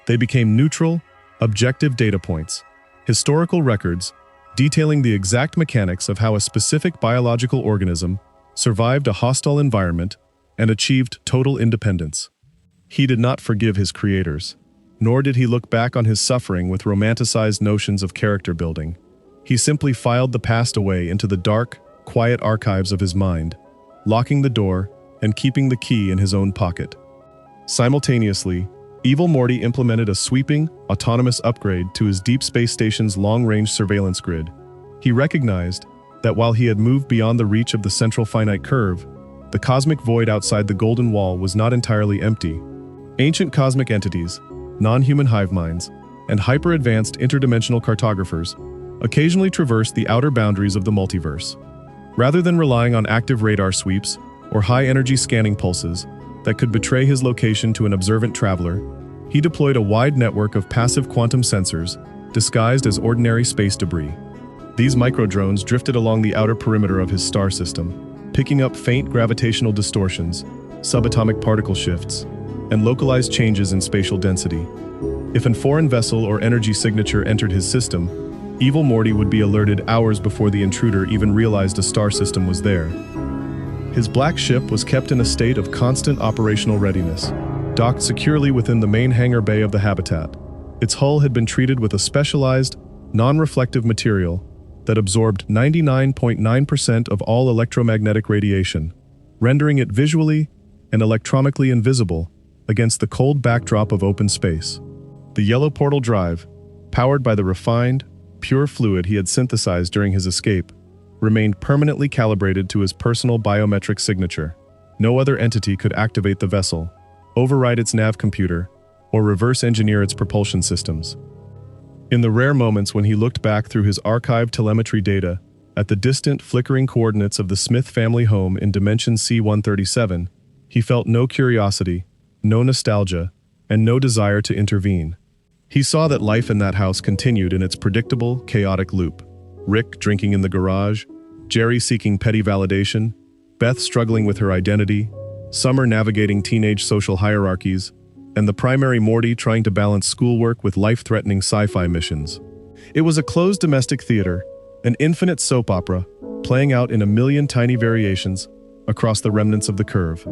They became neutral, objective data points, historical records detailing the exact mechanics of how a specific biological organism survived a hostile environment and achieved total independence. He did not forgive his creators, nor did he look back on his suffering with romanticized notions of character building. He simply filed the past away into the dark, quiet archives of his mind, locking the door and keeping the key in his own pocket. Simultaneously, Evil Morty implemented a sweeping, autonomous upgrade to his Deep Space Station's long-range surveillance grid. He recognized that while he had moved beyond the reach of the Central Finite Curve, the cosmic void outside the Golden Wall was not entirely empty. Ancient cosmic entities, non-human hive minds, and hyper-advanced interdimensional cartographers occasionally traversed the outer boundaries of the multiverse. Rather than relying on active radar sweeps or high-energy scanning pulses that could betray his location to an observant traveler, he deployed a wide network of passive quantum sensors disguised as ordinary space debris. These microdrones drifted along the outer perimeter of his star system, picking up faint gravitational distortions, subatomic particle shifts, and localized changes in spatial density. If a foreign vessel or energy signature entered his system, Evil Morty would be alerted hours before the intruder even realized a star system was there. His black ship was kept in a state of constant operational readiness, docked securely within the main hangar bay of the habitat. Its hull had been treated with a specialized, non-reflective material that absorbed 99.9% of all electromagnetic radiation, rendering it visually and electronically invisible against the cold backdrop of open space. The yellow portal drive, powered by the refined, pure fluid he had synthesized during his escape, remained permanently calibrated to his personal biometric signature. No other entity could activate the vessel, override its nav computer, or reverse engineer its propulsion systems. In the rare moments when he looked back through his archived telemetry data at the distant, flickering coordinates of the Smith family home in dimension C137, he felt no curiosity, no nostalgia, and no desire to intervene. He saw that life in that house continued in its predictable, chaotic loop. Rick drinking in the garage, Jerry seeking petty validation, Beth struggling with her identity, Summer navigating teenage social hierarchies, and the primary Morty trying to balance schoolwork with life-threatening sci-fi missions. It was a closed domestic theater, an infinite soap opera, playing out in a million tiny variations across the remnants of the curve.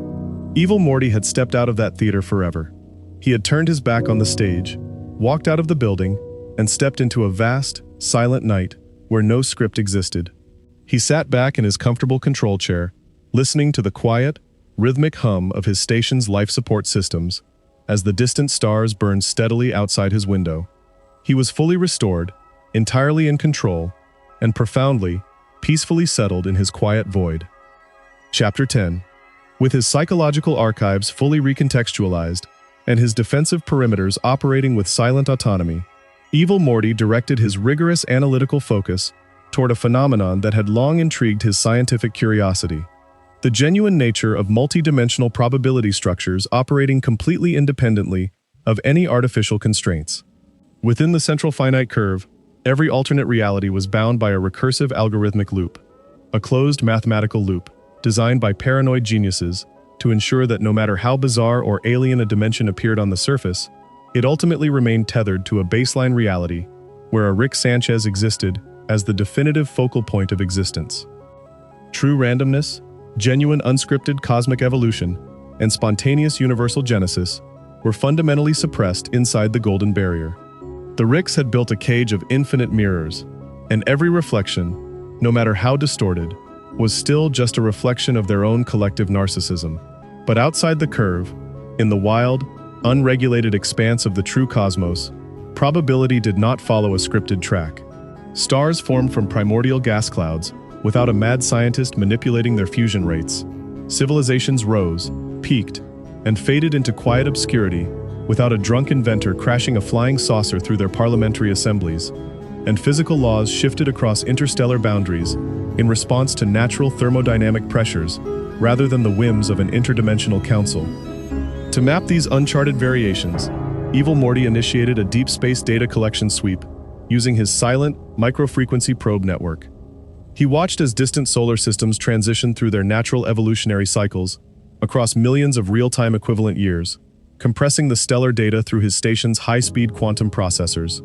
Evil Morty had stepped out of that theater forever. He had turned his back on the stage, walked out of the building, and stepped into a vast, silent night where no script existed. He sat back in his comfortable control chair, listening to the quiet, rhythmic hum of his station's life support systems as the distant stars burned steadily outside his window. He was fully restored, entirely in control, and profoundly, peacefully settled in his quiet void. Chapter 10. With his psychological archives fully recontextualized and his defensive perimeters operating with silent autonomy, Evil Morty directed his rigorous analytical focus toward a phenomenon that had long intrigued his scientific curiosity: the genuine nature of multidimensional probability structures operating completely independently of any artificial constraints. Within the Central Finite Curve, every alternate reality was bound by a recursive algorithmic loop, a closed mathematical loop designed by paranoid geniuses to ensure that no matter how bizarre or alien a dimension appeared on the surface, it ultimately remained tethered to a baseline reality where a Rick Sanchez existed as the definitive focal point of existence. True randomness, genuine unscripted cosmic evolution, and spontaneous universal genesis were fundamentally suppressed inside the Golden Barrier. The Ricks had built a cage of infinite mirrors, and every reflection, no matter how distorted, was still just a reflection of their own collective narcissism. But outside the curve, in the wild, unregulated expanse of the true cosmos, probability did not follow a scripted track. Stars formed from primordial gas clouds, without a mad scientist manipulating their fusion rates. Civilizations rose, peaked, and faded into quiet obscurity, without a drunk inventor crashing a flying saucer through their parliamentary assemblies. And physical laws shifted across interstellar boundaries in response to natural thermodynamic pressures rather than the whims of an interdimensional council. To map these uncharted variations, Evil Morty initiated a deep space data collection sweep using his silent, microfrequency probe network. He watched as distant solar systems transitioned through their natural evolutionary cycles across millions of real-time equivalent years, compressing the stellar data through his station's high-speed quantum processors.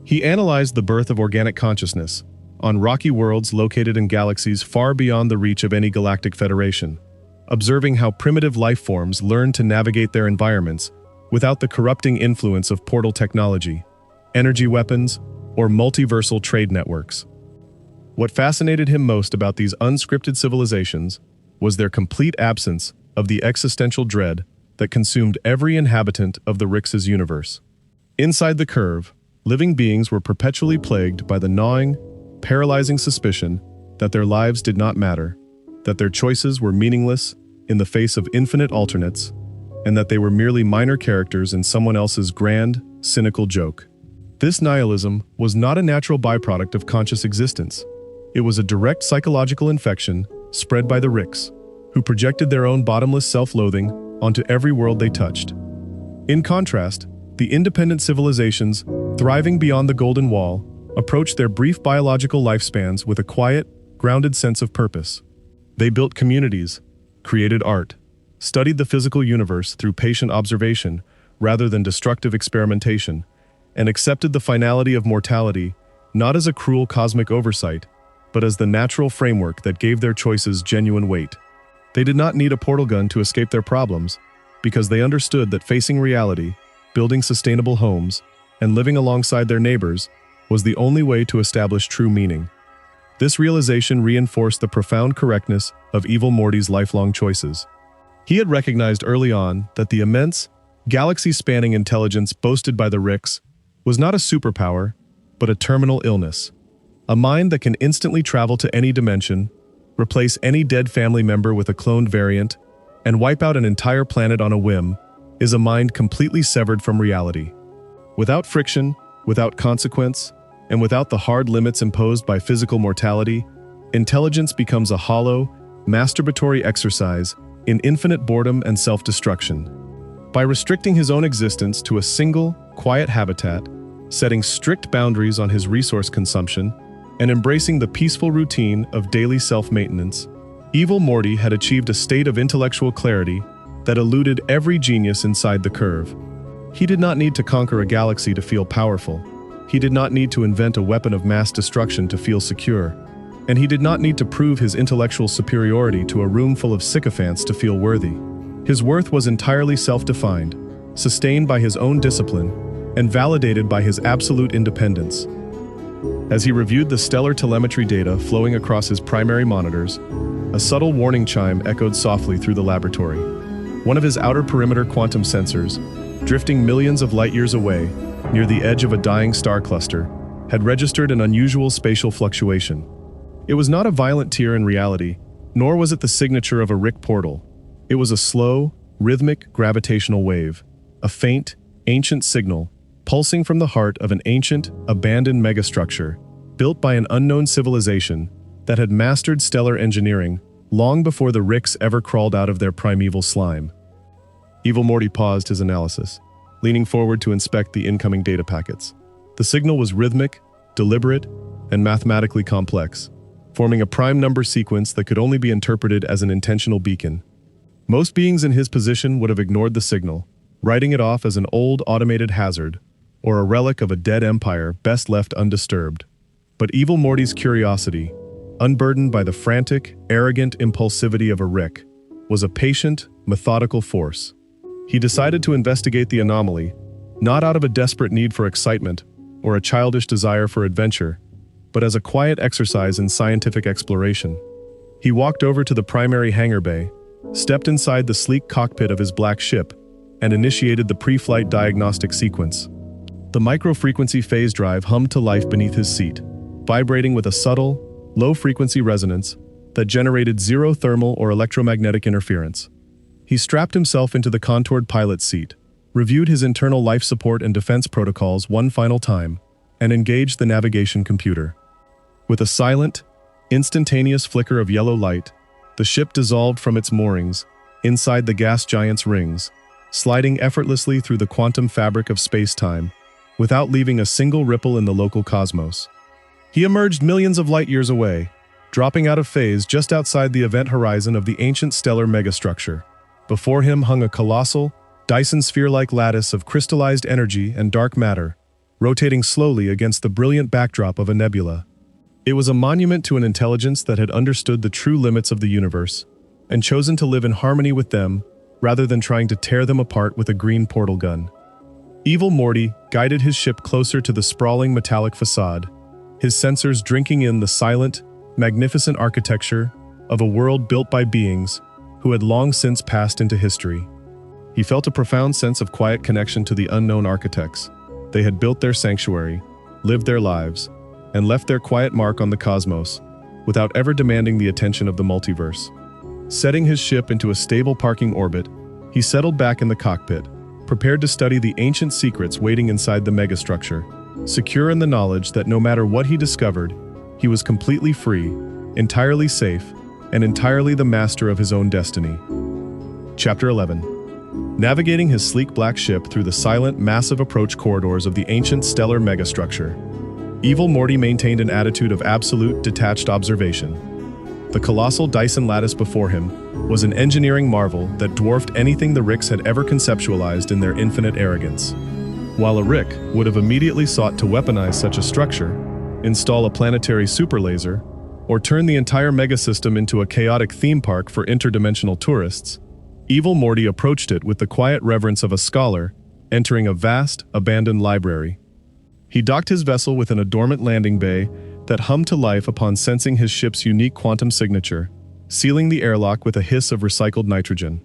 He analyzed the birth of organic consciousness on rocky worlds located in galaxies far beyond the reach of any galactic federation, observing how primitive life forms learned to navigate their environments without the corrupting influence of portal technology, energy weapons, or multiversal trade networks. What fascinated him most about these unscripted civilizations was their complete absence of the existential dread that consumed every inhabitant of the Ricks' universe. Inside the curve, living beings were perpetually plagued by the gnawing, paralyzing suspicion that their lives did not matter, that their choices were meaningless in the face of infinite alternates, and that they were merely minor characters in someone else's grand, cynical joke. This nihilism was not a natural byproduct of conscious existence. It was a direct psychological infection spread by the Ricks, who projected their own bottomless self-loathing onto every world they touched. In contrast, the independent civilizations, thriving beyond the Golden Wall, approached their brief biological lifespans with a quiet, grounded sense of purpose. They built communities, created art, studied the physical universe through patient observation rather than destructive experimentation, and accepted the finality of mortality not as a cruel cosmic oversight, but as the natural framework that gave their choices genuine weight. They did not need a portal gun to escape their problems, because they understood that facing reality, building sustainable homes, and living alongside their neighbors was the only way to establish true meaning. This realization reinforced the profound correctness of Evil Morty's lifelong choices. He had recognized early on that the immense, galaxy-spanning intelligence boasted by the Ricks was not a superpower, but a terminal illness. A mind that can instantly travel to any dimension, replace any dead family member with a cloned variant, and wipe out an entire planet on a whim, is a mind completely severed from reality. Without friction, without consequence, and without the hard limits imposed by physical mortality, intelligence becomes a hollow, masturbatory exercise in infinite boredom and self-destruction. By restricting his own existence to a single, quiet habitat, setting strict boundaries on his resource consumption, and embracing the peaceful routine of daily self-maintenance, Evil Morty had achieved a state of intellectual clarity that eluded every genius inside the curve. He did not need to conquer a galaxy to feel powerful. He did not need to invent a weapon of mass destruction to feel secure. And he did not need to prove his intellectual superiority to a room full of sycophants to feel worthy. His worth was entirely self-defined, sustained by his own discipline, and validated by his absolute independence. As he reviewed the stellar telemetry data flowing across his primary monitors, a subtle warning chime echoed softly through the laboratory. One of his outer perimeter quantum sensors, drifting millions of light-years away, near the edge of a dying star cluster, had registered an unusual spatial fluctuation. It was not a violent tear in reality, nor was it the signature of a Rick portal. It was a slow, rhythmic gravitational wave, a faint, ancient signal, pulsing from the heart of an ancient, abandoned megastructure, built by an unknown civilization that had mastered stellar engineering long before the Ricks ever crawled out of their primeval slime. Evil Morty paused his analysis, leaning forward to inspect the incoming data packets. The signal was rhythmic, deliberate, and mathematically complex, forming a prime number sequence that could only be interpreted as an intentional beacon. Most beings in his position would have ignored the signal, writing it off as an old automated hazard, or a relic of a dead empire best left undisturbed. But Evil Morty's curiosity, unburdened by the frantic, arrogant impulsivity of a Rick, was a patient, methodical force. He decided to investigate the anomaly, not out of a desperate need for excitement or a childish desire for adventure, but as a quiet exercise in scientific exploration. He walked over to the primary hangar bay, stepped inside the sleek cockpit of his black ship, and initiated the pre-flight diagnostic sequence. The micro-frequency phase drive hummed to life beneath his seat, vibrating with a subtle, low-frequency resonance that generated zero thermal or electromagnetic interference. He strapped himself into the contoured pilot seat, reviewed his internal life support and defense protocols one final time, and engaged the navigation computer. With a silent, instantaneous flicker of yellow light, the ship dissolved from its moorings inside the gas giant's rings, sliding effortlessly through the quantum fabric of space-time, without leaving a single ripple in the local cosmos. He emerged millions of light-years away, dropping out of phase just outside the event horizon of the ancient stellar megastructure. Before him hung a colossal, Dyson sphere-like lattice of crystallized energy and dark matter, rotating slowly against the brilliant backdrop of a nebula. It was a monument to an intelligence that had understood the true limits of the universe, and chosen to live in harmony with them rather than trying to tear them apart with a green portal gun. Evil Morty guided his ship closer to the sprawling metallic facade, his sensors drinking in the silent, magnificent architecture of a world built by beings who had long since passed into history. He felt a profound sense of quiet connection to the unknown architects. They had built their sanctuary, lived their lives, and left their quiet mark on the cosmos, without ever demanding the attention of the multiverse. Setting his ship into a stable parking orbit, he settled back in the cockpit, prepared to study the ancient secrets waiting inside the megastructure, secure in the knowledge that no matter what he discovered, he was completely free, entirely safe, and entirely the master of his own destiny. Chapter 11. Navigating his sleek black ship through the silent, massive approach corridors of the ancient stellar megastructure, Evil Morty maintained an attitude of absolute, detached observation. The colossal Dyson lattice before him was an engineering marvel that dwarfed anything the Ricks had ever conceptualized in their infinite arrogance. While a Rick would have immediately sought to weaponize such a structure, install a planetary superlaser, or turn the entire megasystem into a chaotic theme park for interdimensional tourists, Evil Morty approached it with the quiet reverence of a scholar entering a vast, abandoned library. He docked his vessel within a dormant landing bay that hummed to life upon sensing his ship's unique quantum signature, sealing the airlock with a hiss of recycled nitrogen.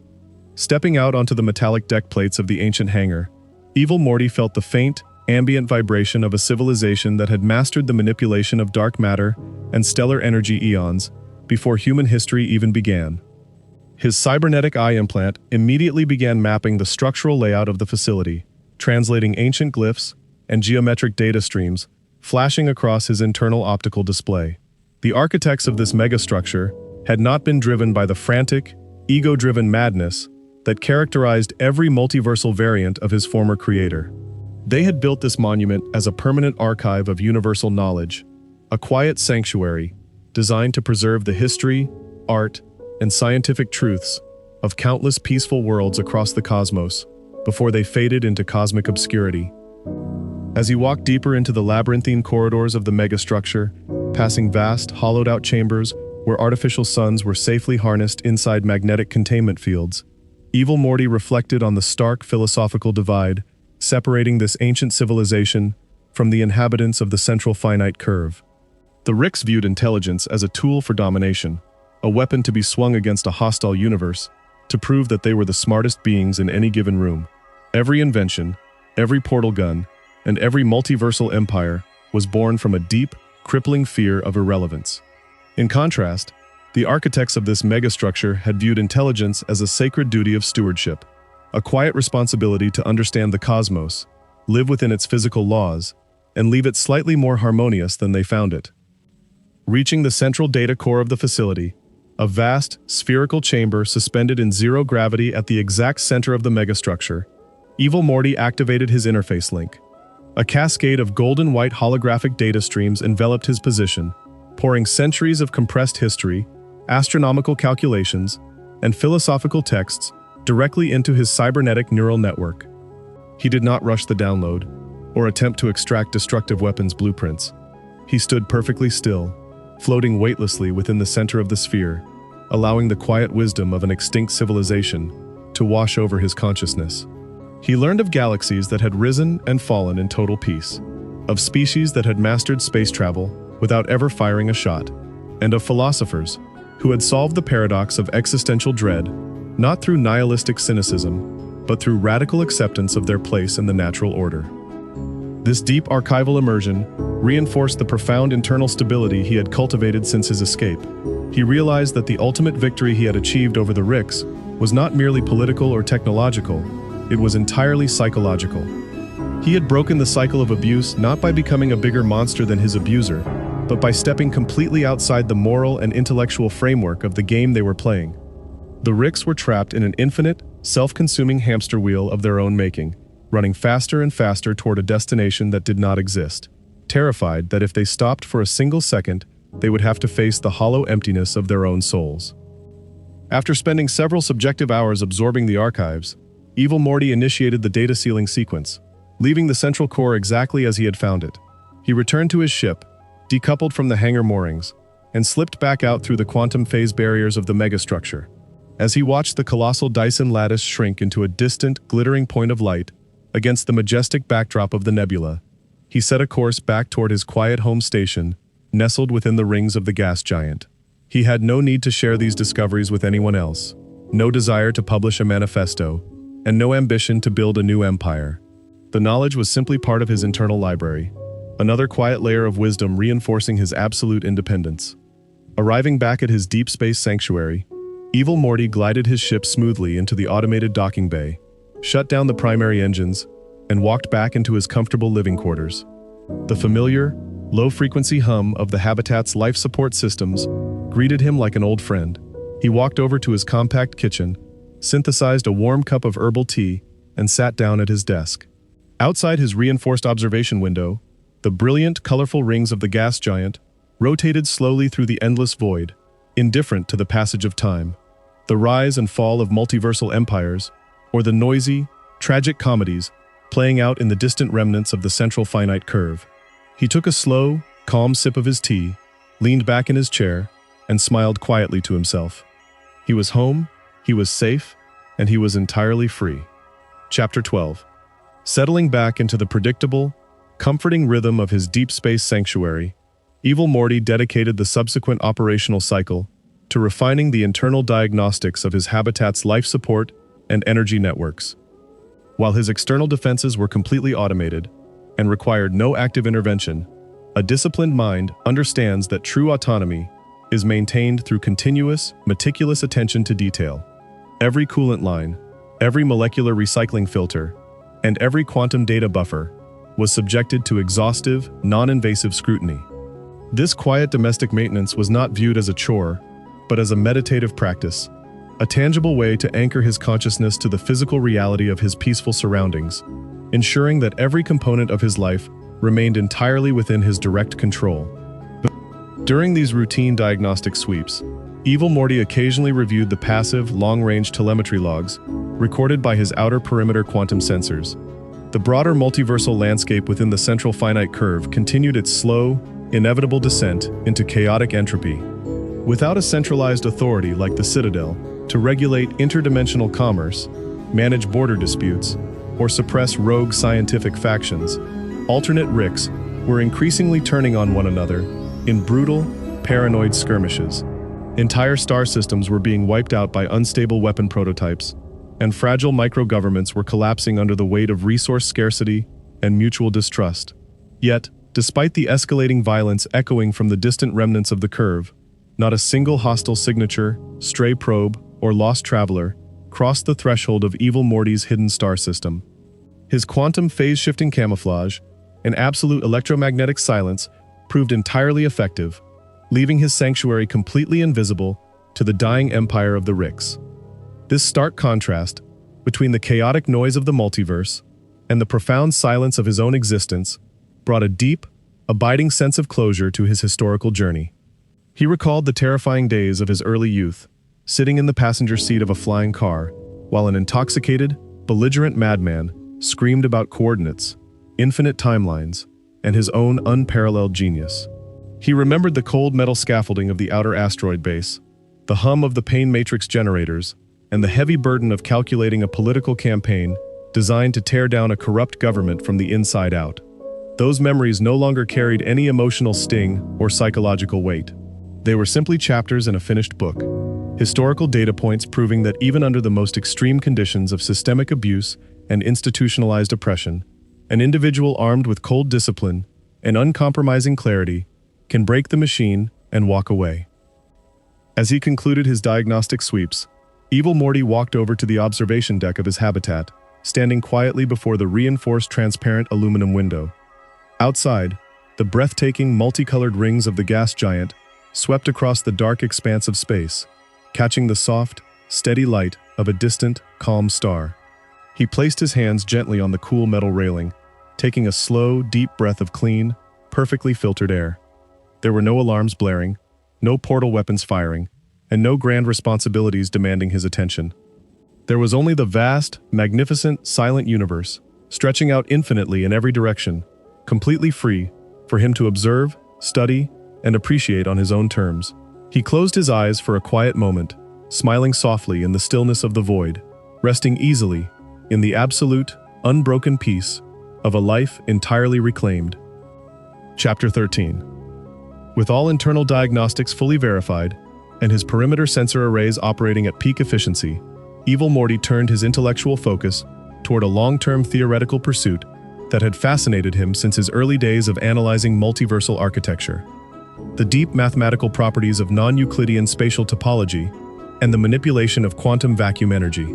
Stepping out onto the metallic deck plates of the ancient hangar, Evil Morty felt the faint, ambient vibration of a civilization that had mastered the manipulation of dark matter and stellar energy eons before human history even began. His cybernetic eye implant immediately began mapping the structural layout of the facility, translating ancient glyphs and geometric data streams flashing across his internal optical display. The architects of this megastructure had not been driven by the frantic, ego-driven madness that characterized every multiversal variant of his former creator. They had built this monument as a permanent archive of universal knowledge, a quiet sanctuary designed to preserve the history, art, and scientific truths of countless peaceful worlds across the cosmos before they faded into cosmic obscurity. As he walked deeper into the labyrinthine corridors of the megastructure, passing vast, hollowed-out chambers where artificial suns were safely harnessed inside magnetic containment fields, Evil Morty reflected on the stark philosophical divide separating this ancient civilization from the inhabitants of the Central Finite Curve. The Ricks viewed intelligence as a tool for domination, a weapon to be swung against a hostile universe to prove that they were the smartest beings in any given room. Every invention, every portal gun, and every multiversal empire was born from a deep, crippling fear of irrelevance. In contrast, the architects of this megastructure had viewed intelligence as a sacred duty of stewardship, a quiet responsibility to understand the cosmos, live within its physical laws, and leave it slightly more harmonious than they found it. Reaching the central data core of the facility, a vast, spherical chamber suspended in zero gravity at the exact center of the megastructure, Evil Morty activated his interface link. A cascade of golden-white holographic data streams enveloped his position, pouring centuries of compressed history, astronomical calculations, and philosophical texts directly into his cybernetic neural network. He did not rush the download, or attempt to extract destructive weapons blueprints. He stood perfectly still, floating weightlessly within the center of the sphere, allowing the quiet wisdom of an extinct civilization to wash over his consciousness. He learned of galaxies that had risen and fallen in total peace, of species that had mastered space travel without ever firing a shot, and of philosophers who had solved the paradox of existential dread, not through nihilistic cynicism, but through radical acceptance of their place in the natural order. This deep archival immersion reinforced the profound internal stability he had cultivated since his escape. He realized that the ultimate victory he had achieved over the Ricks was not merely political or technological, it was entirely psychological. He had broken the cycle of abuse not by becoming a bigger monster than his abuser, but by stepping completely outside the moral and intellectual framework of the game they were playing. The Ricks were trapped in an infinite, self-consuming hamster wheel of their own making, running faster and faster toward a destination that did not exist, terrified that if they stopped for a single second, they would have to face the hollow emptiness of their own souls. After spending several subjective hours absorbing the archives, Evil Morty initiated the data sealing sequence, leaving the central core exactly as he had found it. He returned to his ship, decoupled from the hangar moorings, and slipped back out through the quantum phase barriers of the megastructure. As he watched the colossal Dyson lattice shrink into a distant, glittering point of light against the majestic backdrop of the nebula, he set a course back toward his quiet home station, nestled within the rings of the gas giant. He had no need to share these discoveries with anyone else, no desire to publish a manifesto, and no ambition to build a new empire. The knowledge was simply part of his internal library, another quiet layer of wisdom reinforcing his absolute independence. Arriving back at his deep space sanctuary, Evil Morty glided his ship smoothly into the automated docking bay, shut down the primary engines, and walked back into his comfortable living quarters. The familiar, low-frequency hum of the habitat's life support systems greeted him like an old friend. He walked over to his compact kitchen, synthesized a warm cup of herbal tea, and sat down at his desk. Outside his reinforced observation window, the brilliant, colorful rings of the gas giant rotated slowly through the endless void, indifferent to the passage of time. The rise and fall of multiversal empires, or the noisy, tragic comedies playing out in the distant remnants of the Central Finite Curve. He took a slow, calm sip of his tea, leaned back in his chair, and smiled quietly to himself. He was home, he was safe, and he was entirely free. Chapter 12. Settling back into the predictable, comforting rhythm of his deep space sanctuary, Evil Morty dedicated the subsequent operational cycle to refining the internal diagnostics of his habitat's life support and energy networks. While his external defenses were completely automated and required no active intervention, a disciplined mind understands that true autonomy is maintained through continuous, meticulous attention to detail. Every coolant line, every molecular recycling filter, and every quantum data buffer was subjected to exhaustive, non-invasive scrutiny. This quiet domestic maintenance was not viewed as a chore, but as a meditative practice, a tangible way to anchor his consciousness to the physical reality of his peaceful surroundings, ensuring that every component of his life remained entirely within his direct control. During these routine diagnostic sweeps, Evil Morty occasionally reviewed the passive, long-range telemetry logs recorded by his outer perimeter quantum sensors. The broader multiversal landscape within the Central Finite Curve continued its slow, inevitable descent into chaotic entropy. Without a centralized authority like the Citadel to regulate interdimensional commerce, manage border disputes, or suppress rogue scientific factions, alternate Ricks were increasingly turning on one another in brutal, paranoid skirmishes. Entire star systems were being wiped out by unstable weapon prototypes, and fragile micro-governments were collapsing under the weight of resource scarcity and mutual distrust. Yet, despite the escalating violence echoing from the distant remnants of the curve, not a single hostile signature, stray probe, or lost traveler crossed the threshold of Evil Morty's hidden star system. His quantum phase-shifting camouflage and absolute electromagnetic silence proved entirely effective, leaving his sanctuary completely invisible to the dying empire of the Ricks. This stark contrast between the chaotic noise of the multiverse and the profound silence of his own existence brought a deep, abiding sense of closure to his historical journey. He recalled the terrifying days of his early youth, sitting in the passenger seat of a flying car, while an intoxicated, belligerent madman screamed about coordinates, infinite timelines, and his own unparalleled genius. He remembered the cold metal scaffolding of the outer asteroid base, the hum of the pain matrix generators, and the heavy burden of calculating a political campaign designed to tear down a corrupt government from the inside out. Those memories no longer carried any emotional sting or psychological weight. They were simply chapters in a finished book, historical data points proving that even under the most extreme conditions of systemic abuse and institutionalized oppression, an individual armed with cold discipline and uncompromising clarity can break the machine and walk away. As he concluded his diagnostic sweeps, Evil Morty walked over to the observation deck of his habitat, standing quietly before the reinforced transparent aluminum window. Outside, the breathtaking multicolored rings of the gas giant swept across the dark expanse of space, catching the soft, steady light of a distant, calm star. He placed his hands gently on the cool metal railing, taking a slow, deep breath of clean, perfectly filtered air. There were no alarms blaring, no portal weapons firing, and no grand responsibilities demanding his attention. There was only the vast, magnificent, silent universe, stretching out infinitely in every direction, completely free for him to observe, study, and appreciate on his own terms. He closed his eyes for a quiet moment, smiling softly in the stillness of the void, resting easily in the absolute, unbroken peace of a life entirely reclaimed. Chapter 13. With all internal diagnostics fully verified, and his perimeter sensor arrays operating at peak efficiency, Evil Morty turned his intellectual focus toward a long-term theoretical pursuit that had fascinated him since his early days of analyzing multiversal architecture. The deep mathematical properties of non-Euclidean spatial topology and the manipulation of quantum vacuum energy.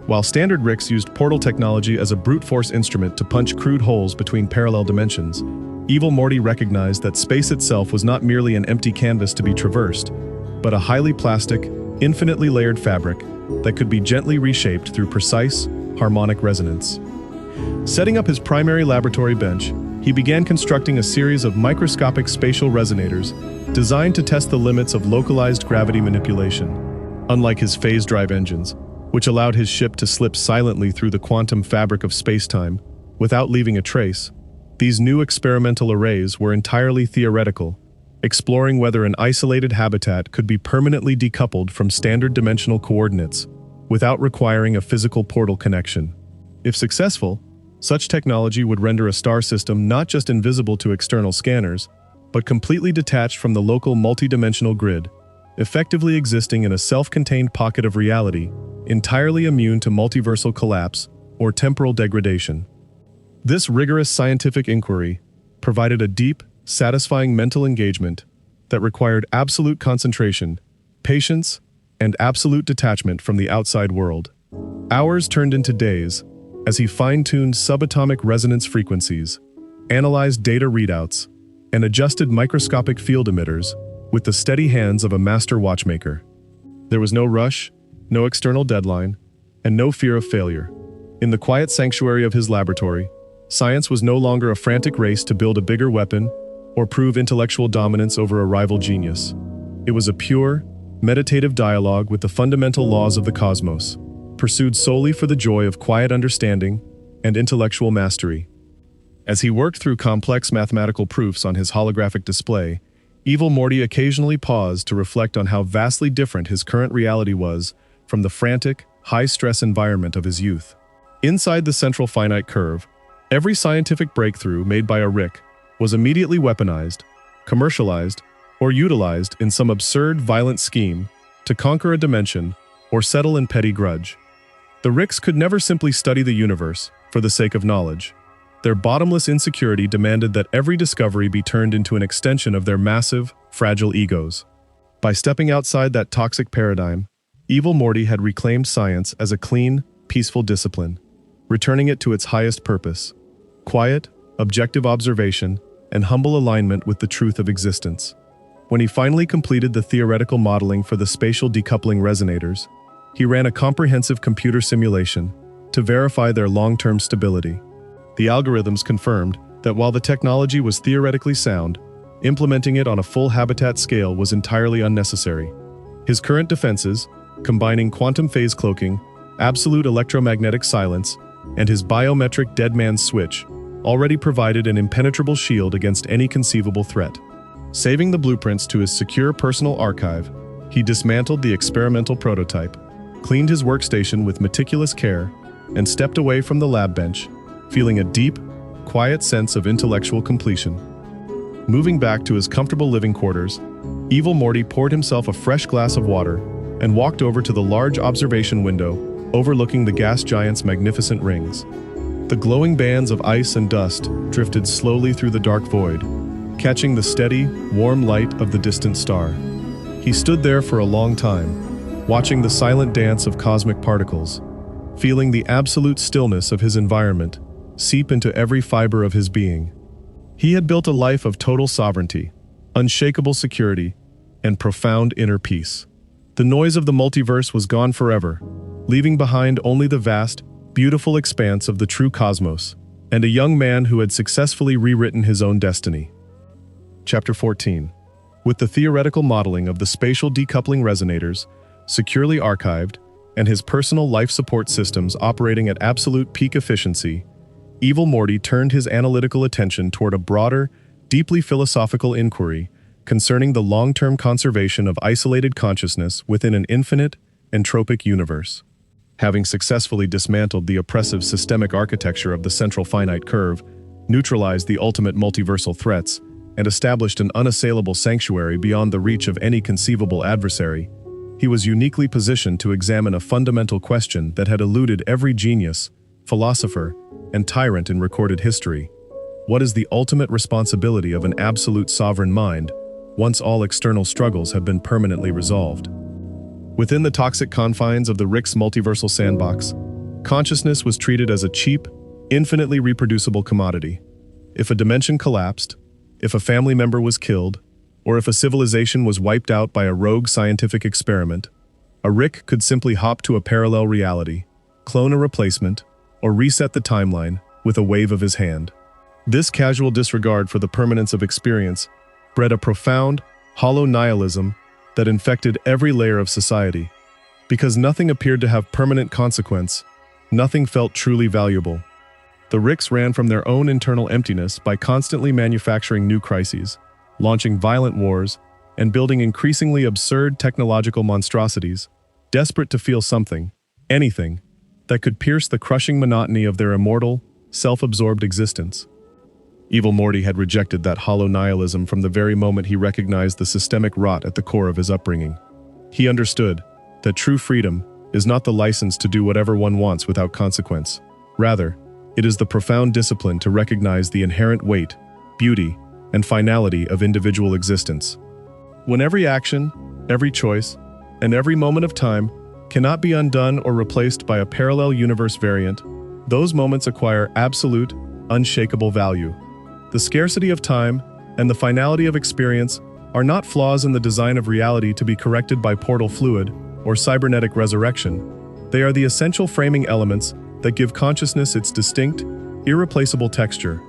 While standard Ricks used portal technology as a brute force instrument to punch crude holes between parallel dimensions, Evil Morty recognized that space itself was not merely an empty canvas to be traversed, but a highly plastic, infinitely layered fabric that could be gently reshaped through precise, harmonic resonance. Setting up his primary laboratory bench, he began constructing a series of microscopic spatial resonators designed to test the limits of localized gravity manipulation. Unlike his phase drive engines, which allowed his ship to slip silently through the quantum fabric of space-time without leaving a trace, These new experimental arrays were entirely theoretical, exploring whether an isolated habitat could be permanently decoupled from standard dimensional coordinates without requiring a physical portal connection. If successful, such technology would render a star system not just invisible to external scanners, but completely detached from the local multidimensional grid, effectively existing in a self-contained pocket of reality, entirely immune to multiversal collapse or temporal degradation. This rigorous scientific inquiry provided a deep, satisfying mental engagement that required absolute concentration, patience, and absolute detachment from the outside world. Hours turned into days as he fine-tuned subatomic resonance frequencies, analyzed data readouts, and adjusted microscopic field emitters with the steady hands of a master watchmaker. There was no rush, no external deadline, and no fear of failure. In the quiet sanctuary of his laboratory, science was no longer a frantic race to build a bigger weapon or prove intellectual dominance over a rival genius. It was a pure, meditative dialogue with the fundamental laws of the cosmos, pursued solely for the joy of quiet understanding and intellectual mastery. As he worked through complex mathematical proofs on his holographic display, Evil Morty occasionally paused to reflect on how vastly different his current reality was from the frantic, high-stress environment of his youth. Inside the Central Finite Curve, every scientific breakthrough made by a Rick was immediately weaponized, commercialized, or utilized in some absurd, violent scheme to conquer a dimension or settle in petty grudge. The Ricks could never simply study the universe for the sake of knowledge. Their bottomless insecurity demanded that every discovery be turned into an extension of their massive, fragile egos. By stepping outside that toxic paradigm, Evil Morty had reclaimed science as a clean, peaceful discipline, returning it to its highest purpose: quiet, objective observation, and humble alignment with the truth of existence. When he finally completed the theoretical modeling for the spatial decoupling resonators, he ran a comprehensive computer simulation to verify their long-term stability. The algorithms confirmed that while the technology was theoretically sound, implementing it on a full habitat scale was entirely unnecessary. His current defenses, combining quantum phase cloaking, absolute electromagnetic silence, and his biometric dead man's switch, already provided an impenetrable shield against any conceivable threat. Saving the blueprints to his secure personal archive, he dismantled the experimental prototype, cleaned his workstation with meticulous care, and stepped away from the lab bench, feeling a deep, quiet sense of intellectual completion. Moving back to his comfortable living quarters, Evil Morty poured himself a fresh glass of water and walked over to the large observation window overlooking the gas giant's magnificent rings. The glowing bands of ice and dust drifted slowly through the dark void, catching the steady, warm light of the distant star. He stood there for a long time, watching the silent dance of cosmic particles, feeling the absolute stillness of his environment seep into every fiber of his being. He had built a life of total sovereignty, unshakable security, and profound inner peace. The noise of the multiverse was gone forever, leaving behind only the vast, beautiful expanse of the true cosmos, and a young man who had successfully rewritten his own destiny. Chapter 14. With the theoretical modeling of the spatial decoupling resonators securely archived, and his personal life support systems operating at absolute peak efficiency, Evil Morty turned his analytical attention toward a broader, deeply philosophical inquiry concerning the long-term conservation of isolated consciousness within an infinite, entropic universe. Having successfully dismantled the oppressive systemic architecture of the Central Finite Curve, neutralized the ultimate multiversal threats, and established an unassailable sanctuary beyond the reach of any conceivable adversary, he was uniquely positioned to examine a fundamental question that had eluded every genius, philosopher, and tyrant in recorded history. What is the ultimate responsibility of an absolute sovereign mind, once all external struggles have been permanently resolved? Within the toxic confines of the Rick's multiversal sandbox, consciousness was treated as a cheap, infinitely reproducible commodity. If a dimension collapsed, if a family member was killed, or if a civilization was wiped out by a rogue scientific experiment, a Rick could simply hop to a parallel reality, clone a replacement, or reset the timeline with a wave of his hand. This casual disregard for the permanence of experience bred a profound, hollow nihilism that infected every layer of society. Because nothing appeared to have permanent consequence, nothing felt truly valuable. The Ricks ran from their own internal emptiness by constantly manufacturing new crises, launching violent wars, and building increasingly absurd technological monstrosities, desperate to feel something, anything, that could pierce the crushing monotony of their immortal, self-absorbed existence. Evil Morty had rejected that hollow nihilism from the very moment he recognized the systemic rot at the core of his upbringing. He understood that true freedom is not the license to do whatever one wants without consequence. Rather, it is the profound discipline to recognize the inherent weight, beauty, and finality of individual existence. When every action, every choice, and every moment of time cannot be undone or replaced by a parallel universe variant, those moments acquire absolute, unshakable value. The scarcity of time and the finality of experience are not flaws in the design of reality to be corrected by portal fluid or cybernetic resurrection. They are the essential framing elements that give consciousness its distinct, irreplaceable texture.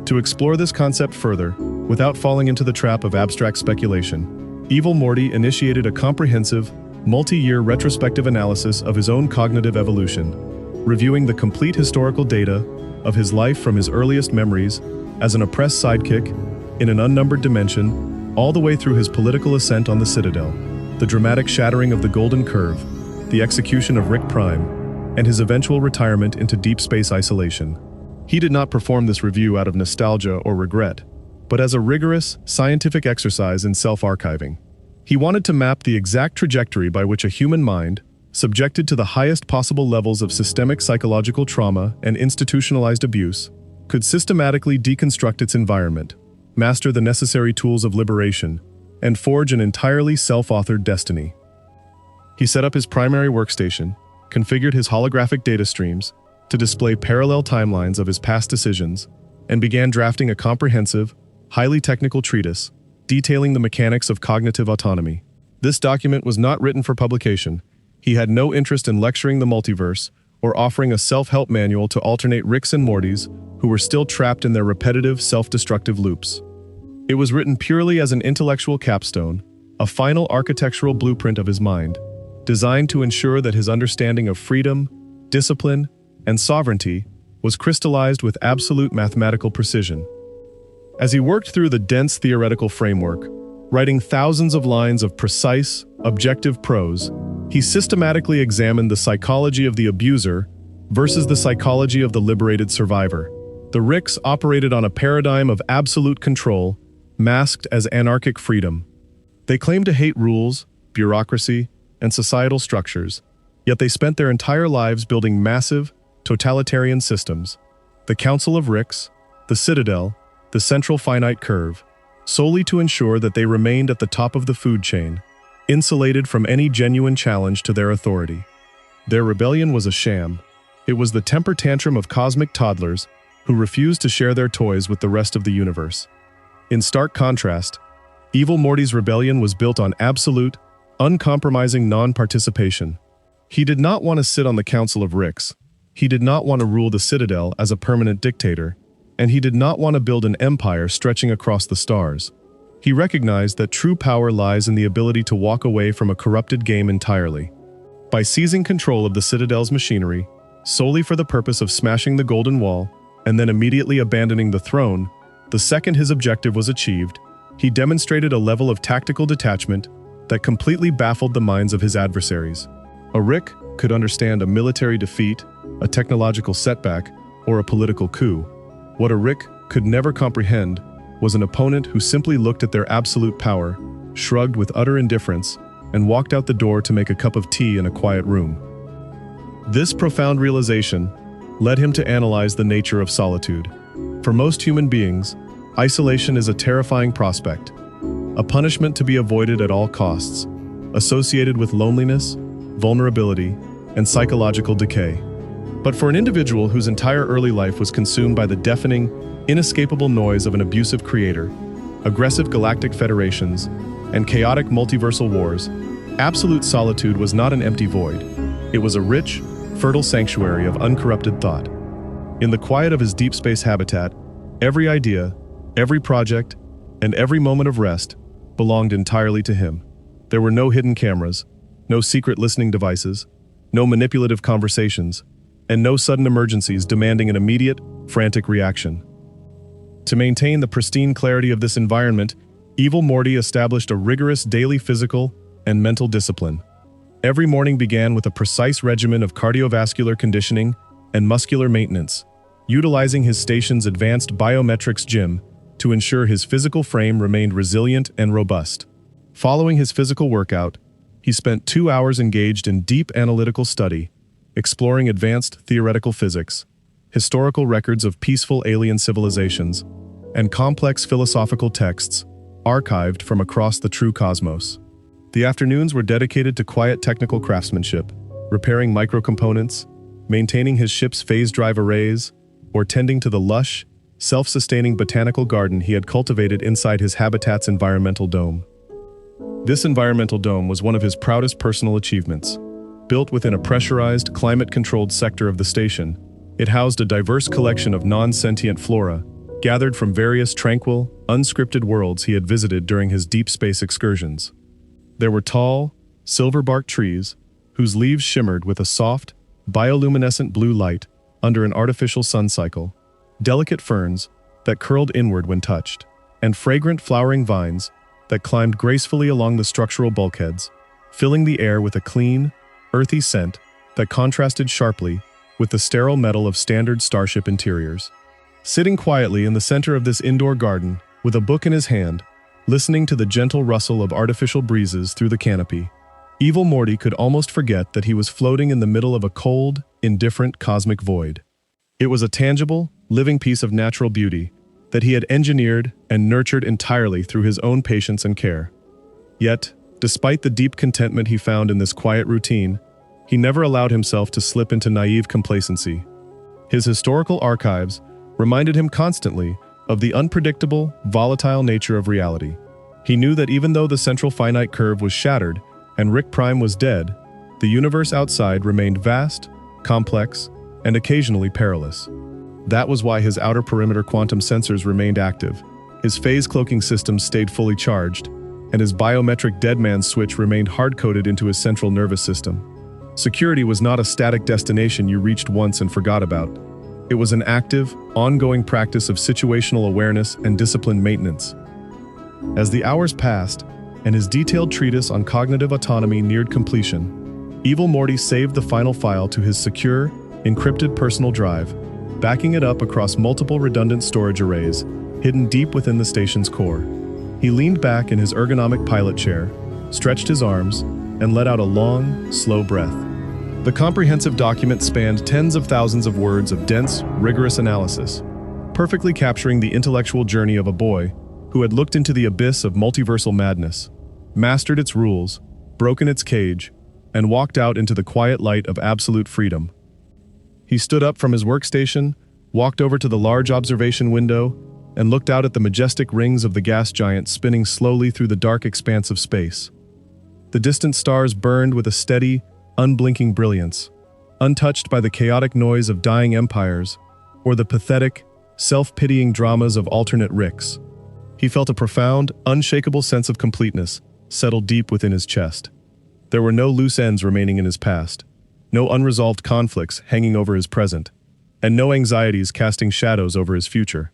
To explore this concept further, without falling into the trap of abstract speculation, Evil Morty initiated a comprehensive, multi-year retrospective analysis of his own cognitive evolution, reviewing the complete historical data of his life from his earliest memories as an oppressed sidekick in an unnumbered dimension, all the way through his political ascent on the Citadel, the dramatic shattering of the Golden Curve, the execution of Rick Prime, and his eventual retirement into deep space isolation. He did not perform this review out of nostalgia or regret, but as a rigorous, scientific exercise in self-archiving. He wanted to map the exact trajectory by which a human mind, subjected to the highest possible levels of systemic psychological trauma and institutionalized abuse, could systematically deconstruct its environment, master the necessary tools of liberation, and forge an entirely self-authored destiny. He set up his primary workstation, configured his holographic data streams to display parallel timelines of his past decisions, and began drafting a comprehensive, highly technical treatise detailing the mechanics of cognitive autonomy. This document was not written for publication. He had no interest in lecturing the multiverse or offering a self-help manual to alternate Ricks and Mortys who were still trapped in their repetitive, self-destructive loops. It was written purely as an intellectual capstone, a final architectural blueprint of his mind, designed to ensure that his understanding of freedom, discipline, and sovereignty was crystallized with absolute mathematical precision. As he worked through the dense theoretical framework, writing thousands of lines of precise, objective prose, he systematically examined the psychology of the abuser versus the psychology of the liberated survivor. The Ricks operated on a paradigm of absolute control, masked as anarchic freedom. They claimed to hate rules, bureaucracy, and societal structures, yet they spent their entire lives building massive, totalitarian systems. The Council of Ricks, the Citadel, the Central Finite Curve, solely to ensure that they remained at the top of the food chain, insulated from any genuine challenge to their authority. Their rebellion was a sham. It was the temper tantrum of cosmic toddlers who refused to share their toys with the rest of the universe. In stark contrast, Evil Morty's rebellion was built on absolute, uncompromising non-participation. He did not want to sit on the Council of Ricks. He did not want to rule the Citadel as a permanent dictator, and he did not want to build an empire stretching across the stars. He recognized that true power lies in the ability to walk away from a corrupted game entirely. By seizing control of the Citadel's machinery, solely for the purpose of smashing the Golden Wall, and then immediately abandoning the throne, the second his objective was achieved, he demonstrated a level of tactical detachment that completely baffled the minds of his adversaries. A Rick could understand a military defeat, a technological setback, or a political coup. What a Rick could never comprehend was an opponent who simply looked at their absolute power, shrugged with utter indifference, and walked out the door to make a cup of tea in a quiet room. This profound realization led him to analyze the nature of solitude. For most human beings, isolation is a terrifying prospect, a punishment to be avoided at all costs, associated with loneliness, vulnerability, and psychological decay. But for an individual whose entire early life was consumed by the deafening, inescapable noise of an abusive creator, aggressive galactic federations, and chaotic multiversal wars, absolute solitude was not an empty void. It was a rich, fertile sanctuary of uncorrupted thought. In the quiet of his deep space habitat, every idea, every project, and every moment of rest belonged entirely to him. There were no hidden cameras, no secret listening devices, no manipulative conversations, and no sudden emergencies demanding an immediate, frantic reaction. To maintain the pristine clarity of this environment, Evil Morty established a rigorous daily physical and mental discipline. Every morning began with a precise regimen of cardiovascular conditioning and muscular maintenance, utilizing his station's advanced biometrics gym to ensure his physical frame remained resilient and robust. Following his physical workout, he spent 2 hours engaged in deep analytical study, exploring advanced theoretical physics, historical records of peaceful alien civilizations, and complex philosophical texts archived from across the true cosmos. The afternoons were dedicated to quiet technical craftsmanship, repairing microcomponents, maintaining his ship's phase drive arrays, or tending to the lush, self-sustaining botanical garden he had cultivated inside his habitat's environmental dome. This environmental dome was one of his proudest personal achievements. Built within a pressurized, climate-controlled sector of the station, it housed a diverse collection of non-sentient flora, gathered from various tranquil, unscripted worlds he had visited during his deep space excursions. There were tall, silver-barked trees, whose leaves shimmered with a soft, bioluminescent blue light under an artificial sun cycle, delicate ferns that curled inward when touched, and fragrant flowering vines that climbed gracefully along the structural bulkheads, filling the air with a clean, earthy scent that contrasted sharply with the sterile metal of standard starship interiors. Sitting quietly in the center of this indoor garden, with a book in his hand, listening to the gentle rustle of artificial breezes through the canopy, Evil Morty could almost forget that he was floating in the middle of a cold, indifferent cosmic void. It was a tangible, living piece of natural beauty that he had engineered and nurtured entirely through his own patience and care. Yet, despite the deep contentment he found in this quiet routine, he never allowed himself to slip into naive complacency. His historical archives reminded him constantly of the unpredictable, volatile nature of reality. He knew that even though the Central Finite Curve was shattered and Rick Prime was dead, the universe outside remained vast, complex, and occasionally perilous. That was why his outer perimeter quantum sensors remained active, his phase cloaking systems stayed fully charged, and his biometric deadman switch remained hard-coded into his central nervous system. Security was not a static destination you reached once and forgot about. It was an active, ongoing practice of situational awareness and disciplined maintenance. As the hours passed, and his detailed treatise on cognitive autonomy neared completion, Evil Morty saved the final file to his secure, encrypted personal drive, backing it up across multiple redundant storage arrays, hidden deep within the station's core. He leaned back in his ergonomic pilot chair, stretched his arms, and let out a long, slow breath. The comprehensive document spanned tens of thousands of words of dense, rigorous analysis, perfectly capturing the intellectual journey of a boy who had looked into the abyss of multiversal madness, mastered its rules, broken its cage, and walked out into the quiet light of absolute freedom. He stood up from his workstation, walked over to the large observation window, and looked out at the majestic rings of the gas giant spinning slowly through the dark expanse of space. The distant stars burned with a steady, unblinking brilliance, untouched by the chaotic noise of dying empires or the pathetic, self-pitying dramas of alternate Ricks. He felt a profound, unshakable sense of completeness settle deep within his chest. There were no loose ends remaining in his past, no unresolved conflicts hanging over his present, and no anxieties casting shadows over his future.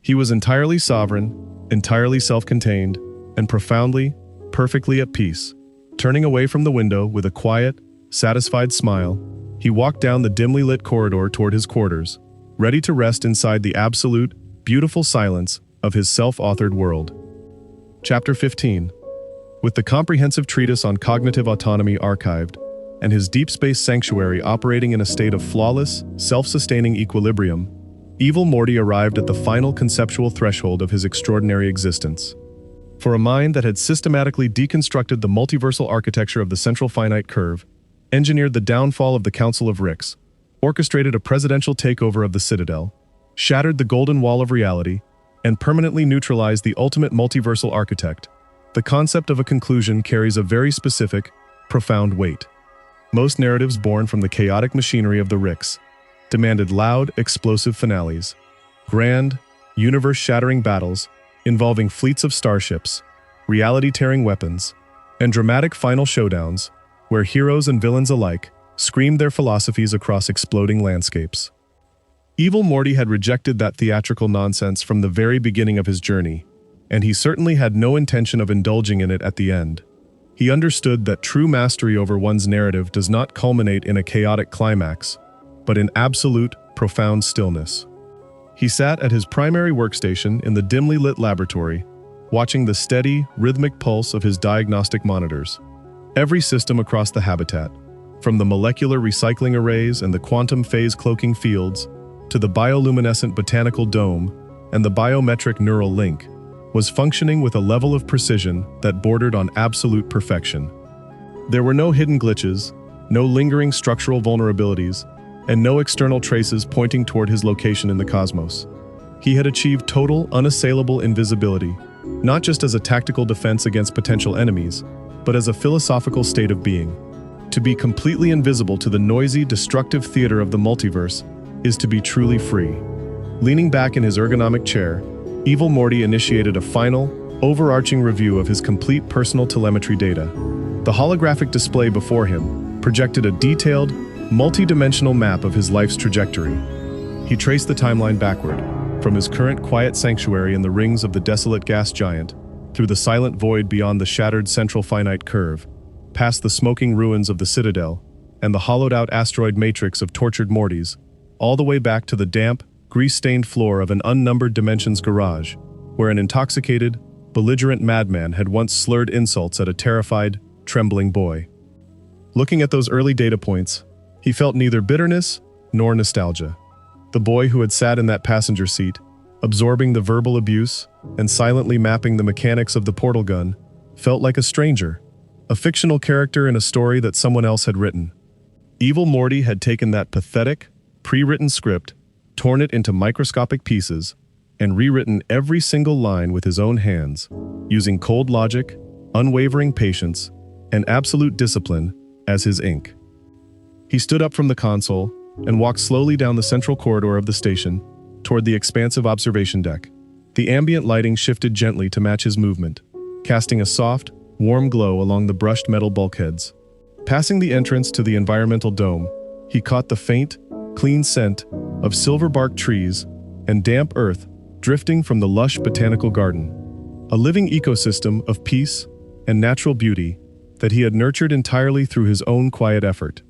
He was entirely sovereign, entirely self-contained, and profoundly, perfectly at peace. Turning away from the window with a quiet, satisfied smile, he walked down the dimly lit corridor toward his quarters, ready to rest inside the absolute, beautiful silence of his self-authored world. Chapter 15. With the comprehensive treatise on cognitive autonomy archived, and his deep space sanctuary operating in a state of flawless, self-sustaining equilibrium, Evil Morty arrived at the final conceptual threshold of his extraordinary existence. For a mind that had systematically deconstructed the multiversal architecture of the Central Finite Curve, engineered the downfall of the Council of Ricks, orchestrated a presidential takeover of the Citadel, shattered the golden wall of reality, and permanently neutralized the ultimate multiversal architect, the concept of a conclusion carries a very specific, profound weight. Most narratives born from the chaotic machinery of the Ricks demanded loud, explosive finales, grand, universe-shattering battles involving fleets of starships, reality-tearing weapons, and dramatic final showdowns where heroes and villains alike screamed their philosophies across exploding landscapes. Evil Morty had rejected that theatrical nonsense from the very beginning of his journey, and he certainly had no intention of indulging in it at the end. He understood that true mastery over one's narrative does not culminate in a chaotic climax, but in absolute, profound stillness. He sat at his primary workstation in the dimly lit laboratory, watching the steady, rhythmic pulse of his diagnostic monitors. Every system across the habitat, from the molecular recycling arrays and the quantum phase cloaking fields, to the bioluminescent botanical dome and the biometric neural link, was functioning with a level of precision that bordered on absolute perfection. There were no hidden glitches, no lingering structural vulnerabilities, and no external traces pointing toward his location in the cosmos. He had achieved total, unassailable invisibility, not just as a tactical defense against potential enemies, but as a philosophical state of being. To be completely invisible to the noisy, destructive theater of the multiverse is to be truly free. Leaning back in his ergonomic chair, Evil Morty initiated a final, overarching review of his complete personal telemetry data. The holographic display before him projected a detailed, multi-dimensional map of his life's trajectory. He traced the timeline backward, from his current quiet sanctuary in the rings of the desolate gas giant, through the silent void beyond the shattered Central Finite Curve, past the smoking ruins of the Citadel, and the hollowed-out asteroid matrix of tortured Mortys, all the way back to the damp, grease-stained floor of an unnumbered dimensions garage, where an intoxicated, belligerent madman had once slurred insults at a terrified, trembling boy. Looking at those early data points, he felt neither bitterness nor nostalgia. The boy who had sat in that passenger seat, absorbing the verbal abuse and silently mapping the mechanics of the portal gun, felt like a stranger, a fictional character in a story that someone else had written. Evil Morty had taken that pathetic, pre-written script, torn it into microscopic pieces, and rewritten every single line with his own hands, using cold logic, unwavering patience, and absolute discipline as his ink. He stood up from the console and walked slowly down the central corridor of the station toward the expansive observation deck. The ambient lighting shifted gently to match his movement, casting a soft, warm glow along the brushed metal bulkheads. Passing the entrance to the environmental dome, he caught the faint, clean scent of silver-barked trees and damp earth drifting from the lush botanical garden, a living ecosystem of peace and natural beauty that he had nurtured entirely through his own quiet effort.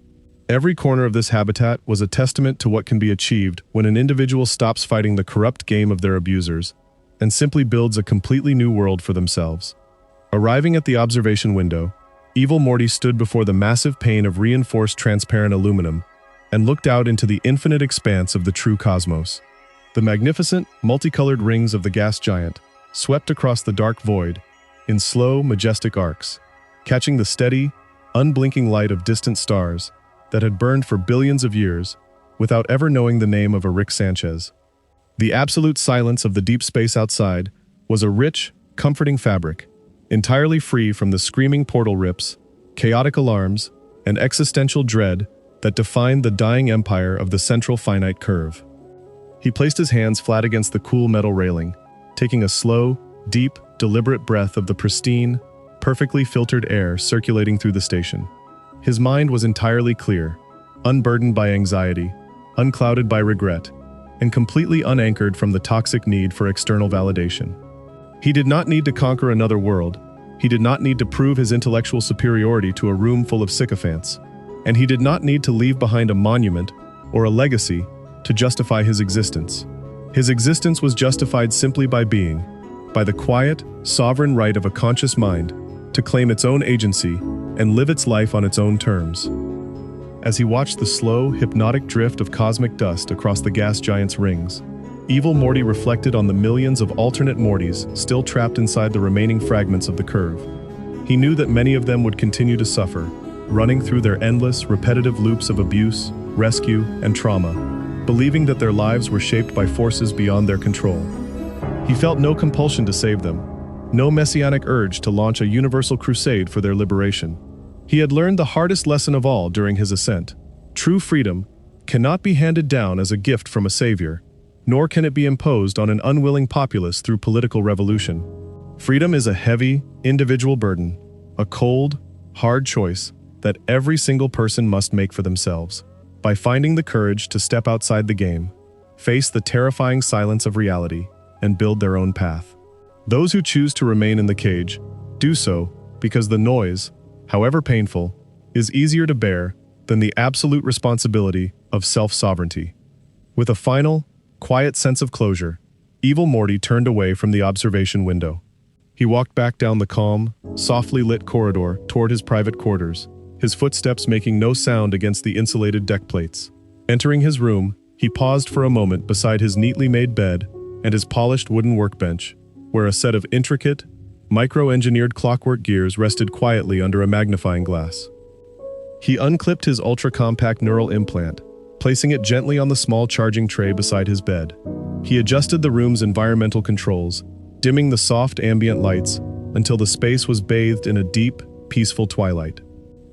Every corner of this habitat was a testament to what can be achieved when an individual stops fighting the corrupt game of their abusers and simply builds a completely new world for themselves. Arriving at the observation window, Evil Morty stood before the massive pane of reinforced transparent aluminum and looked out into the infinite expanse of the true cosmos. The magnificent, multicolored rings of the gas giant swept across the dark void in slow, majestic arcs, catching the steady, unblinking light of distant stars that had burned for billions of years without ever knowing the name of a Rick Sanchez. The absolute silence of the deep space outside was a rich, comforting fabric, entirely free from the screaming portal rips, chaotic alarms, and existential dread that defined the dying empire of the Central Finite Curve. He placed his hands flat against the cool metal railing, taking a slow, deep, deliberate breath of the pristine, perfectly filtered air circulating through the station. His mind was entirely clear, unburdened by anxiety, unclouded by regret, and completely unanchored from the toxic need for external validation. He did not need to conquer another world. He did not need to prove his intellectual superiority to a room full of sycophants. And he did not need to leave behind a monument or a legacy to justify his existence. His existence was justified simply by being, by the quiet, sovereign right of a conscious mind to claim its own agency and live its life on its own terms. As he watched the slow, hypnotic drift of cosmic dust across the gas giant's rings, Evil Morty reflected on the millions of alternate Mortys still trapped inside the remaining fragments of the curve. He knew that many of them would continue to suffer, running through their endless, repetitive loops of abuse, rescue, and trauma, believing that their lives were shaped by forces beyond their control. He felt no compulsion to save them, no messianic urge to launch a universal crusade for their liberation. He had learned the hardest lesson of all during his ascent. True freedom cannot be handed down as a gift from a savior, nor can it be imposed on an unwilling populace through political revolution. Freedom is a heavy, individual burden, a cold, hard choice that every single person must make for themselves, by finding the courage to step outside the game, face the terrifying silence of reality, and build their own path. Those who choose to remain in the cage do so because the noise, however painful, is easier to bear than the absolute responsibility of self-sovereignty. With a final, quiet sense of closure, Evil Morty turned away from the observation window. He walked back down the calm, softly lit corridor toward his private quarters, his footsteps making no sound against the insulated deck plates. Entering his room, he paused for a moment beside his neatly made bed and his polished wooden workbench, where a set of intricate, micro-engineered clockwork gears rested quietly under a magnifying glass. He unclipped his ultra-compact neural implant, placing it gently on the small charging tray beside his bed. He adjusted the room's environmental controls, dimming the soft ambient lights until the space was bathed in a deep, peaceful twilight.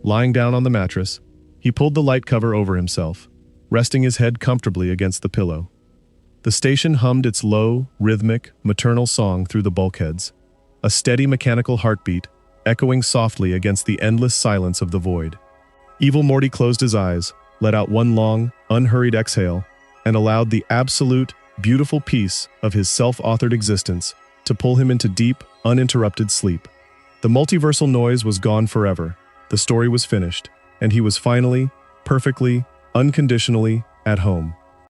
Lying down on the mattress, he pulled the light cover over himself, resting his head comfortably against the pillow. The station hummed its low, rhythmic, maternal song through the bulkheads, a steady mechanical heartbeat echoing softly against the endless silence of the void. Evil Morty closed his eyes, let out one long, unhurried exhale, and allowed the absolute, beautiful peace of his self-authored existence to pull him into deep, uninterrupted sleep. The multiversal noise was gone forever, the story was finished, and he was finally, perfectly, unconditionally at home.